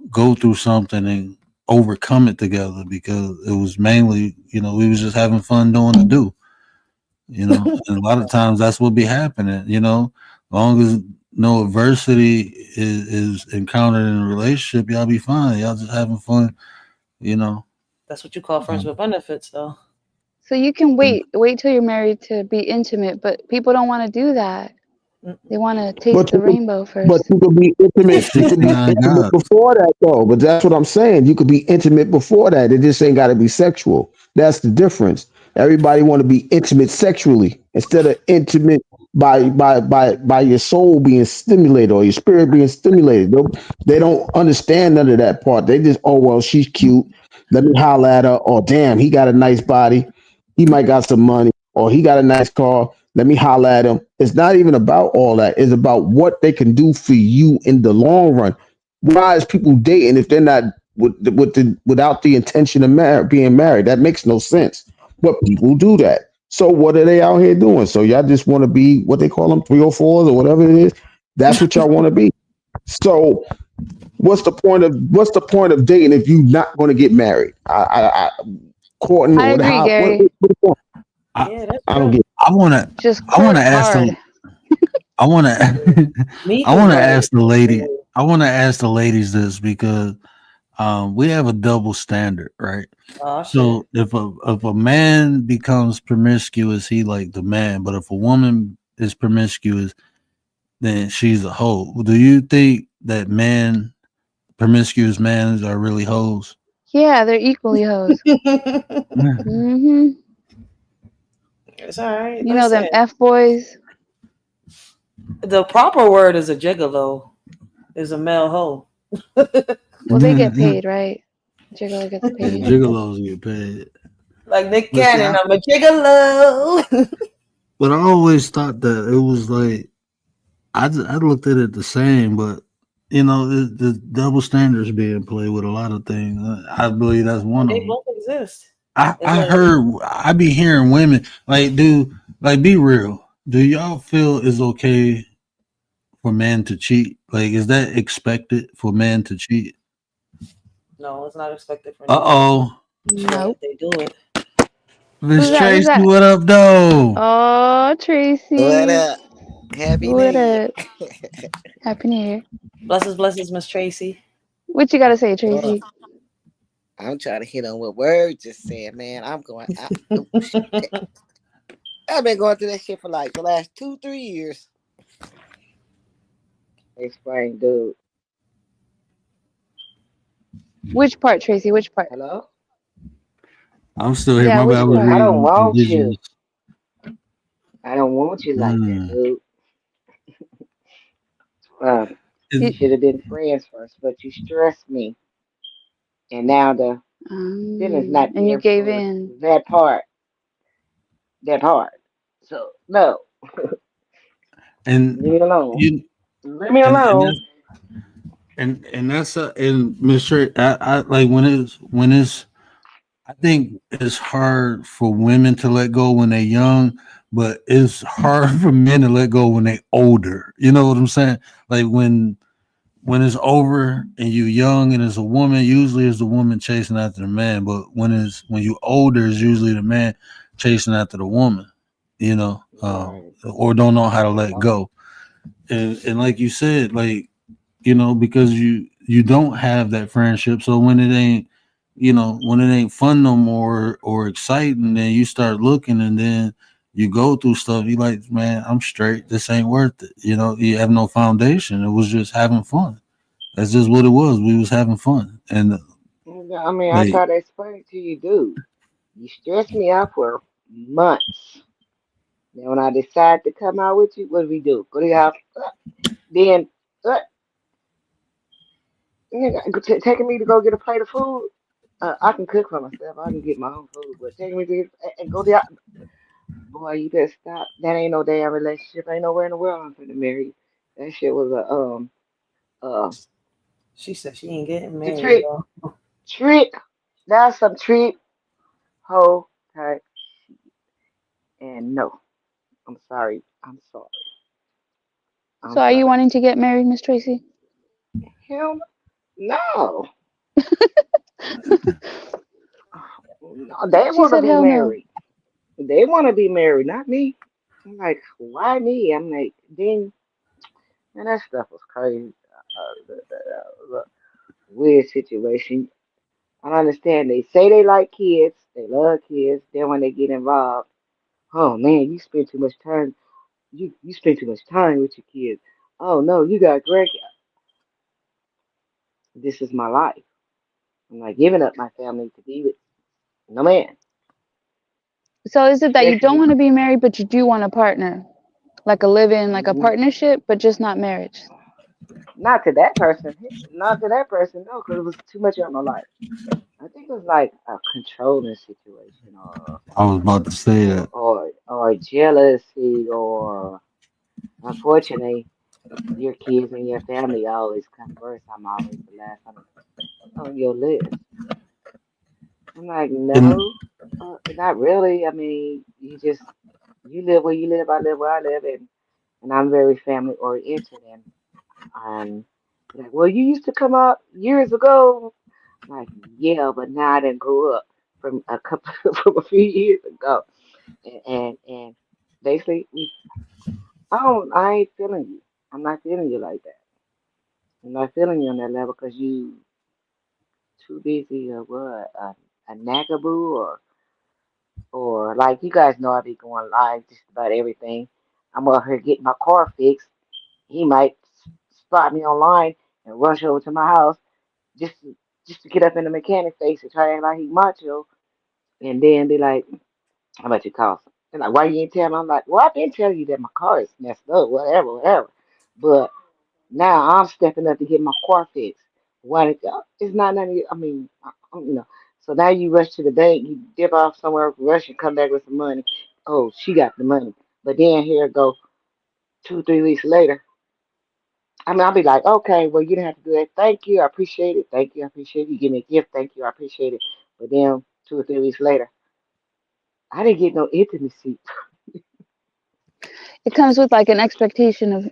go through something and overcome it together because it was mainly, we was just having fun doing the do, and a lot of times that's what be happening, as long as no adversity is encountered in a relationship, y'all be fine. Y'all just having fun, That's what you call friends with benefits, though. So you can wait till you're married to be intimate, but people don't want to do that. They want to taste But the you can, rainbow but first. you could be intimate. You could be 69 intimate God. before that, though. But that's what I'm saying. You could be intimate before that. It just ain't got to be sexual. That's the difference. Everybody want to be intimate sexually instead of intimate by your soul being stimulated or your spirit being stimulated. They don't understand none of that part. They just, oh well, she's cute. Let me holler at her. Or damn, he got a nice body. He might got some money. Or he got a nice car. Let me holler at him. It's not even about all that. It's about what they can do for you in the long run. Why is people dating if they're not without the intention of being married? That makes no sense. But people do that. So what are they out here doing? So y'all just want to be what they call them 304s or whatever it is. That's what y'all want to be. So what's the point of dating if you're not going to get married? Courting I or agree, how? Gary. What the point? Yeah, that's I don't true. get. I want to Just I want court to ask hard. them. I want to. Me I too, want to right? ask the lady. I want to ask the ladies this because we have a double standard, right? Oh shit. So if a man becomes promiscuous, he like the man. But if a woman is promiscuous, then she's a hoe. Do you think that promiscuous men are really hoes? Yeah, they're equally hoes. Hmm. It's all right. You know them Listen, F boys. the proper word is a gigolo. Is a male hoe. Well, they get paid, right? Gigolo gets Yeah, paid. gigolos get paid. Like Nick But see, Cannon, I'm a gigolo. but I always thought that it was like I looked at it the same, but the double standards being played with a lot of things. I believe that's one And of they them. both exist. I It's I like heard I be hearing women like be real. Do y'all feel it's okay for men to cheat? Like, is that expected for men to cheat? no, it's not expected for Uh anybody. oh, But Nope. they do it. Miss Who's that? Who's Tracy, that? what up, though? Oh, What Tracy. up? Happy New What Year. up? Happy New Year. Blessings, Miss Tracy. What you gotta say, Oh, Tracy? I'm trying to hit on what Word just said, man. Oh, shit. I've been going through that shit for like the last 2, 3 years. Explain, dude. Which part, Tracy? Which part? Hello? I'm still here. Yeah, My bad. I which was part? I don't reading want you. indigenous. I don't want you like that, Mm. dude. We You, It- should have been friends first, but you stressed me. And now the feeling's not and you there gave for in. that part, that hard. So, no, and leave it alone. you Leave me and alone. that's and that's and Miss Tracy, I like when it's I think it's hard for women to let go when they're young, but it's hard for men to let go when they're older. You know what I'm saying? Like when it's over and you young and it's a woman, usually it's the woman chasing after the man. But when you older, it's usually the man chasing after the woman. Right. Or don't know how to let Yep. go. And like you said, like because you don't have that friendship. So when it ain't fun no more or exciting, then you start looking and then you go through stuff. You like, man, I'm straight. This ain't worth it. You have no foundation. It was just having fun. That's just what it was. We was having fun. And Yeah, I mean, I like, try to explain to you, dude. You stressed me out for months. Then when I decide to come out with you, what do we do? Go to your house. Then, uh, taking me to go get a plate of food. I can cook for myself. I can get my own food. But taking me to get, and go there, boy, you better stop. That ain't no damn relationship. Ain't nowhere in the world I'm finna marry you. That shit was uh, She said she ain't getting the married, trick, y'all. trick. That's some trick, hoe type. And no, I'm sorry. I'm sorry. So, I'm are you sorry. wanting to get married, Miss Tracy? Hell no. No, they She want to said, be "Hell no." married. They want to be married, not me. I'm like, why me? I'm like, then, man, that stuff was crazy. The weird situation. I don't understand. They say they like kids, they love kids. Then when they get involved, oh man, you spend too much time. You spend too much time with your kids. Oh no, you got great. This is my life. I'm not giving up my family to be with no man. So, is it that you don't Especially want to be married, but you do want a partner, like a live-in, like a partnership, but just not marriage? not to that person. Not to that person, no, because it was too much of my life. I think it was like a controlling situation I was about to say that. or jealousy or unfortunately your kids and your family always come first. I'm always the last on your list. I'm like, And no, not really. I mean, you live where you live, I live where I live, and I'm very family oriented and like, well, you used to come out years ago. Like, yeah, but now I didn't grow up from a couple from a few years ago, and basically I ain't feeling you. I'm not feeling you like that. I'm not feeling you on that level because you too busy or what? A nagaboo or like you guys know I be going live just about everything. I'm out here getting my car fixed. He might spot me online and rush over to my house just to, just to get up in the mechanic face and try to act like he macho, and then be like, "How about your cost?" And like, "Why you ain't tell me?" I'm like, "Well, I've been telling you that my car is messed up, whatever, whatever." But now I'm stepping up to get my car fixed. Why? It's not none of you. I mean, you know. So now you rush to the bank, you dip off somewhere, rush and come back with some money. Oh, she got the money. But then here it go 2, 3 weeks later. I mean, I'll be like, okay, well, you didn't have to do that. Thank you, I appreciate it. Thank you, I appreciate it. You give me a gift. Thank you, I appreciate it. But then 2 or 3 weeks later, I didn't get no intimacy. It comes with like an expectation of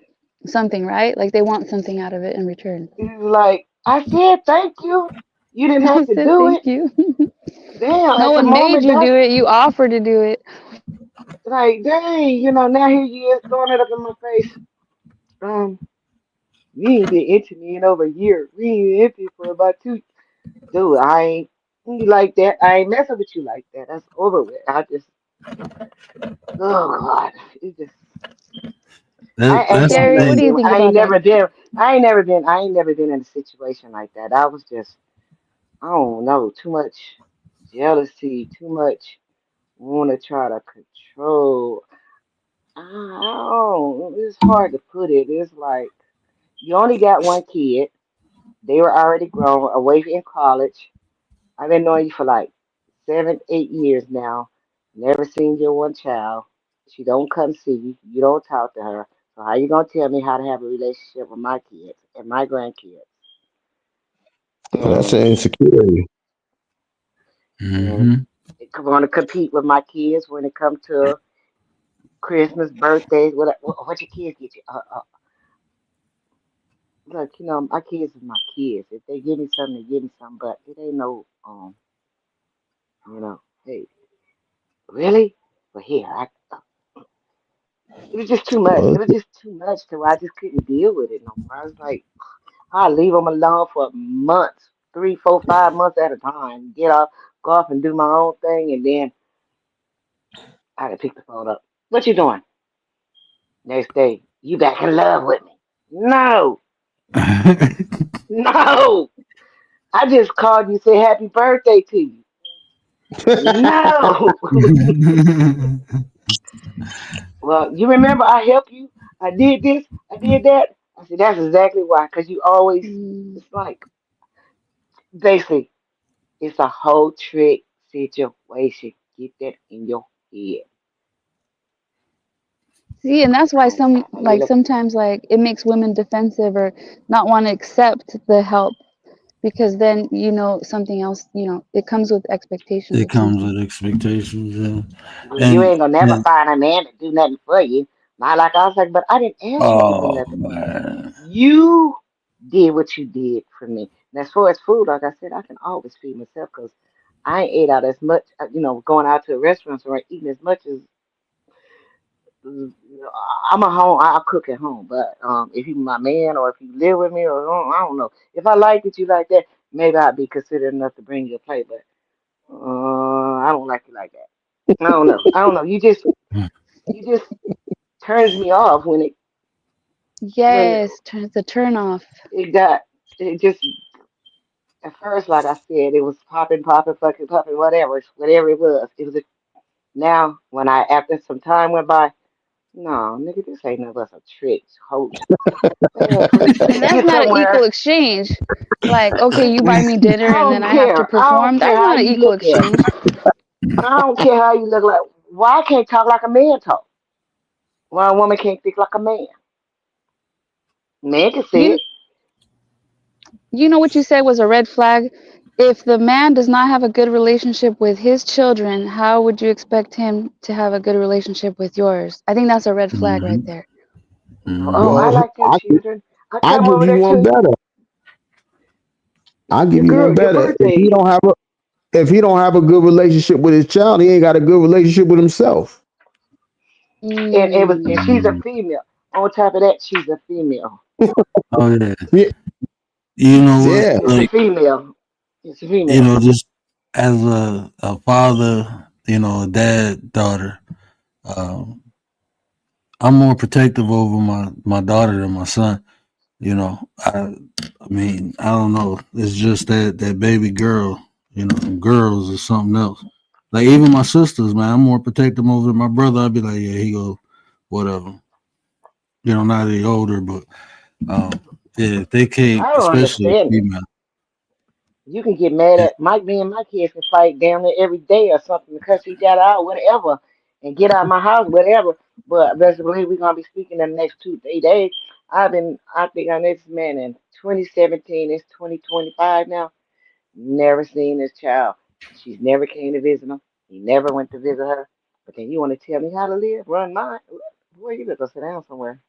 something, right? Like they want something out of it in return. It's like I said, thank you. You didn't have I to said do thank it. you. Damn, No at the one made moment, you that's do it. You offered to do it. like, dang, now here you is throwing it up in my face. Um, we ain't been into me in over a year. We ain't into for about two. Dude, I ain't you like that. I ain't messing with you like that. That's over with. I just, oh God, it just. That's the Gary, what do thing. you think I ain't about that? never been. I ain't never been in a situation like that. I was just, I don't know, too much jealousy, too much want to try to control. I don't. It's hard to put it. It's like you only got one kid. They were already grown, away in college. I've been knowing you for like 7, 8 years now. Never seen your one child. She don't come see you. You don't talk to her. So how you gonna tell me how to have a relationship with my kids and my grandkids? That's And an insecurity. and Hmm. they want to compete with my kids when it comes to Christmas, birthdays. What your kids get you? Look, my kids is my kids. If they give me something, they give me something. But it ain't no hey, really? But here, it was just too much. Well, It was just too much to where I just couldn't deal with it no more. I was like, I leave them alone for months, 3, 4, 5 months at a time. Get off, go off and do my own thing, and then I had to pick the phone up. What you doing? Next day, you back in love with me? No, no. I just called you, say happy birthday to you. No. Well, you remember I helped you. I did this. I did that. I said that's exactly why. Cause you always. Mm. It's like basically it's a whole trick situation. Get that in your head. See, and that's why some I like really. sometimes like it makes women defensive or not want to accept the help because then something else, it comes with expectations It of comes something. with expectations, yeah. Well, you And ain't gonna never and find a man to do nothing for you. Not like I was like, but I didn't ask you to do oh nothing for me. man, You did what you did for me. And as far as food, like I said, I can always feed myself because I ain't ate out as much. Going out to restaurants or eating as much as I'm a home. I cook at home, but if you my man or if you live with me or I don't know. If I like it, you like that, maybe I'd be considerate enough to bring you a plate. But I don't like you like that. I don't know. I don't know. You just turns me off when Yes, it's a turn off. it got it just at first, like I said, it was popping, popping, fucking popping, whatever it was. It was now when I after some time went by, no, nigga, this ain't nothing but some tricks, hoes. Man, please And take that's you not an equal somewhere. exchange. Like, okay, you buy me dinner I and then don't I have to care. I don't perform. care That's how not an you equal look at me. exchange. I don't care how you look like. Why I can't talk like a man talk? Why a woman can't think like a man? Man can say You it. you know what you said was a red flag? If the man does not have a good relationship with his children, how would you expect him to have a good relationship with yours? I think that's a red flag right hmm there. Oh, hmm I well, like your children. I I come give over you there one to you. better. I give Your you one girl, your better. birthday. If he don't have a good relationship with his child, he ain't got a good relationship with himself. And she's a Mm. female. On top of that, she's a female. Oh yeah. Yeah, You know what? yeah. It's a Like, female. It's a female. just as a father, a dad, daughter, um, I'm more protective over my daughter than my son. I mean, I don't know. It's just that baby girl. Girls is something else. Like even my sisters, man, I'm more protective over my brother. I'd be like, yeah, he go, whatever. Now they older, but um, yeah, if they can't, I don't especially a understand it. female. You can get mad Yeah, at Mike. Me and my kids can fight down there every day or something because he got out, whatever, and get out of my house, whatever. But best believe we're gonna be speaking in the next 2 3 days. I think I met this man in 2017. It's 2025 now. Never seen this child. She's never came to visit him. He never went to visit her. But then you want to tell me how to live, run mine? Boy, you better go sit down somewhere.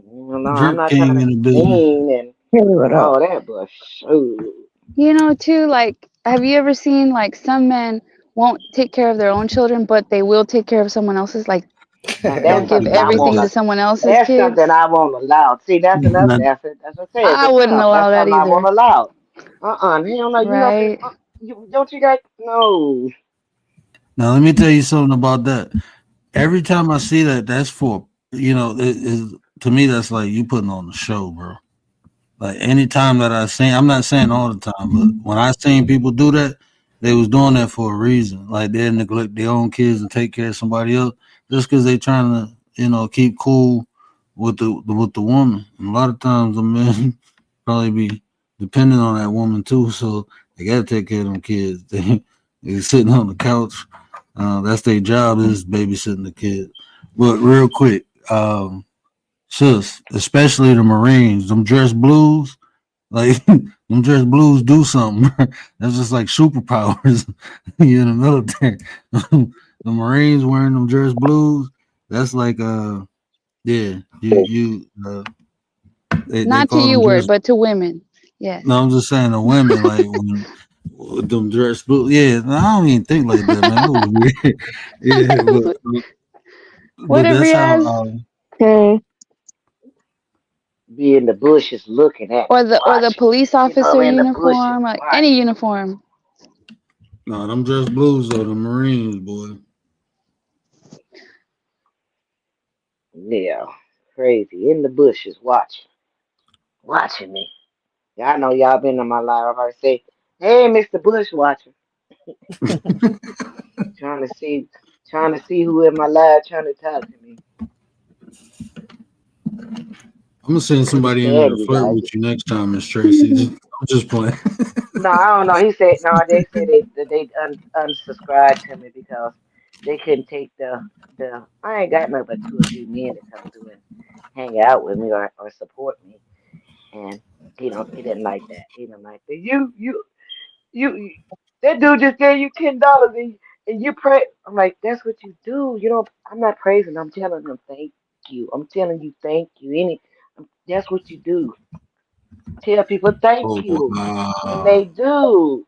No, I'm Drip not trying King to in the be building. mean and Give it up. all that, but shoot. Too, like, have you ever seen like some men won't take care of their own children, but they will take care of someone else's? Like, Now they'll that's give something I won't. everything to someone else's That's something kids. I won't allow. See, that's another. Now, That's what I said. I Just wouldn't now, allow that's that something I won't either. allow. Hell no. You know, Right? you don't you got no. now, let me tell you something about that. Every time I see that, that's for to me that's like you putting on the show, bro. Like anytime that I seen, I'm not saying all the time, but when I seen people do that, they was doing that for a reason. Like they neglect their own kids and take care of somebody else just because they trying to, keep cool with the woman. And a lot of times the men probably be dependent on that woman too, so they gotta take care of them kids. They sitting on the couch. That's their job is babysitting the kids. But real quick, sis, especially the Marines, them dress blues. Like them dress blues do something. That's just like superpowers. You in the military. The Marines wearing them dress blues. That's like yeah. They Not to call you, them word, dress. but to women. Yes. No, I'm just saying the women like when with them dress blues. Yeah, no, I don't even think like that, man. That was weird. Yeah, but Whatever, that's how. yes. Hmm. Be in the bushes looking at me, Or the watching me. police You know, officer I'm in the bushes uniform, like any watching me. uniform. No, them dress blues though. The Marines, boy. Yeah, crazy in the bushes watching me. Y'all know y'all been in my life. I say, hey, Mr. Bush watcher, trying to see, trying to see who in my life trying to talk to me. I'm gonna send What he somebody in there to saying, you flirt guys? with you next time, Miss Tracy. I'm just playing. No, I don't know. He said no. They said they unsubscribed to me because they couldn't take the. I ain't got nothing but 2 or 3 men to come through and hang out with me or support me, and he didn't like that. He didn't like that. You that dude just gave you $10 and you pray. I'm like, that's what you do. You don't. I'm not praising. I'm telling him thank you. I'm telling you thank you. That's what you do. Tell people thank Oh, you, and wow. they do.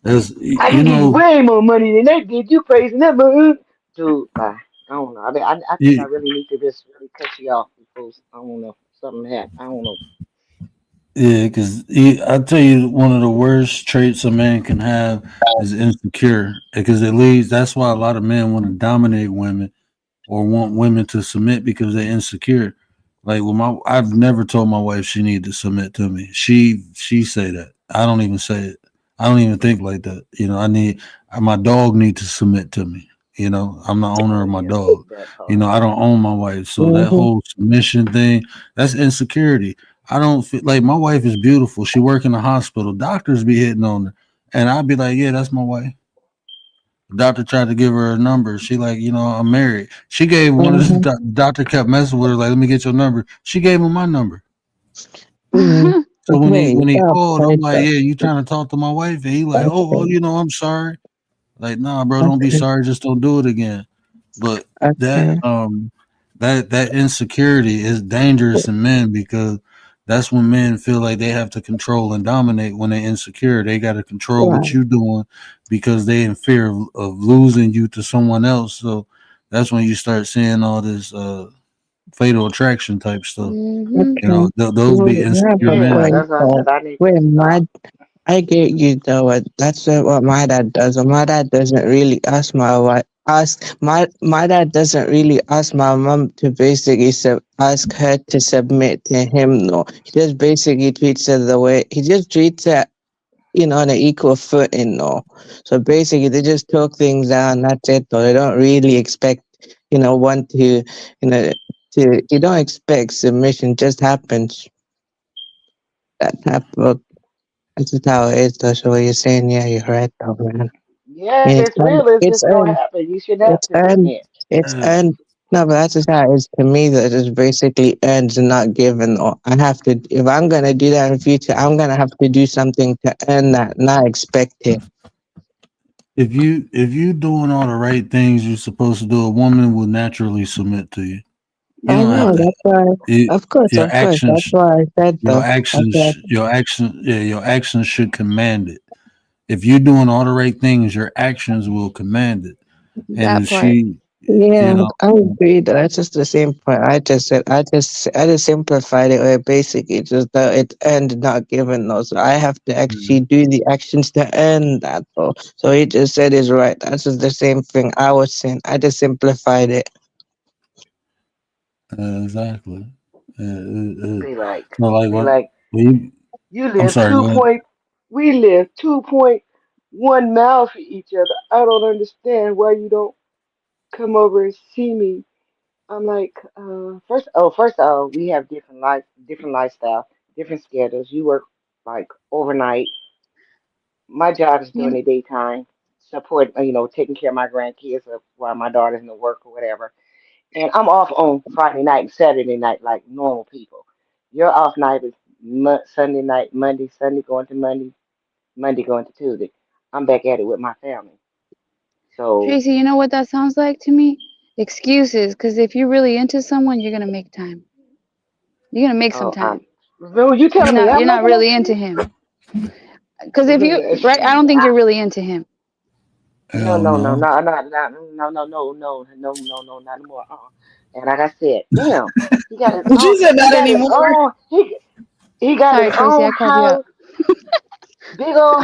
That's I can give you way more money than they did. You praising that money, dude. Bye. I don't know. I think I you, really need to just really cut you off because I don't know something happened. I don't know. yeah, because I tell you, one of the worst traits a man can have is insecure. Because it leads. That's why a lot of men want to dominate women or want women to submit because they're insecure. Like I've never told my wife she needed to submit to me. She say that. I don't even say it. I don't even think like that. My dog need to submit to me. I'm the owner Oh of my yeah, dog. that part. I don't own my wife, so that Hmm. whole submission thing, that's insecurity. I don't feel like my wife is beautiful. She work in the hospital. Doctors be hitting on her, and I'd be like, yeah, that's my wife. The doctor tried to give her a number. She like, I'm married. She gave one of the Hmm. doctor kept messing with her. Like, let me get your number. She gave him my number. Hmm. So when he Wait, when he stop, called, I'm right like, there. yeah, you trying to talk to my wife? And he like, oh, Okay, I'm sorry. Like, nah, bro, don't be okay, sorry. Just don't do it again. But that okay. that insecurity is dangerous in men because That's when men feel like they have to control and dominate. When they're insecure, they got to control what Right. you're doing because they in fear of losing you to someone else. So that's when you start seeing all this fatal attraction type stuff. Mm-hmm. You know, Okay. those No, be you have insecure a Yeah, men. point that's why I though. said I need to Where stop. I get you though. That's what my dad does. And my dad doesn't really ask my wife. Ask my dad doesn't really ask my mom to basically ask her to submit to him. No, he just basically treats her the way he just treats her, on an equal footing. No, so basically they just talk things down. That's it. Though they don't really expect, one to, you don't expect submission. Just happens. That type of That's just how it is, though. So what you're saying, yeah, you're right, though, man. Yeah, if Yeah, it's real, it's it's just gonna earned. happen. You should have It's to earned. submit. It's earned. No, but that's just how it is to me. That it's basically earned and not given. Or I have to. If I'm gonna do that in the future, I'm gonna have to do something to earn that, not expect it. If you doing all the right things you're supposed to do, a woman will naturally submit to you. You I don't have know. to. That's why. It, Of your course. That's actions, why I said your though. That's why. actions, your actions should command it. If you're doing all the right things, your actions will command it. And That if part. she, you Yeah, know, I agree. That's just the same point. I just said. I just simplified it. Where basically it's just that it's earned, not given. Though, so I have to actually do the actions to earn that. Though, so he just said is right. That's just the same thing I was saying. I just simplified it. exactly. Be like, So like be what? like, We, you I'm live sorry. two Go ahead. point. We live 2.1 miles from each other. I don't understand why you don't come over and see me. I'm like, first of all, we have different lifestyle, different schedules. You work like overnight. My job is during You the daytime, support, taking care of my grandkids while my daughter's in the work or whatever. And I'm off on Friday night and Saturday night like normal people. Your off night is Sunday night, Monday, Sunday going to Monday, Monday going to Tuesday. I'm back at it with my family. So, Tracy, you know what that sounds like to me? Excuses, because if you're really into someone, you're gonna make time. You're gonna make some oh, time. Remember you You're telling me not I'm you're not making really into excuses? him. Because if you right, I don't think I, you're really into him. no, Hell no, no, no. no, no, no, no, no, no, no, no, no, no, not anymore. And like I said, damn, he got his own. She said He not got his anymore. own. He got his Sorry, Tracy, own I called you out. house, big own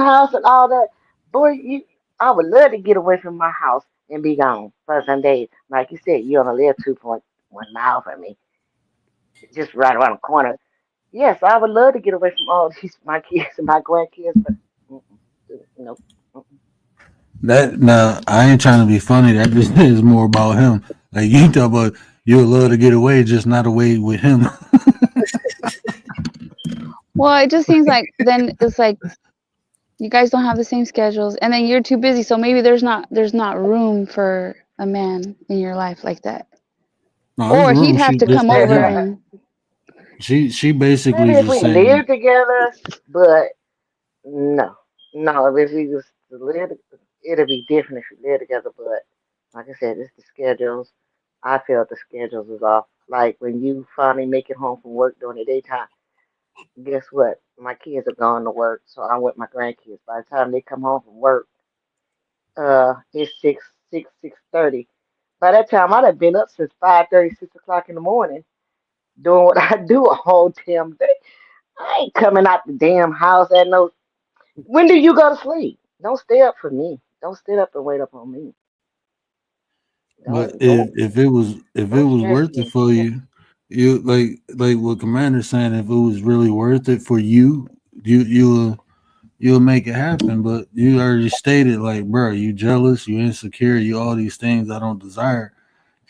house, and all that. Boy, I would love to get away from my house and be gone for some days. Like you said, you only live 2.1 miles from me, just right around the corner. Yes, I would love to get away from all these my kids and my grandkids, but nope. That now I ain't trying to be funny. That just is more about him. Like you talk about, you would love to get away, just not away with him. Well, it just seems like then it's like you guys don't have the same schedules, and then you're too busy. So maybe there's not room for a man in your life like that. No, this Or he'd room. have She to just come said over he. and She basically Maybe if just we saying. live together, but no, no, if we just live, it'll be different if we live together. But like I said, it's the schedules. I felt the schedules was off. Like when you finally make it home from work during the daytime, guess what? My kids are gone to work, so I'm with my grandkids. By the time they come home from work, it's 6:30. By that time, I'd have been up since 5:30, 6 o'clock in the morning, doing what I do a whole damn day. I ain't coming out the damn house at no. When do you go to sleep? Don't stay up for me. Don't stay up and wait up on me. But Don't if don't it don't was stress worth it me. for you, you like what Commander's saying. If it was really worth it for you, you'll make it happen. But you already stated, like, bro, you jealous, you insecure, you all these things I don't desire.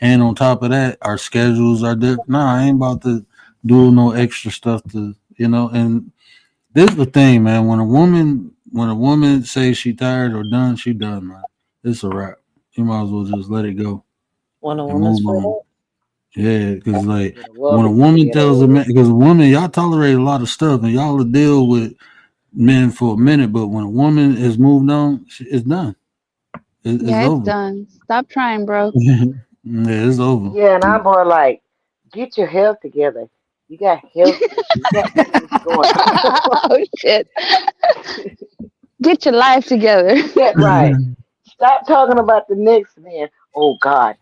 And on top of that, our schedules are different. Nah, I ain't about to do no extra stuff to, And this is the thing, man. When a woman says she tired or done, she done, man. It's a wrap. You might as well just let it go When a and woman's move fed on. up. Yeah, because like But a when a woman, woman yeah, the tells a woman. man, because a woman, y'all tolerate a lot of stuff and y'all will deal with men for a minute, but when a woman has moved on, it's done. It's yeah, it's over. done. Stop trying, bro. Yeah, it's over. Yeah, and I'm more like, get your health together. You got health issues. You got things going on. Oh shit! Get your life together. Get right. Stop talking about the next man. Oh God.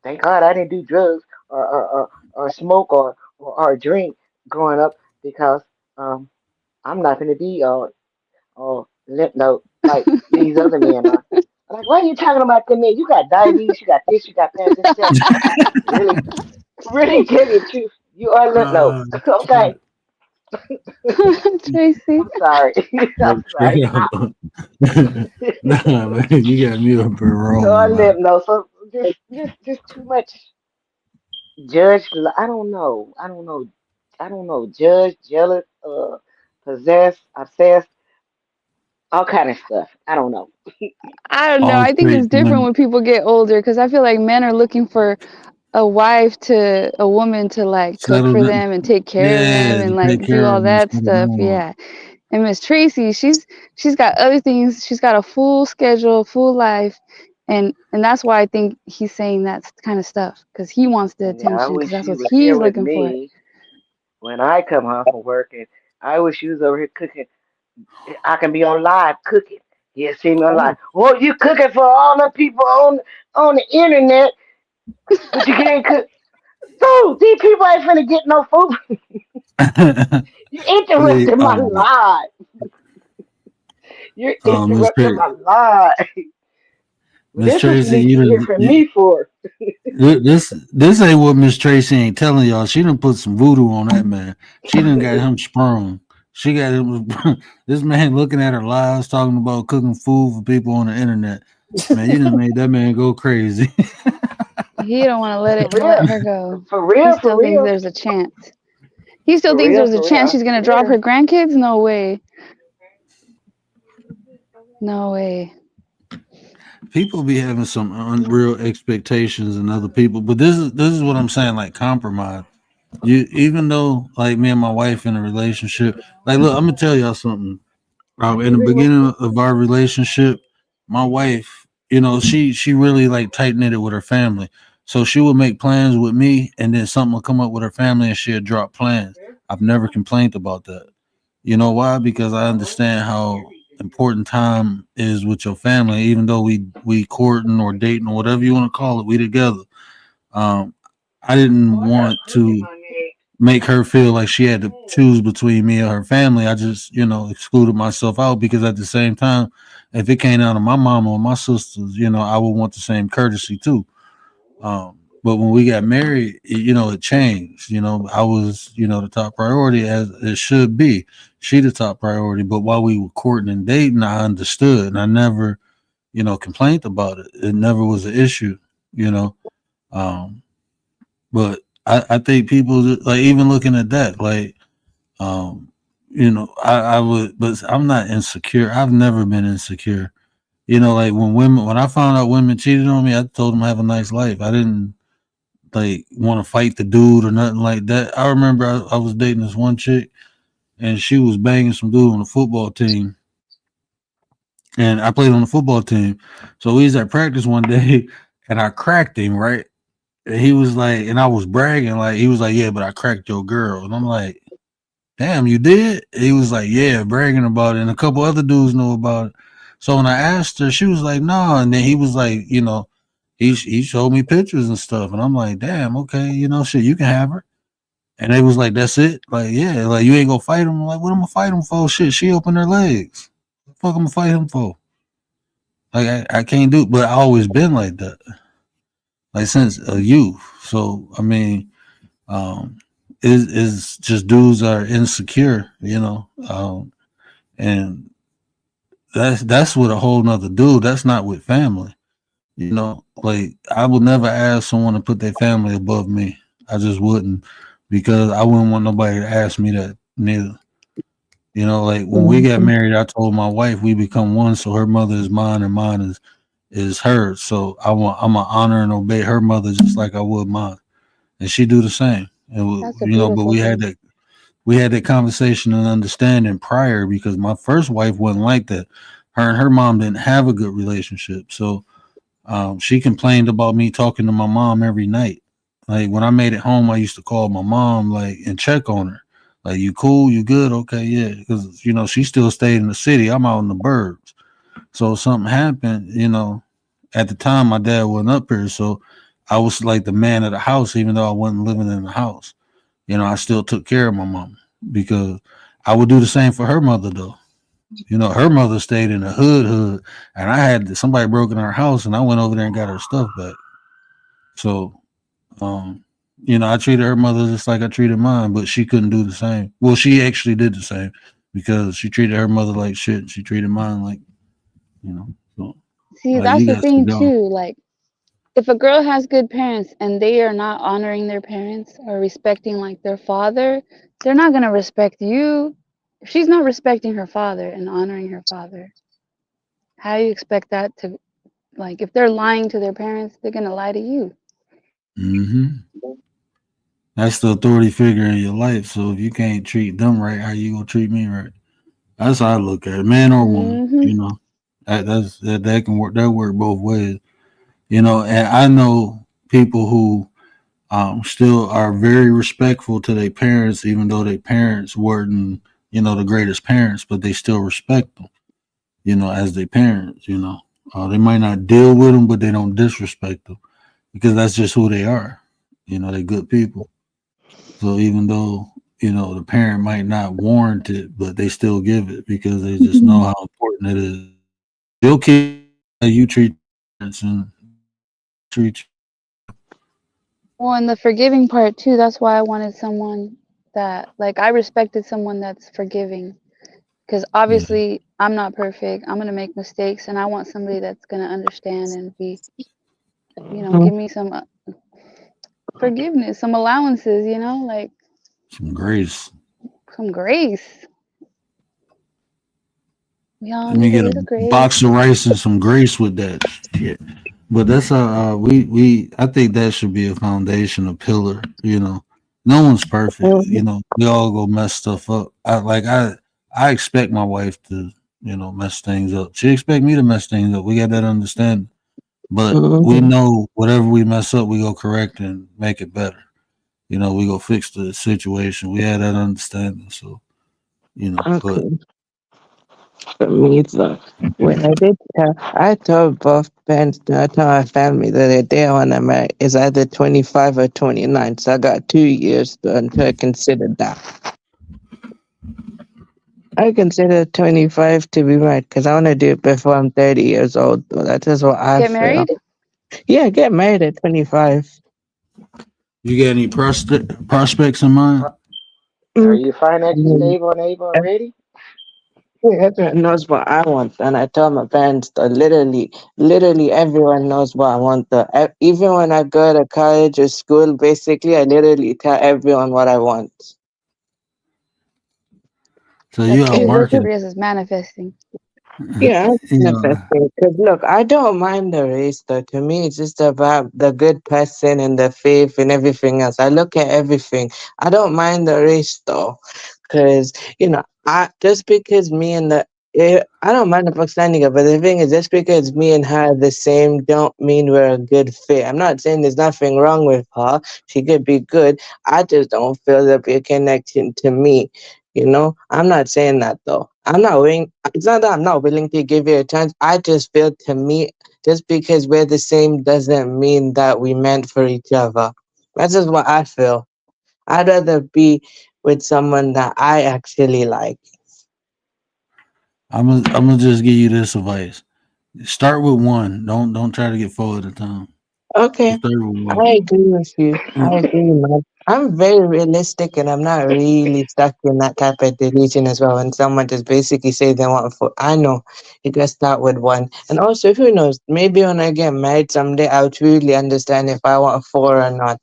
Thank God I didn't do drugs or smoke or drink growing up because um I'm not gonna be limp note like these other men are. Like, why are you talking about them men? You got diabetes, you got this, you got that, this, that. Really, really tell you the truth. You are limp note. Okay. Tracy. I'm sorry. I'm sorry. Nah, man, you got me up here You are rolling, man. limp note. So just too much judge. I don't know. I don't know. I don't know. Judge, jealous, possessed, obsessed, all kind of stuff. I don't know. I don't know. All I think it's traits, different man. when people get older because I feel like men are looking for a woman to like cook Settle for down. them and take care of Yeah, them and to like take do care all of them, that settle stuff. down. Yeah. And Miss Tracy, she's got other things. She's got a full schedule, full life, and that's why I think he's saying that kind of stuff because he wants the Yeah, I attention because wish that's you what were here he's with looking for. me when I come home from work, and I wish you was over here cooking. I can be on live cooking. You see me on live. Oh, Well, you cooking for all the people on the internet, but you can't cook food. These people ain't finna get no food. You Hey, interrupted my live. You're Miss interrupting Tracy, my live. Miss This what you Tracy, need to hear from me for. this ain't what Miss Tracy ain't telling y'all. She done put some voodoo on that man. She done got him sprung. She got him. This man looking at her lives, talking about cooking food for people on the internet. Man, you done made that man go crazy. he don't want to For let real. her go. For He real. For still thinks real. there's a chance. He still For thinks real. there's a For real. chance I she's gonna drop swear. her grandkids. No way. No way. People be having some unreal expectations in other people, but this is what I'm saying. Like compromise. You even though like me and my wife in a relationship. Like, look, I'm gonna tell y'all something. I In can the agree with you. beginning of our relationship, my wife, she really like tight knitted with her family. So she would make plans with me, and then something would come up with her family, and she'd drop plans. I've never complained about that. You know why? Because I understand how important time is with your family. Even though we courting or dating or whatever you want to call it, we together. Um, I didn't want to make her feel like she had to choose between me or her family. I just, excluded myself out because at the same time, if it came out of my mom or my sisters, I would want the same courtesy too. But when we got married, it changed. I was, the top priority as it should be. She the top priority. But while we were courting and dating, I understood and I never, complained about it. It never was an issue, you know. Um, but I think people like even looking at that, like um, I would, but I'm not insecure. I've never been insecure. Like when I found out women cheated on me, I told them have a nice life. I didn't like want to fight the dude or nothing like that. I remember I was dating this one chick and she was banging some dude on the football team, and I played on the football team. So we was at practice one day, and I cracked him right. And he was like, and I was bragging like he was like, yeah, but I cracked your girl, and I'm like, damn, you did? He was like, yeah, bragging about it. And a couple other dudes know about it. So when I asked her, she was like, no. And then he was like, he showed me pictures and stuff. And I'm like, damn, okay, shit, you can have her. And they was like, that's it? Like, yeah, like you ain't gonna fight him. I'm like, what am I gonna fight him for? Shit, she opened her legs. What the fuck am I gonna fight him for? Like I can't do it, but I always been like that. Like since youth. So I mean, um, is just dudes are insecure, and that's with a whole nother dude. That's not with family, Like I would never ask someone to put their family above me. I just wouldn't, because I wouldn't want nobody to ask me that neither. Like when we got Mhm. married, I told my wife we become one, so her mother is mine and mine is hers. So I'm gonna honor and obey her mother just like I would mine, and she do the same. And That's a but beautiful thing. we had that conversation and understanding prior, because my first wife wasn't like that. Her and her mom didn't have a good relationship, so she complained about me talking to my mom every night. Like when I made it home, I used to call my mom like and check on her. Like, you cool? You good? Okay, yeah. Because she still stayed in the city. I'm out in the burbs. So if something happened, at the time my dad wasn't up here, so I was like the man of the house, even though I wasn't living in the house. I still took care of my mom because I would do the same for her mother though. Her mother stayed in the hood, and I had somebody broke in our house, and I went over there and got her stuff back. So, I treated her mother just like I treated mine, but she couldn't do the same. Well, she actually did the same because she treated her mother like shit. And she treated mine like, so See, like that's you the guys can thing go. too. Like, if a girl has good parents and they are not honoring their parents or respecting like their father, they're not gonna respect you. If she's not respecting her father and honoring her father, how do you expect that to, like, if they're lying to their parents, they're gonna lie to you. Hmm. That's the authority figure in your life. So if you can't treat them right, how you gonna treat me right? That's how I look at it, man or woman. Hmm. That can work. That work both ways. And I know people who still are very respectful to their parents, even though their parents weren't, the greatest parents, but they still respect them, as their parents. They might not deal with them, but they don't disrespect them because that's just who they are. They're good people. So even though the parent might not warrant it, but they still give it because they just know how important it is. Your kid, how you treat parents and treat Well, and the forgiving part too, that's why I wanted someone that, like, I respected someone that's forgiving. Because you. Yeah. obviously, I'm not perfect. I'm going to make mistakes, and I want somebody that's going to understand and be, give me some forgiveness, some allowances, like Some grace. some grace. We all Let me need a get a little grace. box of rice and some grace with that shit. But that's how we I think that should be a foundation, a pillar. No one's perfect. We all go mess stuff up. I expect my wife to mess things up. She expect me to mess things up. We got that understanding. But we know whatever we mess up, we go correct and make it better. We go fix the situation. We had that understanding. So but Okay. For me, so when I told both parents, I told my family that the day I want to marry is either 25 or 29. So I got 2 years until I consider that. I consider 25 to be right because I want to do it before I'm 30 years old. Though. That is what I Get feel. married? Yeah, get married at 25. you got any prospects in mind? Are Mm, you financially mm, stable and able already? Everyone knows what I want, and I tell my parents that literally everyone knows what I want. Even when I go to college or school, basically, I literally tell everyone what I want. So you That's out good. Because marketing. Chris is manifesting. yeah, I'm Yeah. manifesting. Because look, I don't mind the race though. To me, it's just about the good person and the faith and everything else. I look at everything. I don't mind the race though, because I just because me and I don't mind the Pakistani girl, but the thing is, just because me and her are the same, don't mean we're a good fit. I'm not saying there's nothing wrong with her. She could be good. I just don't feel there'll be a connection to me. I'm not saying that though. I'm not willing. It's not that I'm not willing to give you a chance. I just feel to me, just because we're the same doesn't mean that we meant for each other. That's just what I feel. I'd rather be with someone that I actually like. I'm gonna just give you this advice. Start with one. Don't try to get four at a time. Okay, Just start with one. I agree with you. I agree, man. I'm very realistic and I'm not really stuck in that type of delusion as well. When someone just basically say they want four, I know you gotta start with one. And also, who knows, maybe when I get married someday, I'll truly understand if I want four or not.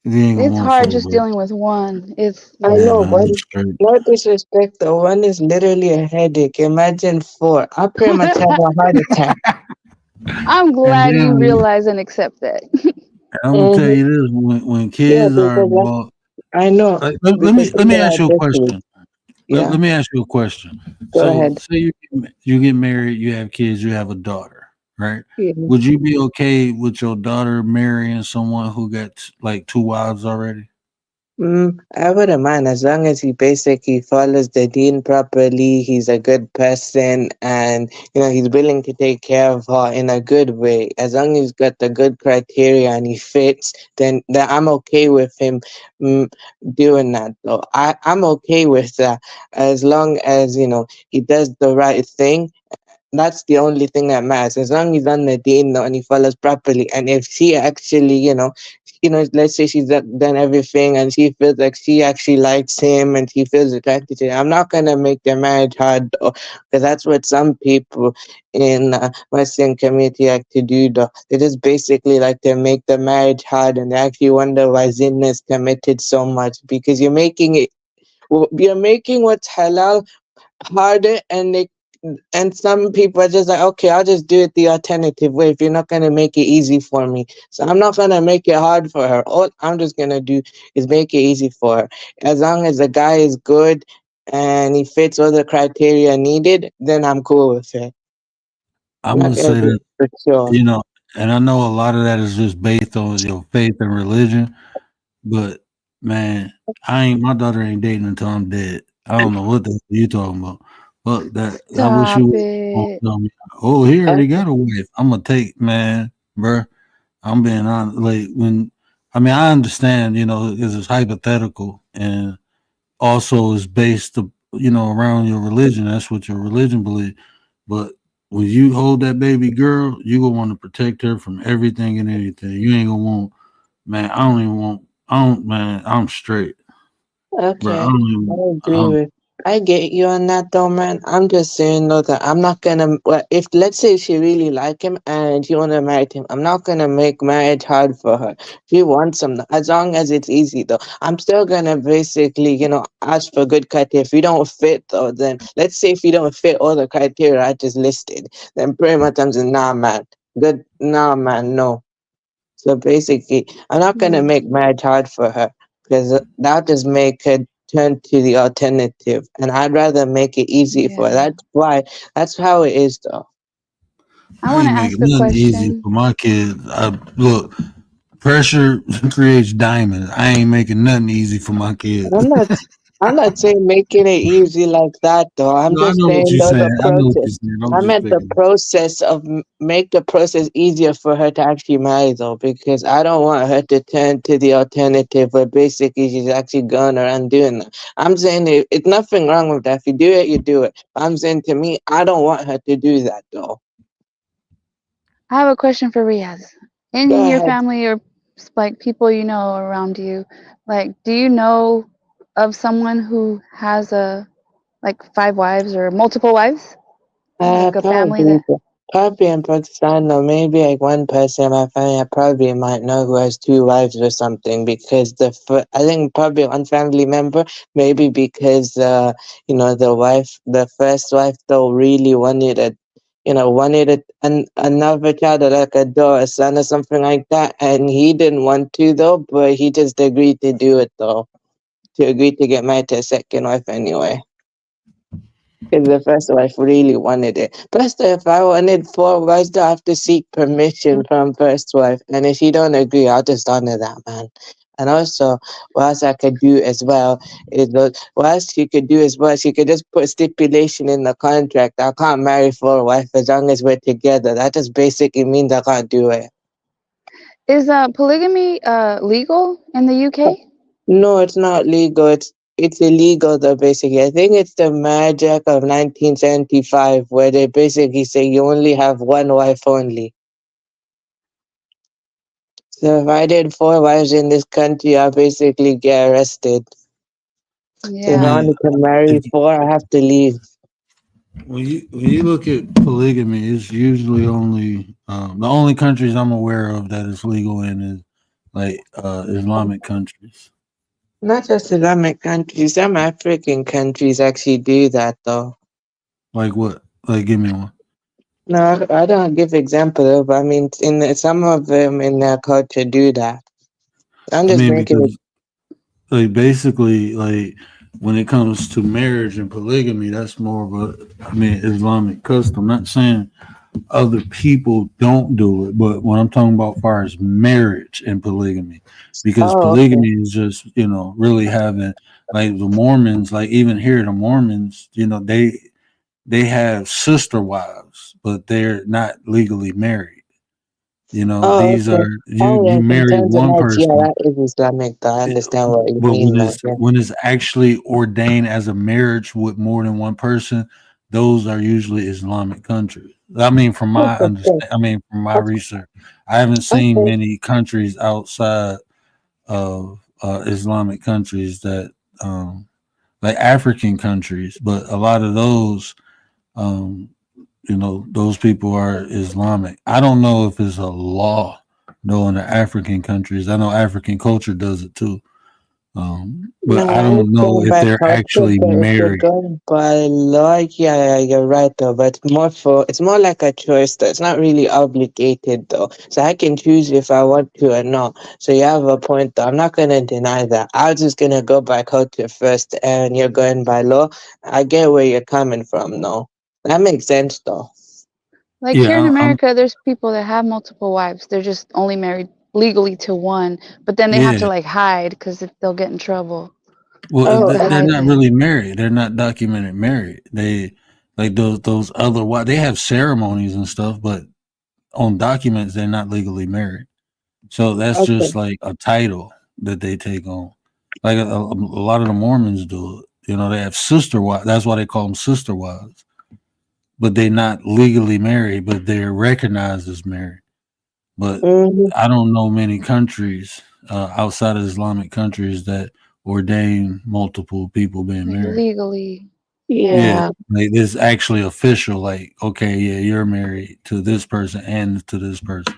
You ain't gonna It's want hard four, just bro. dealing with one. It's I Yeah, know, yeah. man. but Just straight. no disrespect, though. One is literally a headache. Imagine four. I pretty much have a heart attack. I'm And glad you then realize and accept that. I'm gonna tell Hmm. you this: when Yeah, kids are because involved, I know. Because let me people ask are you a different. question. Let, Yeah, let me ask you a question. go So ahead. say you get married, you have kids, you have a daughter. right? Yeah. Would you be okay with your daughter marrying someone who got like 2 wives already? I wouldn't mind as long as he basically follows the deen properly. He's a good person, and he's willing to take care of her in a good way. As long as he's got the good criteria and he fits, then I'm okay with him mm, doing that. Though I'm okay with that as long as he does the right thing. That's the only thing that matters. As long as he's on the deen and he follows properly, and if she actually, let's say she's done everything and she feels like she actually likes him and she feels attracted to him, I'm not gonna make their marriage hard, though, because that's what some people in Western community like to do. Though they just basically like to make the marriage hard, and they actually wonder why Zinn is committed so much because you're making what's halal harder, and some people are just like, okay, I'll just do it the alternative way if you're not going to make it easy for me. So I'm not going to make it hard for her. All I'm just going to do is make it easy for her. As long as the guy is good and he fits all the criteria needed, then I'm cool with it. I'm I'm not gonna going to say do that, it for sure. and I know a lot of that is just based on your faith and religion. But man, my daughter ain't dating until I'm dead. I don't know what the hell you talking about. Fuck that. I wish you Stop would it. tell me. Oh, he already Okay. got a wife. I'm gonna take, man, bruh. I'm being honest. Like when, I mean, I understand, because it's hypothetical and also is based, around your religion. That's what your religion believes. But when you hold that baby girl, you gonna want to protect her from everything and anything. You ain't gonna want, man. I don't even want. I don't, man. I'm straight, bro. I Okay, don't I even. agree with. I get you on that though, man. I'm just saying though that I'm not gonna. Well, if let's say she really like him and she wanna marry him, I'm not gonna make marriage hard for her. She wants him, as long as it's easy though. I'm still gonna basically, ask for good criteria. If you don't fit though, then let's say if you don't fit all the criteria I just listed, then pretty much I'm just nah, man. Good, nah, man, no. So basically, I'm not gonna Mm, make marriage hard for her because that just make her turn to the alternative, and I'd rather make it easy for her. yeah. That's how it is, though. I I want to ain't making ask a nothing easy question. for my kids. Look. Pressure creates diamonds. I ain't making nothing easy for my kids. I'm not. I'm not saying making it easy like that, though. I'm No, I just know what saying you're though saying. the I know what you're process. saying. I'm I just meant the picking. process of make the process easier for her to actually marry, though, because I don't want her to turn to the alternative where basically she's actually going around doing that. I'm saying it's nothing wrong with that. If you do it, you do it. I'm saying to me, I don't want her to do that, though. I have a question for Riaz. Go In your ahead. family or like people you know around you, like, do you know of someone who has like 5 wives or multiple wives? Like a family Probably, that. probably in Pakistan, or maybe like one person in my family I probably might know who has 2 wives or something. Because I think probably one family member, maybe because the first wife though really wanted another child, or like a daughter, a son, or something like that, and he didn't want to though, but he just agreed to do it though, to agree to get married to a second wife anyway. Because the first wife really wanted it. Plus, if I wanted 4 wives, I have to seek permission from first wife. And if you don't agree, I'll just honor that, man. And also, what else I could do as well is what else you could do as well. She could just put stipulation in the contract. I can't marry 4 wives as long as we're together. That just basically means I can't do it. Is polygamy legal in the UK? No, it's not legal. It's illegal though, basically. I think it's the Marriage Act of 1975 where they basically say you only have one wife only. So if I did 4 wives in this country, I basically get arrested. So I if I Yeah. mean, wanted to marry if, 4, I have to leave. when you look at polygamy, it's usually only the only countries I'm aware of that is legal in is like Islamic countries. Not just Islamic countries, some African countries actually do that though. Like what? Like give me one. No, I don't give example, but I mean, some of them in their culture do that. I'm I just mean making it. because like basically like when it comes to marriage and polygamy, that's more of a Islamic custom. Not saying other people don't do it. But when I'm talking about far as marriage and polygamy, because Oh, okay. polygamy is just, really having, like, the Mormons, like, even here the Mormons, they have sister wives, but they're not legally married. Oh, These okay. are, you Oh, you yes, in marry terms of one that, yeah, person. that is Islamic, though. I understand what you But mean, though. Yeah. when it's actually ordained as a marriage with more than one person, those are usually Islamic countries. I mean, from Oh, my okay. understand, I mean, from my Okay. research, I haven't seen Okay. many countries outside of Islamic countries that, like African countries, but a lot of those, um, those people are Islamic. I don't know if it's a law though in the African countries. I know African culture does it too. But No, I I don't know understand if by they're culture, actually but if you're married. going by law, yeah, you're right though. But it's more like a choice though. It's not really obligated though. So I can choose if I want to or not. So you have a point though. I'm not gonna deny that. I was just gonna go by culture first, and you're going by law. I get where you're coming from, though. That makes sense though. Like here in Yeah, America, there's people that have multiple wives. They're just only married legally to one, but then they have to yeah. like hide because they'll get in trouble. Well, They have Oh, to they're hide not that. really married. They're not documented married. They like those other they have ceremonies and stuff, but on documents they're not legally married. So that's okay. just like a title that they take on. Like a lot of the Mormons do it. They have sister wives. That's why they call them sister wives. But they're not legally married, but they're recognized as married. But Mm-hmm. I don't know many countries outside of Islamic countries that ordain multiple people being Like married. legally. Yeah. Yeah, Yeah. like it's actually official. Like, okay, yeah, you're married to this person and to this person.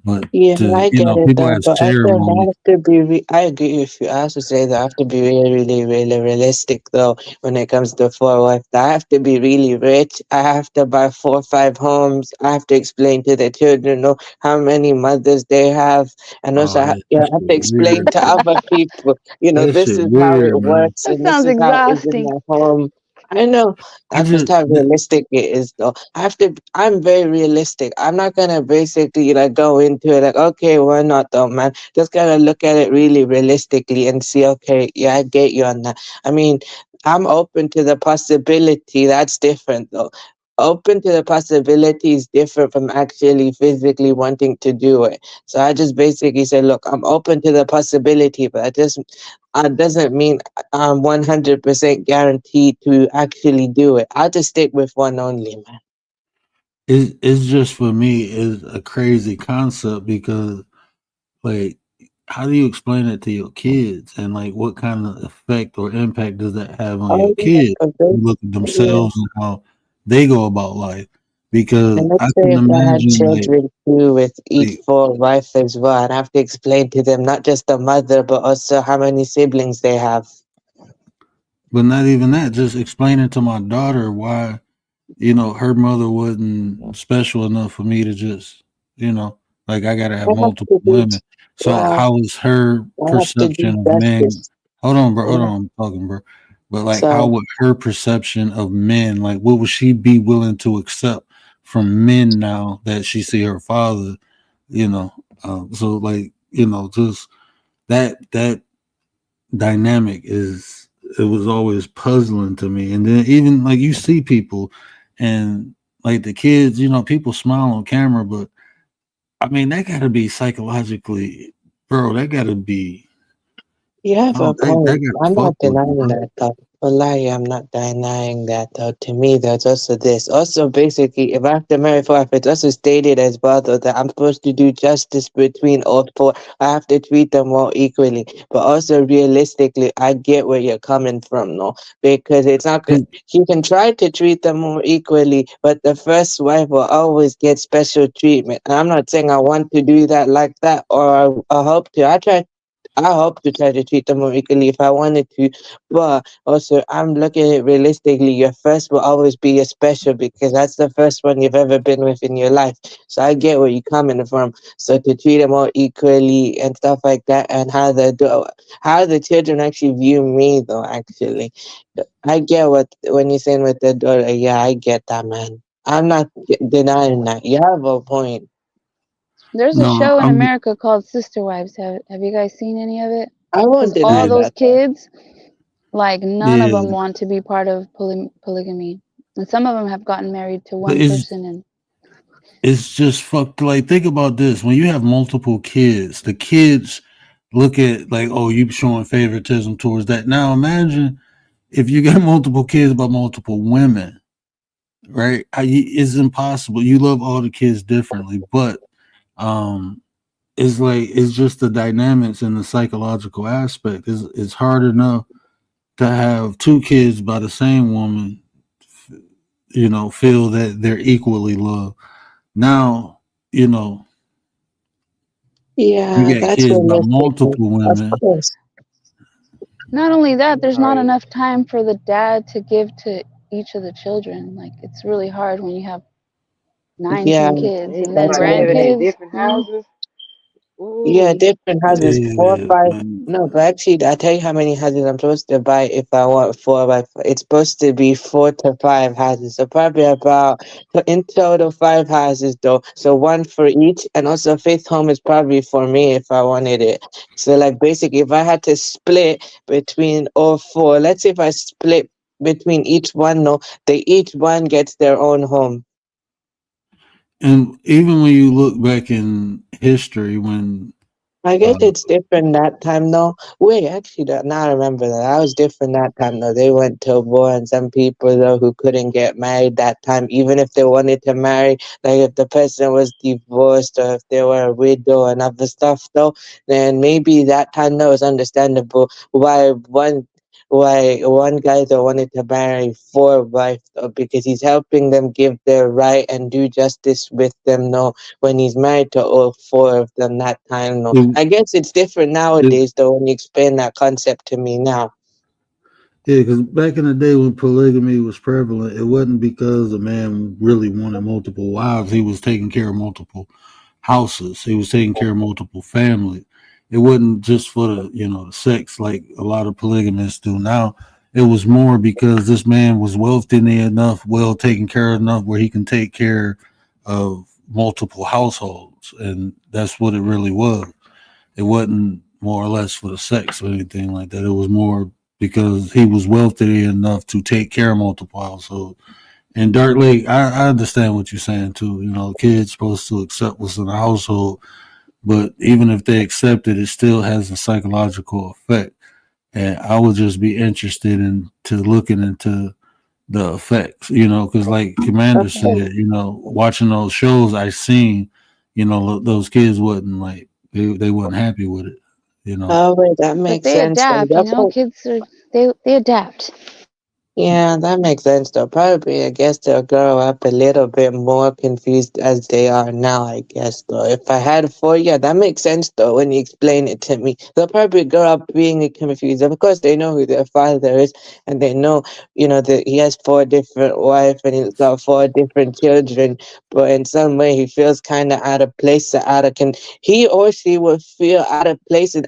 But Yeah, to I get it people though, have but also I ceremony. have to be. I agree with you. I have to say that I have to be really, really, really realistic though when it comes to four wife. I have to be really rich. I have to buy 4 or 5 homes. I have to explain to the children know how many mothers they have, and also Oh, I that have to shit explain weird. to other people. That This shit is how it weird, man. works, That and this sounds is how it is in exhausting. my home. I know. I That's just just how realistic it is, though. I have to. I'm very realistic. I'm not gonna basically like go into it like, okay, why not, though, man? Just gotta look at it really realistically and see, okay, yeah, I get you on that. I mean, I'm open to the possibility. That's different, though. Open to the possibility is different from actually physically wanting to do it. So I just basically said, look, I'm open to the possibility, but I just doesn't mean I'm 100% guaranteed to actually do it. I'll just stick with one only, man. it's just for me is a crazy concept because like how do you explain it to your kids and like what kind of effect or impact does that have on your Oh, yeah, kids? 'cause they, You look at yeah. themselves and how they go about life because And I let's say can if I had imagine children too with each like four wife as well, I'd have to explain to them not just the mother, but also how many siblings they have. but not even that, just explaining to my daughter why her mother wasn't special enough for me to just, like I gotta have I have multiple to do, women. So well, how is her I have to do perception of men? justice. Hold on, bro. Hold Yeah. on, I'm talking, bro. But like, how So, would her perception of men, like, what would she be willing to accept from men now that she see her father? You know, so like, just that dynamic is it was always puzzling to me. And then even like you see people and like the kids, people smile on camera, but I mean that gotta be psychologically, bro, that gotta be you have a that point. gotta I'm fuck not with you, denying bro. that, though. Wallahi, I'm not denying that, though. To me, there's also this. Also, basically, if I have to marry four, it's also stated as well, though, that I'm supposed to do justice between all four. I have to treat them all equally. But also, realistically, I get where you're coming from, no? Because it's not good. It- You can try to treat them more equally, but the first wife will always get special treatment. And I'm not saying I want to do that like that, or I hope to. I hope to try to treat them more equally if I wanted to, but also I'm looking at it realistically. Your first will always be your special because that's the first one you've ever been with in your life. So I get where you're coming from. So to treat them all equally and stuff like that, and how the children actually view me, though. Actually, I get what when you're saying with the daughter. Yeah, I get that, man. I'm not denying that. You have a point. There's a No, show in I'm America called Sister Wives. Have you guys seen any of it? I Because won't all deny yeah, those that though. kids, like none of yeah. them want to be part of polygamy, and some of them have gotten married to But one person. And it's just fucked. Like, think about this: when you have multiple kids, the kids look at like, oh, you showing favoritism towards that. Now, imagine if you got multiple kids by multiple women, right? It's impossible. You love all the kids differently, but um, it's like it's just the dynamics and the psychological aspect. It's hard enough to have two kids by the same woman, feel that they're equally loved. Now, you know, Yeah, you got that's kids by realistic. multiple Of women. course. not only that, there's not Right. enough time for the dad to give to each of the children. Like it's really hard when you have nine, Yeah, 10 kids, Ain't and then that's somebody what I living in mean. grandkids. different houses. Yeah, Ooh. different houses, four, Yeah, five. man. No, but actually, I tell you how many houses I'm supposed to buy if I want four by four. It's supposed to be 4 to 5 houses, so probably about so in total 5 houses though. So one for each, and also fifth home is probably for me if I wanted it. So like basically, if I had to split between all four, let's say if I split between each one, no, they each one gets their own home. And even when you look back in history, when I guess uh, it's different that time though. Wait, actually, now I remember that. I was different that time though. They went to war, and some people though who couldn't get married that time, even if they wanted to marry, like if the person was divorced or if they were a widow and other stuff though, then maybe that time though was understandable why one guy that wanted to marry four wives though, because he's helping them give their right and do justice with them no when he's married to all four of them that time no. it, I guess it's different it, nowadays though when you explain that concept to me now. yeah, because back in the day when polygamy was prevalent, it wasn't because a man really wanted multiple wives. He was taking care of multiple houses. He was taking care of multiple families. It wasn't just for the sex like a lot of polygamists do now. It was more because this man was wealthy enough, well taken care of enough where he can take care of multiple households, and that's what it really was. It wasn't more or less for the sex or anything like that. It was more because he was wealthy enough to take care of multiple households. And Dark Lake, I understand what you're saying too. Kids supposed to accept what's in the household, but even if they accept it, it still has a psychological effect. And I would just be interested in to looking into the effects, because like Commander Okay. said, watching those shows I seen, those kids wasn't like they wasn't happy with it, you know. Oh wait, that But makes they sense though. adapt, kids are they adapt. Yeah, that makes sense though. Probably, I guess they'll grow up a little bit more confused as they are now, I guess though. If I had four, yeah, that makes sense though when you explain it to me. They'll probably grow up being confused. Of course, they know who their father is and they know, that he has four different wives and he's got four different children, but in some way he feels kind of out of place, or he or she will feel out of place and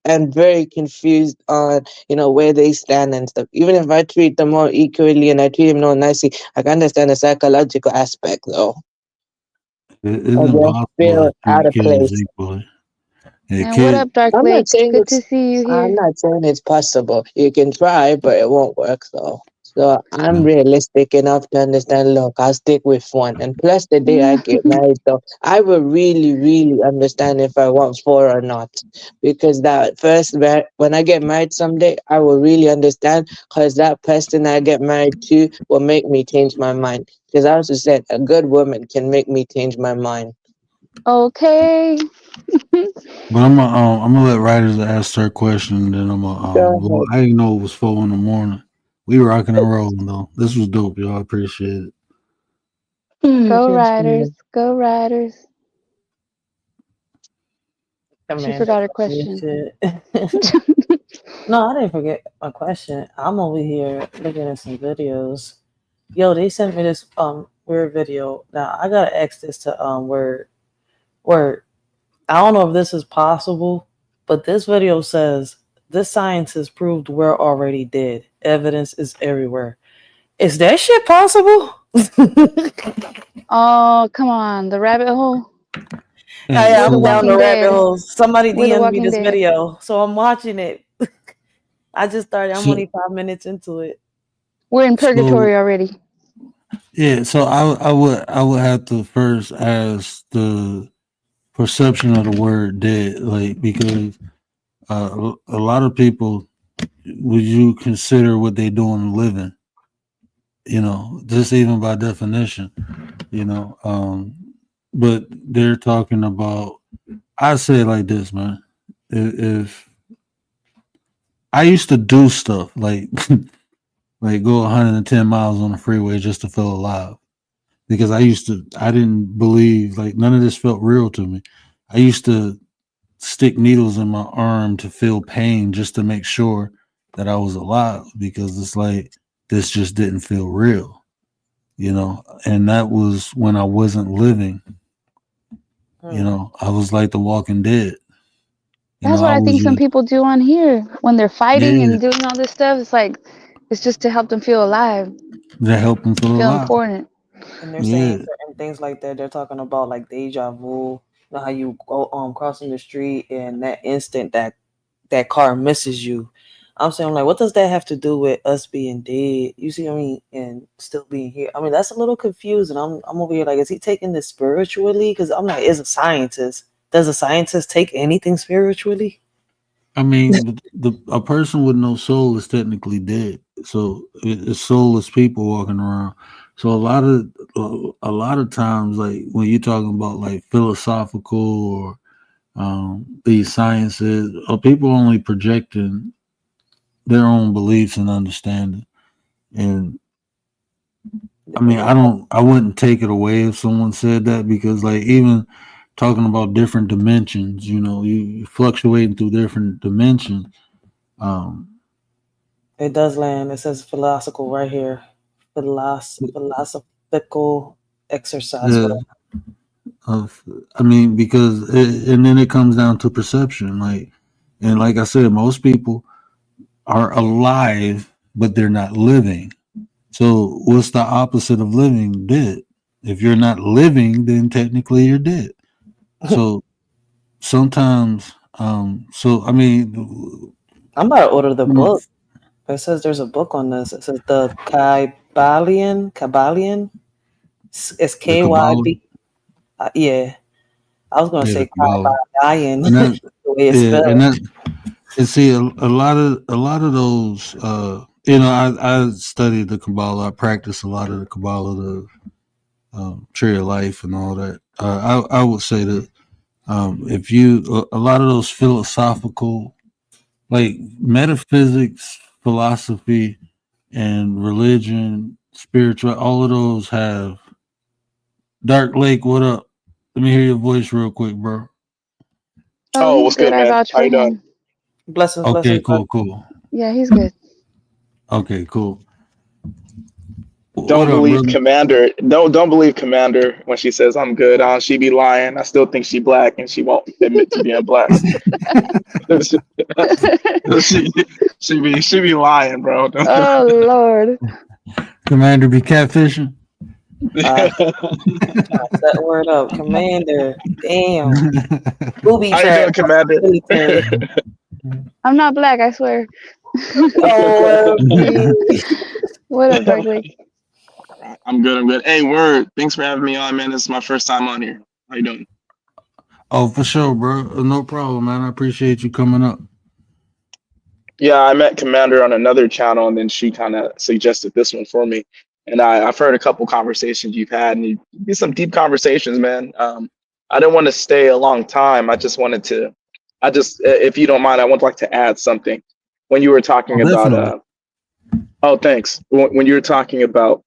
and very confused on where they stand and stuff. Even if I treat them all equally and I treat them all nicely, I can understand the psychological aspect though. It's I just impossible feel to out treat of kids place. equally. Yeah, And what kid. up, Dark I'm not Lake? saying Good it's to see you I'm here. not saying it's possible. You can try, but it won't work though. So I'm Yeah. realistic enough to understand, look, I'll stick with one. And plus the day I get married though, I will really, really understand if I want four or not. Because that when I get married someday, I will really understand because that person I get married to will make me change my mind. Because I also said a good woman can make me change my mind. Okay. But I'm gonna let writers ask their question, and then I'm gonna Go well, ahead. I didn't know it was 4 in the morning. We rocking and rolling though. This was dope, y'all. I appreciate it. Go Just Riders. Go Riders. She Commander, forgot her funny question. shit. No, I didn't forget my question. I'm over here looking at some videos. Yo, they sent me this weird video. Now I gotta ask this to word. I don't know if this is possible, but this video says this science proved we're already dead. Evidence is everywhere. Is that shit possible? Oh, come on, the rabbit hole. And We're the I'm down the Walking rabbit Dead. hole. Somebody We're the DM'd me Walking this Dead. video, so I'm watching it. I just started. I'm so, only 5 minutes into it. We're in so purgatory already. yeah, so I would have to first ask the perception of the word dead, like because a lot of people, would you consider what they doing living? You know, just even by definition, you know. But they're talking about. I say it like this, man. If I used to do stuff like like go 110 miles on the freeway just to feel alive, because I didn't believe, like, none of this felt real to me. I used to stick needles in my arm to feel pain just to make sure that I was alive, because it's like this just didn't feel real, you know. And that was when I wasn't living, you know. I was like the Walking Dead, you know. That's what I I think was some just, people do on here when they're fighting yeah, and doing all this stuff. It's like it's just to help them feel alive, that helped them feel feel alive. important. And they're saying Yeah, certain things like that. They're talking about like deja vu. You know how you go crossing the street and that instant that car misses you. I'm saying, like, what does that have to do with us being dead? You see what I mean? And still being here. I mean, that's a little confusing. I'm over here like, is he taking this spiritually? Because I'm like, is a scientist. Does a scientist take anything spiritually? I mean, a person with no soul is technically dead. So it's soulless people walking around. So a lot of times, like when you're talking about like philosophical or these sciences, are people only projecting their own beliefs and understanding. And I mean, I wouldn't take it away if someone said that, because like even talking about different dimensions, you know, you fluctuating through different dimensions. Um, It does land. It says philosophical right here. Philosophical exercise. yeah, of I mean, because and then it comes down to perception, like, and like I said, most people are alive but they're not living. So what's the opposite of living? Dead. If you're not living, then technically you're dead. So sometimes, so I mean, I'm about to order the mm, book. It says there's a book on this. It says the Kabbalion. It's the Kabbalah, KYB. Yeah, I was gonna yeah, the say Kabbalah, Kabbalion, and that, the way it's yeah, spelled. and that, and see, a lot of those, you know, I studied the Kabbalah. I practiced a lot of the Kabbalah, the tree of life, and all that. I would say that if you a lot of those philosophical, like metaphysics, philosophy, and religion, spiritual, all of those have. Dark Lake, what up? Let me hear your voice real quick, bro. Oh, Oh, he's what's good. good, I man? vouch How for you doing? him. Blessings, Okay, blessings. cool, cool. Yeah, he's good. Okay, cool. What Don't up, believe brother? Commander. Don't believe Commander when she says I'm good. She be lying. I still think she black, and she won't admit to being black. she, she be lying, bro. Oh Lord. Commander be catfishing? Trying to set the word up, Commander. Damn, booby How you trap. doing, Commander? Military. I'm not black, I swear. OMG. What up, Dark Lake? I'm good. I'm good. Hey, word. Thanks for having me on, man. This is my first time on here. How you doing? Oh, for sure, bro. No problem, man. I appreciate you coming up. Yeah, I met Commander on another channel, and then she kind of suggested this one for me. And I've heard a couple conversations you've had, and you did some deep conversations, man. I didn't want to stay a long time. I just wanted to, if you don't mind, I would like to add something. When you were Oh, talking about, definitely. oh, thanks. When you were talking about,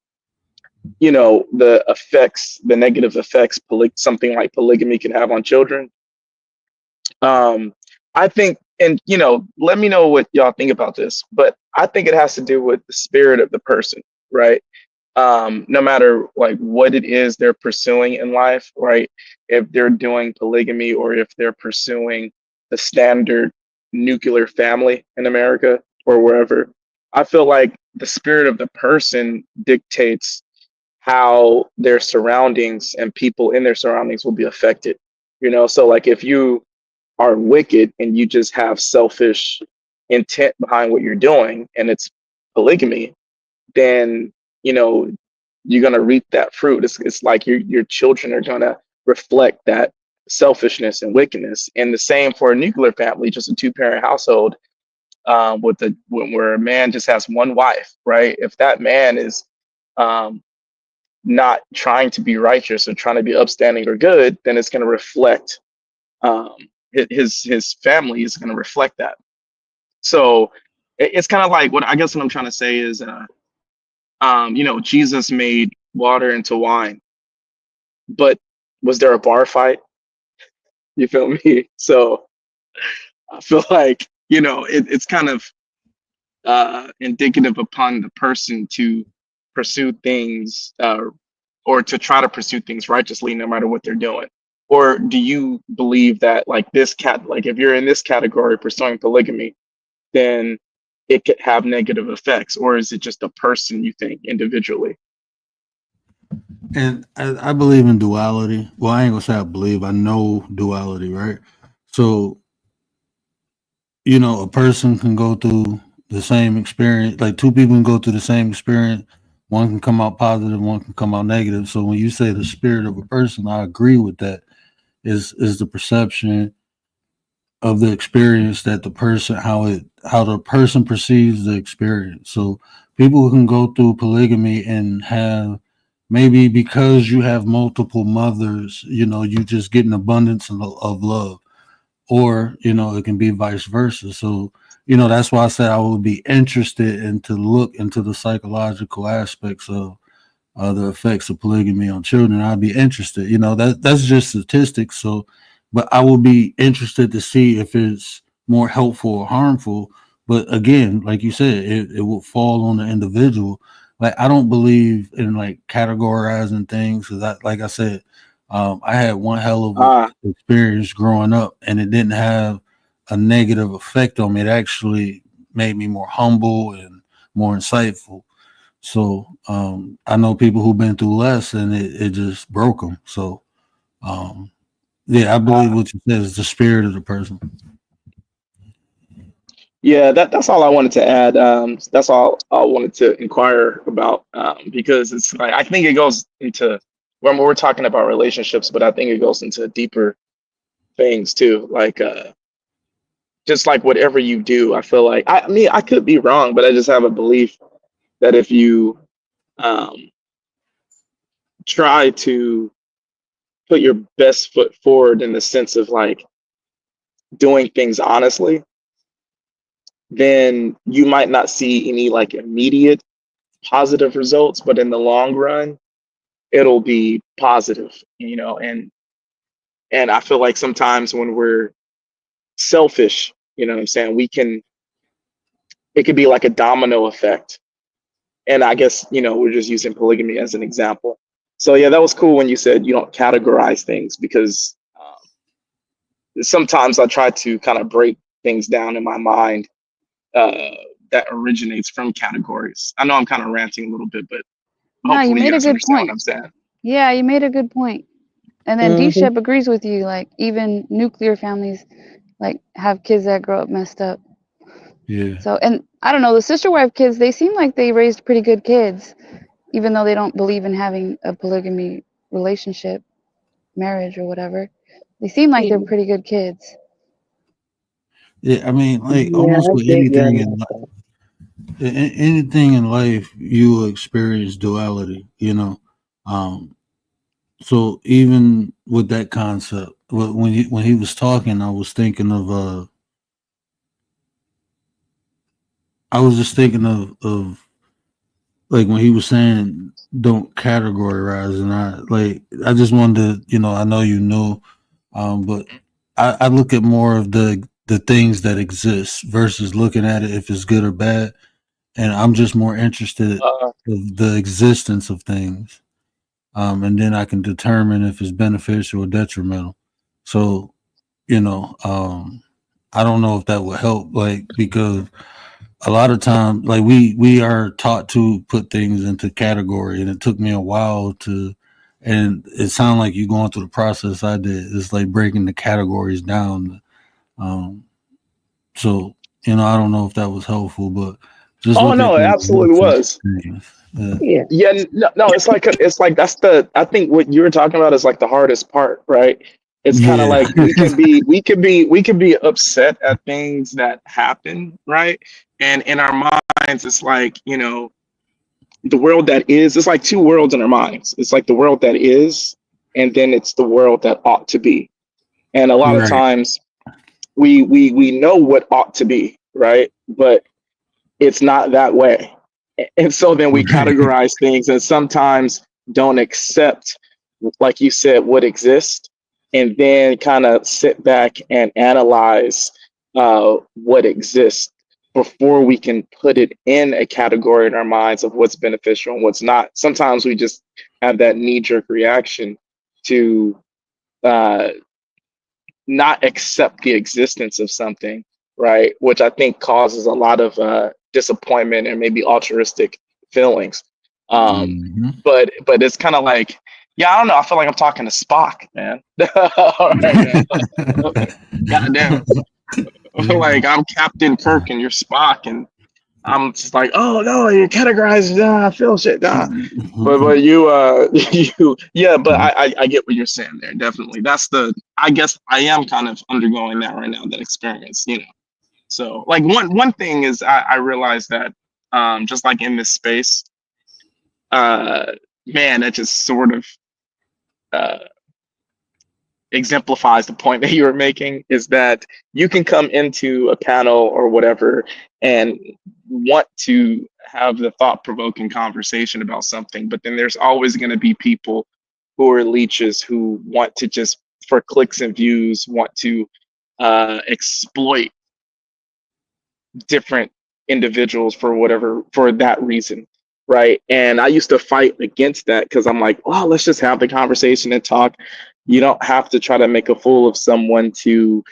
you know, the effects, the negative effects, something like polygamy can have on children. I think, and you know, let me know what y'all think about this, but I think it has to do with the spirit of the person, right? No matter like what it is they're pursuing in life, right? If they're doing polygamy or if they're pursuing the standard nuclear family in America or wherever, I feel like the spirit of the person dictates how their surroundings and people in their surroundings will be affected. So like if you are wicked and you just have selfish intent behind what you're doing and it's polygamy, then you're gonna reap that fruit. It's like your children are gonna reflect that selfishness and wickedness. And the same for a nuclear family, just a two-parent household, where a man just has one wife, right? If that man is um, not trying to be righteous or trying to be upstanding or good, then it's going to reflect um, his family is going to reflect that. So it's kind of like what I'm trying to say is, Jesus made water into wine, but was there a bar fight? You feel me? So I feel like it's kind of indicative upon the person to pursue things or to try to pursue things righteously no matter what they're doing. Or do you believe that like if you're in this category pursuing polygamy, then it could have negative effects? Or is it just a person, you think, individually? And I believe in duality. Well, I ain't gonna say I believe. I know duality, right? So, a person can go through the same experience. Like two people can go through the same experience. One can come out positive, one can come out negative. So when you say the spirit of a person, I agree with that. Is the perception of the experience that the person how the person perceives the experience. So people can go through polygamy and have maybe because you have multiple mothers, you just get an abundance of love, or it can be vice versa. So that's why I said I would be interested in to look into the psychological aspects of the effects of polygamy on children. I'd be interested. That's just statistics. So, but I would be interested to see if it's more helpful or harmful. But again, like you said, it will fall on the individual. Like I don't believe in like categorizing things because like I said, I had one hell of a experience growing up, and it didn't have a negative effect on me. It actually made me more humble and more insightful. So I know people who've been through less, and it just broke them. So yeah, I believe what you said is the spirit of the person. Yeah, that's all I wanted to add. That's all I wanted to inquire about, because it's like I think it goes into when we're talking about relationships, but I think it goes into deeper things too. Like just like whatever you do, I feel like I mean I could be wrong, but I just have a belief that if you um, try to put your best foot forward in the sense of like doing things honestly, then you might not see any like immediate positive results, but in the long run, it'll be positive, and I feel like sometimes when we're selfish, what I'm saying, it could be like a domino effect. And I guess, we're just using polygamy as an example. So yeah, that was cool when you said you don't categorize things because sometimes I try to kind of break things down in my mind uh, that originates from categories. I know I'm kind of ranting a little bit, but No, you hopefully you made a guys good understand what point. I'm saying. Yeah, you made a good point. And then Mm-hmm. D-Shep agrees with you. Like even nuclear families, like have kids that grow up messed up. Yeah. So, and I don't know, the sister wife kids, they seem like they raised pretty good kids, even though they don't believe in having a polygamy relationship, marriage or whatever. They seem like they're pretty good kids. Yeah, I mean, like Yeah, almost I with think you're anything right. anything in life, you will experience duality. So even with that concept, when he was talking, I was thinking of I was just thinking of like when he was saying don't categorize, and I just wanted to, I know you know, but I look at more of the things that exist versus looking at it if it's good or bad, and I'm just more interested Uh, of the existence of things, and then I can determine if it's beneficial or detrimental. So I don't know if that would help, like because a lot of times, like we are taught to put things into category, and it took me a while to. And it sounded like you going through the process I did. It's like breaking the categories down. Um, so I don't know if that was helpful, but just Oh look at no, it the absolutely was. things. Yeah. Yeah. Yeah, no, it's like that's the I think what you were talking about is like the hardest part, right? It's kind of Yeah. like we can be upset at things that happen, right? And in our minds, it's like, the world that is, it's like two worlds in our minds. It's like the world that is, and then it's the world that ought to be. And a lot of Right. times we know what ought to be, right? But it's not that way. And so then we Right. categorize things and sometimes don't accept, like you said, what exists, and then kind of sit back and analyze what exists before we can put it in a category in our minds of what's beneficial and what's not. Sometimes we just have that knee jerk reaction to uh, not accept the existence of something, right? Which I think causes a lot of disappointment and maybe altruistic feelings. Um, Hmm. but it's kind of like, yeah, I don't know. I feel like I'm talking to Spock, man. All right now. Goddamn. Like I'm Captain Kirk and you're Spock, and I'm just like, oh no, you're categorized. Nah, I feel shit. Nah. But you you yeah, but I get what you're saying there. Definitely. I guess I am kind of undergoing that right now, that experience. So like one thing is I realized that just like in this space, uh man, that just sort of uh exemplifies the point that you were making, is that you can come into a panel or whatever and want to have the thought-provoking conversation about something, but then there's always going to be people who are leeches who want to just, for clicks and views, want to exploit different individuals for that reason, right? And I used to fight against that because I'm like, well, let's just have the conversation and talk. You don't have to try to make a fool of someone to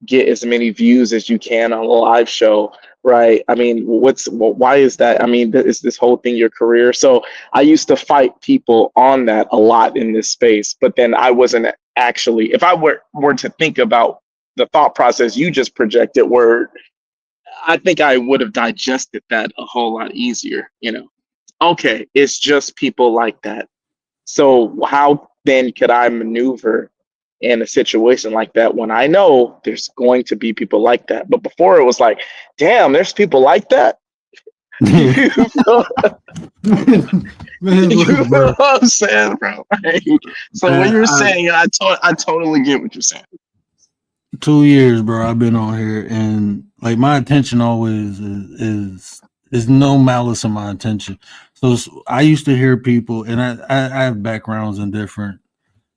get as many views as you can on a live show, right? I mean, why is that? I mean, is this whole thing your career? So I used to fight people on that a lot in this space, but then I wasn't actually, if I were to think about the thought process you just projected, where I think I would have digested that a whole lot easier. Okay, it's just people like that. So how then could I maneuver in a situation like that when I know there's going to be people like that? But before it was like, damn, there's people like that. You know, Man, you look, know bro. what I'm saying, bro? Like, so what Man, you're saying, I totally get what you're saying. 2 years, bro. I've been on here, and like my intention always is no malice in my intention. So I used to hear people, and I have backgrounds in different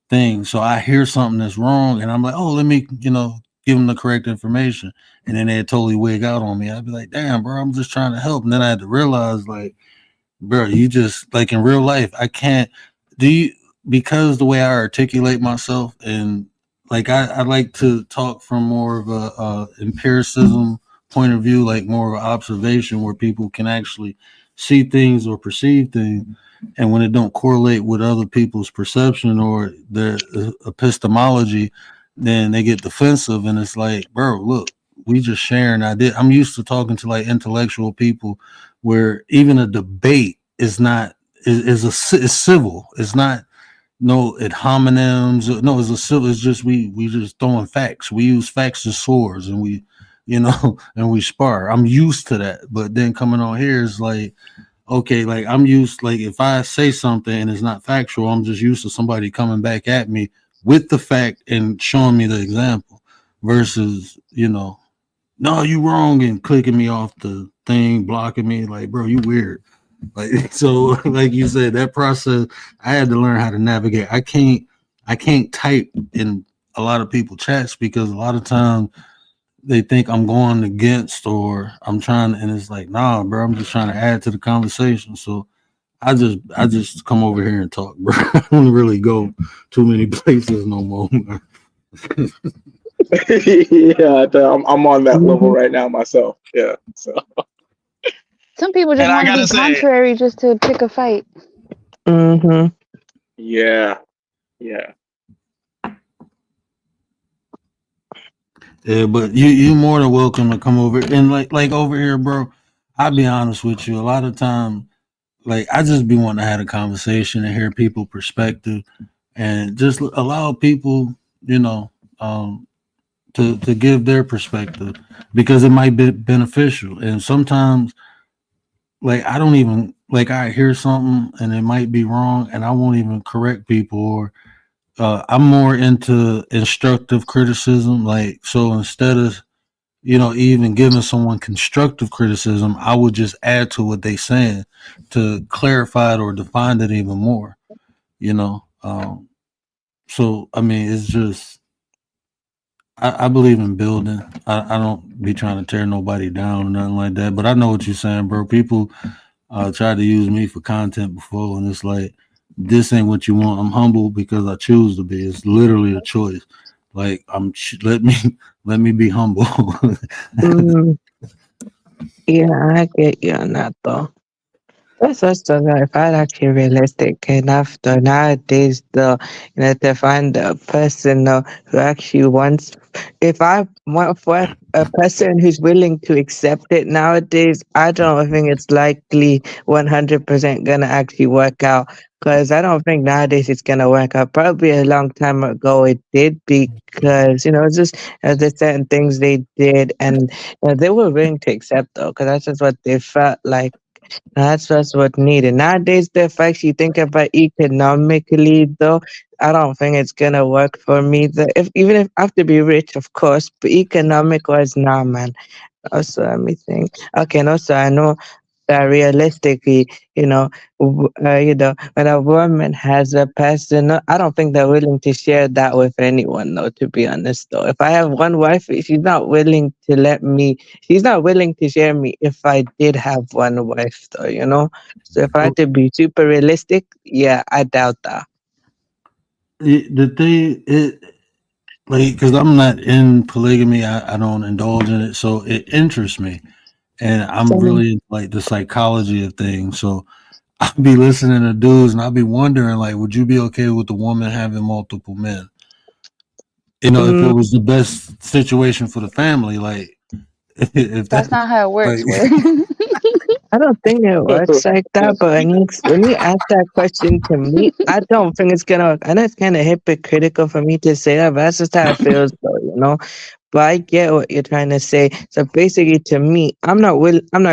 things, so I hear something that's wrong, and I'm like, oh, let me give them the correct information, and then they totally wig out on me. I'd be like, damn, bro, I'm just trying to help, and then I had to realize, like, bro, you just like in real life, I can't do you because the way I articulate myself, and like I like to talk from more of a empiricism point of view, like more of an observation where people can actually see things or perceive things, and when it don't correlate with other people's perception or their epistemology, then they get defensive, and it's like, bro, look, we just sharing idea. I'm used to talking to like intellectual people where even a debate is not is civil. It's not no ad hominems. No, it's a civil. It's just we just throwing facts. We use facts as swords, and we and we spar. I'm used to that, but then coming on here is like, okay, like I'm used, like if I say something and it's not factual, I'm just used to somebody coming back at me with the fact and showing me the example versus no, you wrong, and clicking me off the thing, blocking me. Like, bro, you weird. Like, so, like you said, that process, I had to learn how to navigate. I can't type in a lot of people chats because a lot of times they think I'm going against or I'm trying, and it's like, nah, bro, I'm just trying to add to the conversation. So I just come over here and talk, bro. I don't really go too many places no more. Yeah, I'm on that level Mhm. right now myself. Yeah. So Some people just And I want to be gotta say, contrary just to pick a fight. Mm-hmm. yeah, yeah. Yeah, but you more than welcome to come over and like over here, bro. I'll be honest with you. A lot of time, like I just be wanting to have a conversation and hear people' perspective, and just allow people, you know, um, to give their perspective because it might be beneficial. And sometimes, like I don't even like I hear something and it might be wrong, and I won't even correct people or I'm more into instructive criticism. Like, so instead of, even giving someone constructive criticism, I would just add to what they saying to clarify it or define it even more, you know? So, I mean, it's just, I believe in building. I don't be trying to tear nobody down or nothing like that, but I know what you're saying, bro. People tried to use me for content before, and it's like this ain't what you want. I'm humble because I choose to be. It's literally a choice. Like let me let me be humble. Mm, yeah, I get you on that though. That's also like if I'm actually realistic enough though nowadays though, to find a person who actually wants if I want for a person who's willing to accept it nowadays, I don't think it's likely 100% gonna actually work out. Cause I don't think nowadays it's gonna work out. Probably a long time ago it did because it's just there's certain things they did and they were willing to accept though, because that's just what they felt like. That's just what needed. Nowadays, if I actually think about economically, though, I don't think it's gonna work for me. Even if I have to be rich, of course, but economic wise, nah, man. Also, let me think. Okay, and also I know that realistically, when a woman has a person, no, I don't think they're willing to share that with anyone, though, to be honest, though. If I have one wife, she's not willing to share me if I did have one wife, though. So if I had to be super realistic, yeah, I doubt that. The thing it like because I'm not in polygamy, I don't indulge in it, so it interests me, and I'm So, really like the psychology of things. So I'll be listening to dudes, and I'll be wondering like, would you be okay with a woman having multiple men? If it mm, was the best situation for the family, like if That's that not how it like works. Where I don't think it works like that, but when you ask that question to me, I don't think it's gonna work. I know it's kind of hypocritical for me to say that, but that's just how it feels, though. But I get what you're trying to say. So basically, to me, I'm not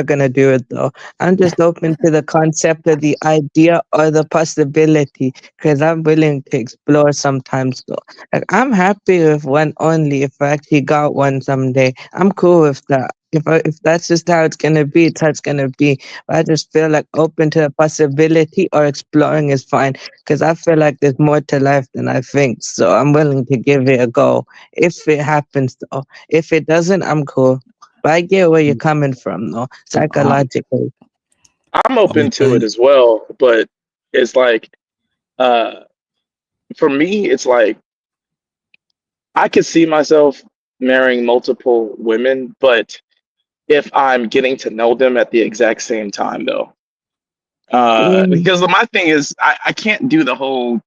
gonna do it though. I'm just open to the concept of the idea or the possibility because I'm willing to explore sometimes though. Like I'm happy with one only if I actually got one someday. I'm cool with that. If that's just how it's gonna be, it's how it's gonna be. But I just feel like open to the possibility or exploring is fine because I feel like there's more to life than I think. So I'm willing to give it a go if it happens though. If it doesn't, I'm cool. But I get where you're coming from though, I'm, psychologically. I'm I'm gonna open tell to it you, as well, but it's like, uh, for me, it's like I could see myself marrying multiple women, but if I'm getting to know them at the exact same time, though, Mm, because my thing is, I can't do the whole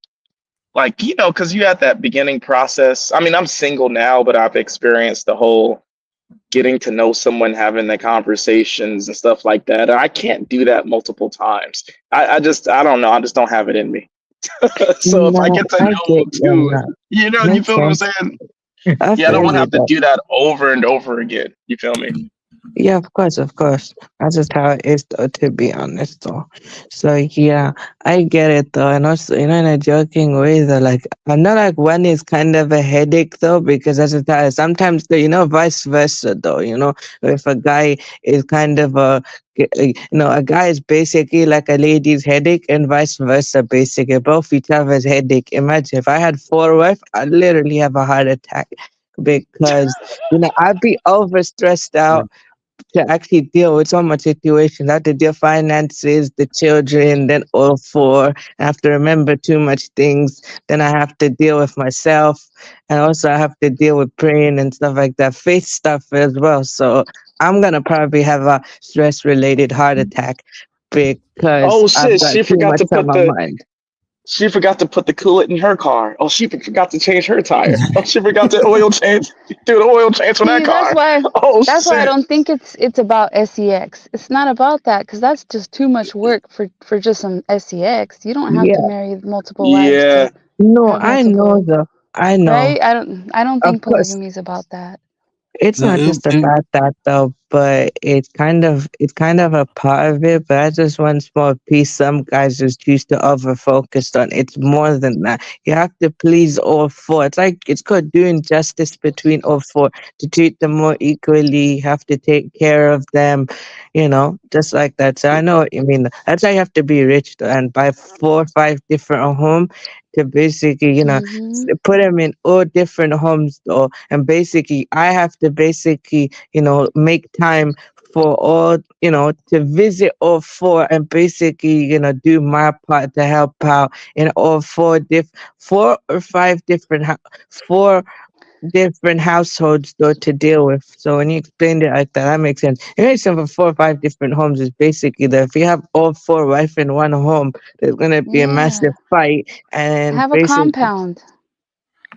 like because you had that beginning process. I mean, I'm single now, but I've experienced the whole getting to know someone, having the conversations and stuff like that. And I can't do that multiple times. I don't know. I just don't have it in me. So if I no, get to I know get you on two, that. you Makes feel what I'm sense. saying? I Yeah, I don't feel want to you have to though. do that over and over again. You feel me? Yeah, of course, of course. That's just how it is, though, to be honest, though. So, yeah, I get it, though. And also, in a joking way, though, like, I know, like, one is kind of a headache, though, because that's just how sometimes, though, vice versa, though, if a guy is kind of a guy is basically like a lady's headache and vice versa, basically. Both each other's headache. Imagine if I had four wives, I'd literally have a heart attack because, I'd be over stressed out to actually deal with so much situations. I have to deal finances, the children, then all four. I have to remember too much things. Then I have to deal with myself, and also I have to deal with praying and stuff like that, faith stuff as well. So I'm gonna probably have a stress-related heart attack because Oh I've shit, got too much on my mind. she forgot to put the coolant in her car. Oh, she forgot to change her tire. Oh, she forgot to oil change, do the oil change for that See, car. Oh that's why I shit. don't think it's about sex. It's not about that because that's just too much work for just some sex. You don't have to Yeah, marry multiple wives Yeah. to no, have I know multiple, though. I know. right? I don't Of think course, polygamy is about that. it's No, not just about that though, but it's kind of a part of it, but that's just one small piece some guys just choose to over focus on. It's more than that. You have to please all four. It's like it's called doing justice between all four to treat them more equally, you have to take care of them, just like that. So I know what you mean. That's why you have to be rich though, and buy 4 or 5 different homes to basically, put them in all different homes though, and basically I have to basically make time for all, to visit all four and basically do my part to help out in all 4 or 5 different households though to deal with. So when you explained it like that, that makes sense. It makes sense for 4 or 5 different homes is basically that if you have all four wife in one home, there's gonna be a massive Yeah, fight and have a basically compound.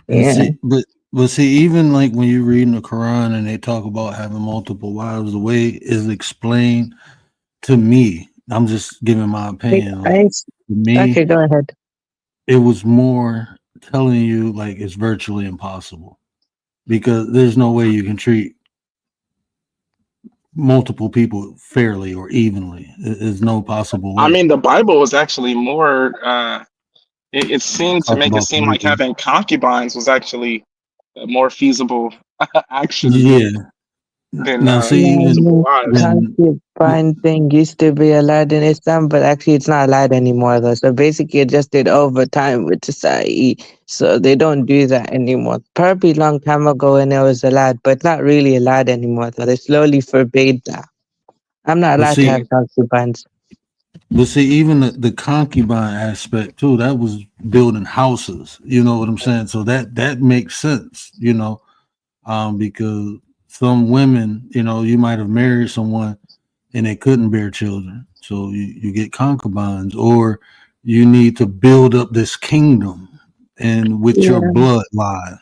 and yeah. but see, even like when you read in the Quran and they talk about having multiple wives, the way it's explained to me, I'm just giving my It, opinion. Like I, to me, okay, go ahead. it was more telling you like it's virtually impossible because there's no way you can treat multiple people fairly or evenly. There's no possible I way. mean, the Bible was actually more. It seemed to Talk make it about seem like polygamy. having concubines was actually a more feasible action Yeah. than Now, see, Yeah, multiple the wives. when concubine thing used to be allowed in Islam, but actually it's not allowed anymore though. So basically it just did over time with society. So they don't do that anymore. Probably long time ago when it was allowed, but not really allowed anymore though. They slowly forbade that. I'm not but allowed to see, have concubines. but see, even the concubine aspect too, that was building houses. You know what I'm saying? So that makes sense. Because some women, you might have married someone and they couldn't bear children, so you get concubines, or you need to build up this kingdom and with your Yeah. bloodline.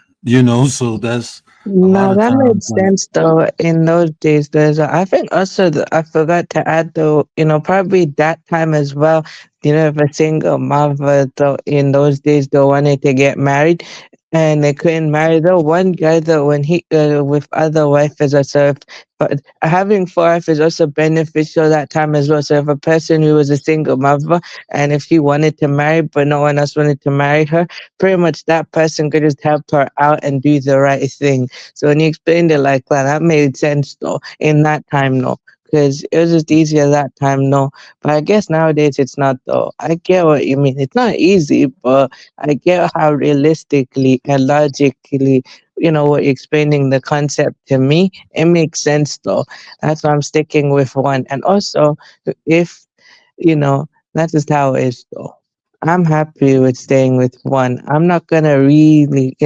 So that's a lot No, of that made times like sense though. In those days, I think also I forgot to add though, probably that time as well. If a single mother though in those days though wanted to get married, and they couldn't marry though. One guy though, when he with other wives also, but having 4 wives is also beneficial that time as well. So if a person who was a single mother and if she wanted to marry but no one else wanted to marry her, pretty much that person could just help her out and do the right thing. So when you explained it like that, that made sense though. In that time, no, because it was just easier that time, no. But I guess nowadays it's not though. I get what you mean. It's not easy, but I get how realistically and logically, what you're explaining the concept to me. It makes sense though. That's why I'm sticking with one. And also, if you know, that's just how it is though. I'm happy with staying with one. I'm not gonna really,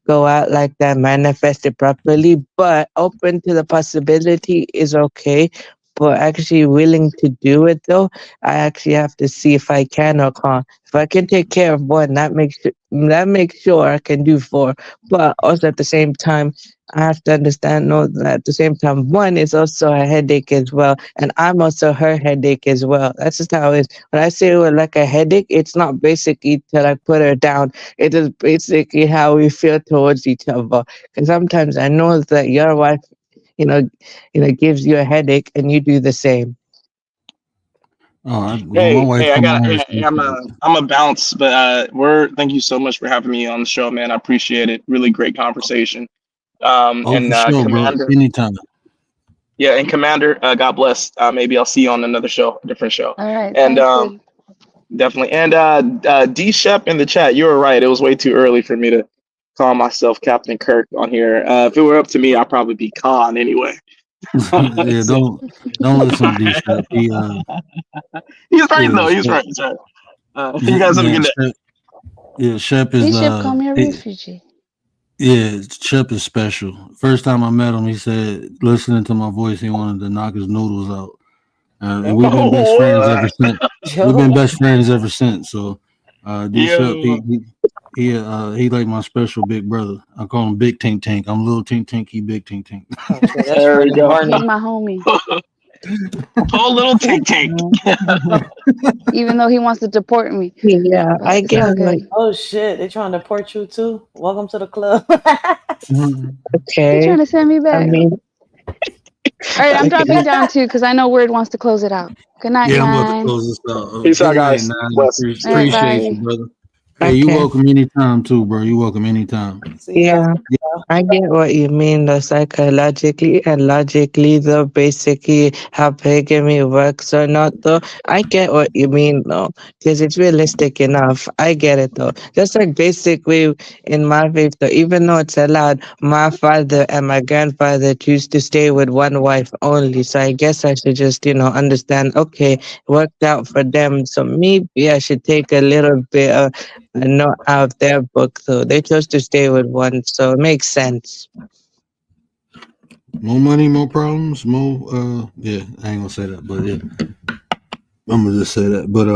go out like that, manifest it properly, but open to the possibility is okay. But actually willing to do it though, I actually have to see if I can or can't. If I can take care of one, that makes sure I can do four. But also at the same time, I have to understand, know that at the same time, one is also a headache as well, and I'm also her headache as well. That's just how it is. When I say we're like a headache, it's not basically to like put her down. It is basically how we feel towards each other. Because sometimes I know that your wife, you know, gives you a headache, and you do the same. well, my wife I come got. on here. Hey, I'm a bounce, but thank you so much for having me on the show, man. I appreciate it. Really great conversation. Oh, And for sure, bro. Commander, Anytime. yeah, and Commander, God bless. Maybe I'll see you on another show, a different show. All right, And sounds good. definitely. And D Shep in the chat, you were right. It was way too early for me to call myself Captain Kirk on here. If it were up to me, I'd probably be Khan anyway. Yeah, don't listen to D Shep. He's right Yeah, though. He's Shep, right. He's right. You guys have a yeah, good day. Shep is D-Ship, call me a refugee. yeah, Shep is special. First time I met him, he said, listening to my voice, he wanted to knock his noodles out. And we've been best friends ever What? since. We've been Yo, best friends ever since. So, D Shep, Yo. he like my special big brother. I call him Big Tink Tink. I'm little Tink Tink. He Big Tink Tink. oh shit, that's There we funny, go. He's Barney. my homie. Whole little tank tank. Even though he wants to deport me. Yeah, But I it's get all what. good. Oh shit, they trying to deport you too. Welcome to the club. He Okay. trying to send me I back. mean, All right, I'm okay. dropping down too because I know Word wants to close it out. Good night, Yeah, I'm about to Nine. close this out. Peace Good out, night, guys. man. Bless. All right, Appreciate you, bye. brother. Hey, you Okay. welcome anytime too, bro. You welcome anytime. See ya. Yeah. I get what you mean, though, psychologically and logically, though, basically, how polygamy works or not, though. I get what you mean, though, because it's realistic enough. I get it, though. Just like basically in my faith, though, even though it's allowed, my father and my grandfather choose to stay with one wife only. So I guess I should just, understand, okay, it worked out for them. So maybe I should take a little bit of not out of their book, though. They chose to stay with one, so it makes sense. More money, more problems, more yeah, I ain't gonna say that, but yeah. I'm gonna just say that. But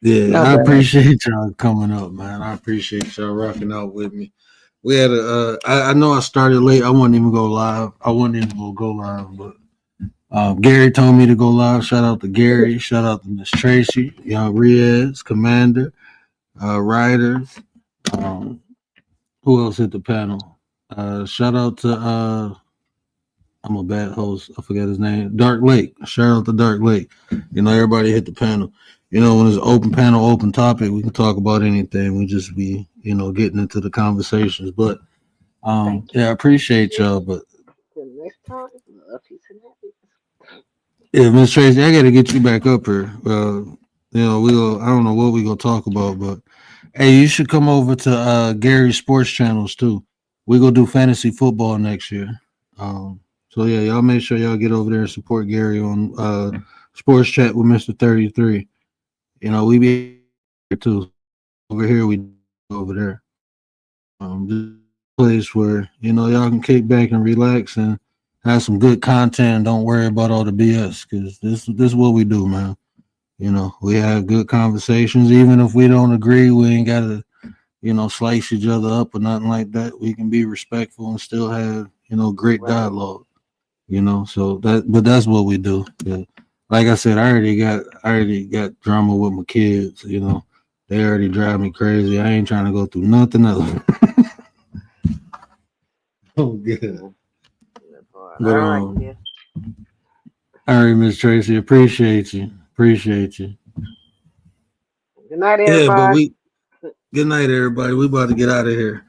yeah, No, I but appreciate y'all coming up, man. I appreciate y'all rocking out with me. We had I know I started late. I wasn't even go live. I wasn't even gonna go live, but Gary told me to go live. Shout out to Gary. Shout out to Miss Tracy, Riaz, Commander, Riders. Um, who else hit the panel? Shout out to I'm a bad host. I forget his name. Dark Lake. Shout out to Dark Lake. Everybody hit the panel. When it's an open panel, open topic, we can talk about anything. We just be, getting into the conversations. But Thank you. yeah, I appreciate y'all. But Till next time, love, peace, and happiness. yeah, Miss Tracy, I gotta get you back up here. I don't know what we gonna talk about, but hey, you should come over to Gary's sports channels too. We gonna do fantasy football next year. So yeah, y'all make sure y'all get over there and support Gary on Sports Chat with Mr. 33. We be here too. Over here, we over there. This is a place where y'all can kick back and relax and have some good content. Don't worry about all the BS because this is what we do, man. We have good conversations, even if we don't agree. We ain't gotta slice each other up or nothing like that. We can be respectful and still have great Right. dialogue. So but that's what we do. Yeah. Like I said, I already got drama with my kids. They already drive me crazy. I ain't trying to go through nothing else. Oh, good. All But right, yeah. all right, Miss Tracy, appreciate you. Appreciate you. Good night, Yeah, but everybody. good night, everybody. We about to get out of here.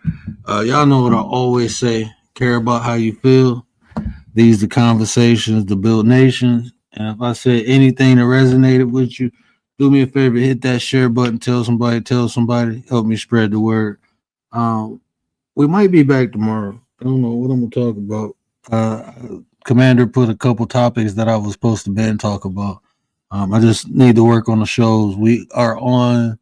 Y'all know what I always say: care about how you feel. These the conversations to build nations. And if I said anything that resonated with you, do me a favor, hit that share button, tell somebody, help me spread the word. Um, we might be back tomorrow. I don't know what I'm gonna talk about. Commander put a couple topics that I was supposed to be and talk about. I just need to work on the shows. We are on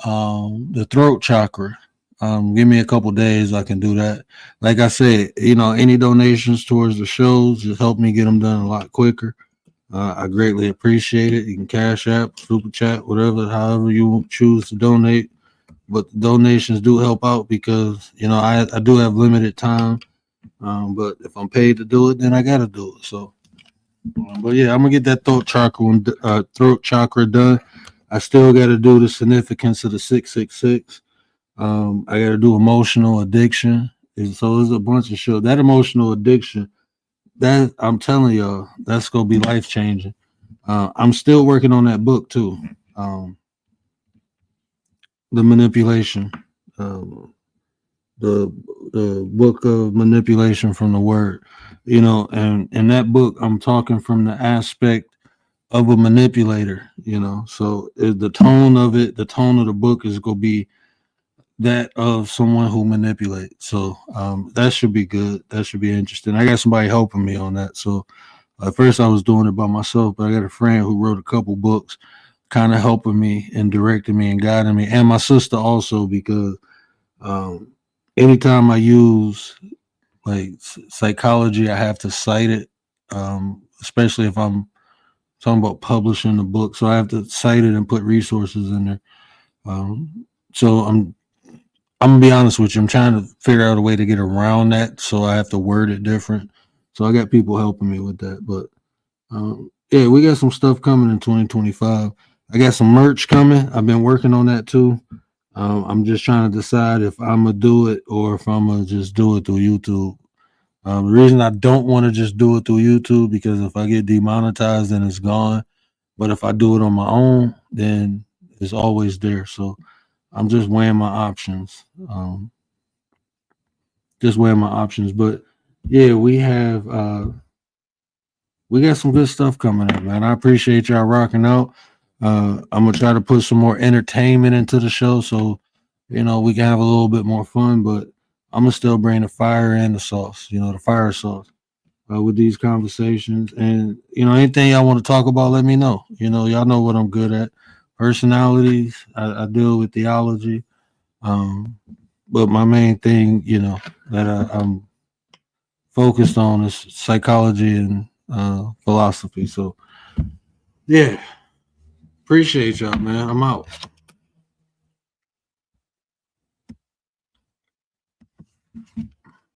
the throat chakra. Give me a couple days, I can do that. Like I said, any donations towards the shows just help me get them done a lot quicker. I greatly appreciate it. You can cash app, super chat, whatever, however you choose to donate. But the donations do help out because I do have limited time. But if I'm paid to do it, then I gotta do it. So, but yeah, I'm gonna get that throat chakra done. I still got to do the significance of the 666. I got to do emotional addiction. And so there's a bunch of shows. That emotional addiction, that I'm telling y'all, that's gonna be life changing. I'm still working on that book too. The manipulation, the the book of manipulation from the word. And in that book, I'm talking from the aspect of a manipulator. So the tone of the book is gonna be that of someone who manipulates. So that should be good. That should be interesting. I got somebody helping me on that. So at first I was doing it by myself, but I got a friend who wrote a couple books, kind of helping me and directing me and guiding me, and my sister also, because um, anytime I use like psychology, I have to cite it, especially if I'm talking about publishing the book. So I have to cite it and put resources in there. So I'm gonna be honest with you. I'm trying to figure out a way to get around that, so I have to word it different. So I got people helping me with that. But yeah, we got some stuff coming in 2025. I got some merch coming. I've been working on that too. I'm just trying to decide if I'm gonna do it or if I'm gonna just do it through YouTube. The reason I don't want to just do it through YouTube, because if I get demonetized, then it's gone. But if I do it on my own, then it's always there. So I'm just weighing my options. Just weighing my options. But yeah, we got some good stuff coming up, man. I appreciate y'all rocking out. I'm gonna try to put some more entertainment into the show, so we can have a little bit more fun. But I'm gonna still bring the fire and the sauce, the fire sauce, with these conversations. And anything y'all want to talk about, let me know. Y'all know what I'm good at. Personalities. I deal with theology. But my main thing, that I'm focused on is psychology and philosophy. So yeah, appreciate y'all, man. I'm out.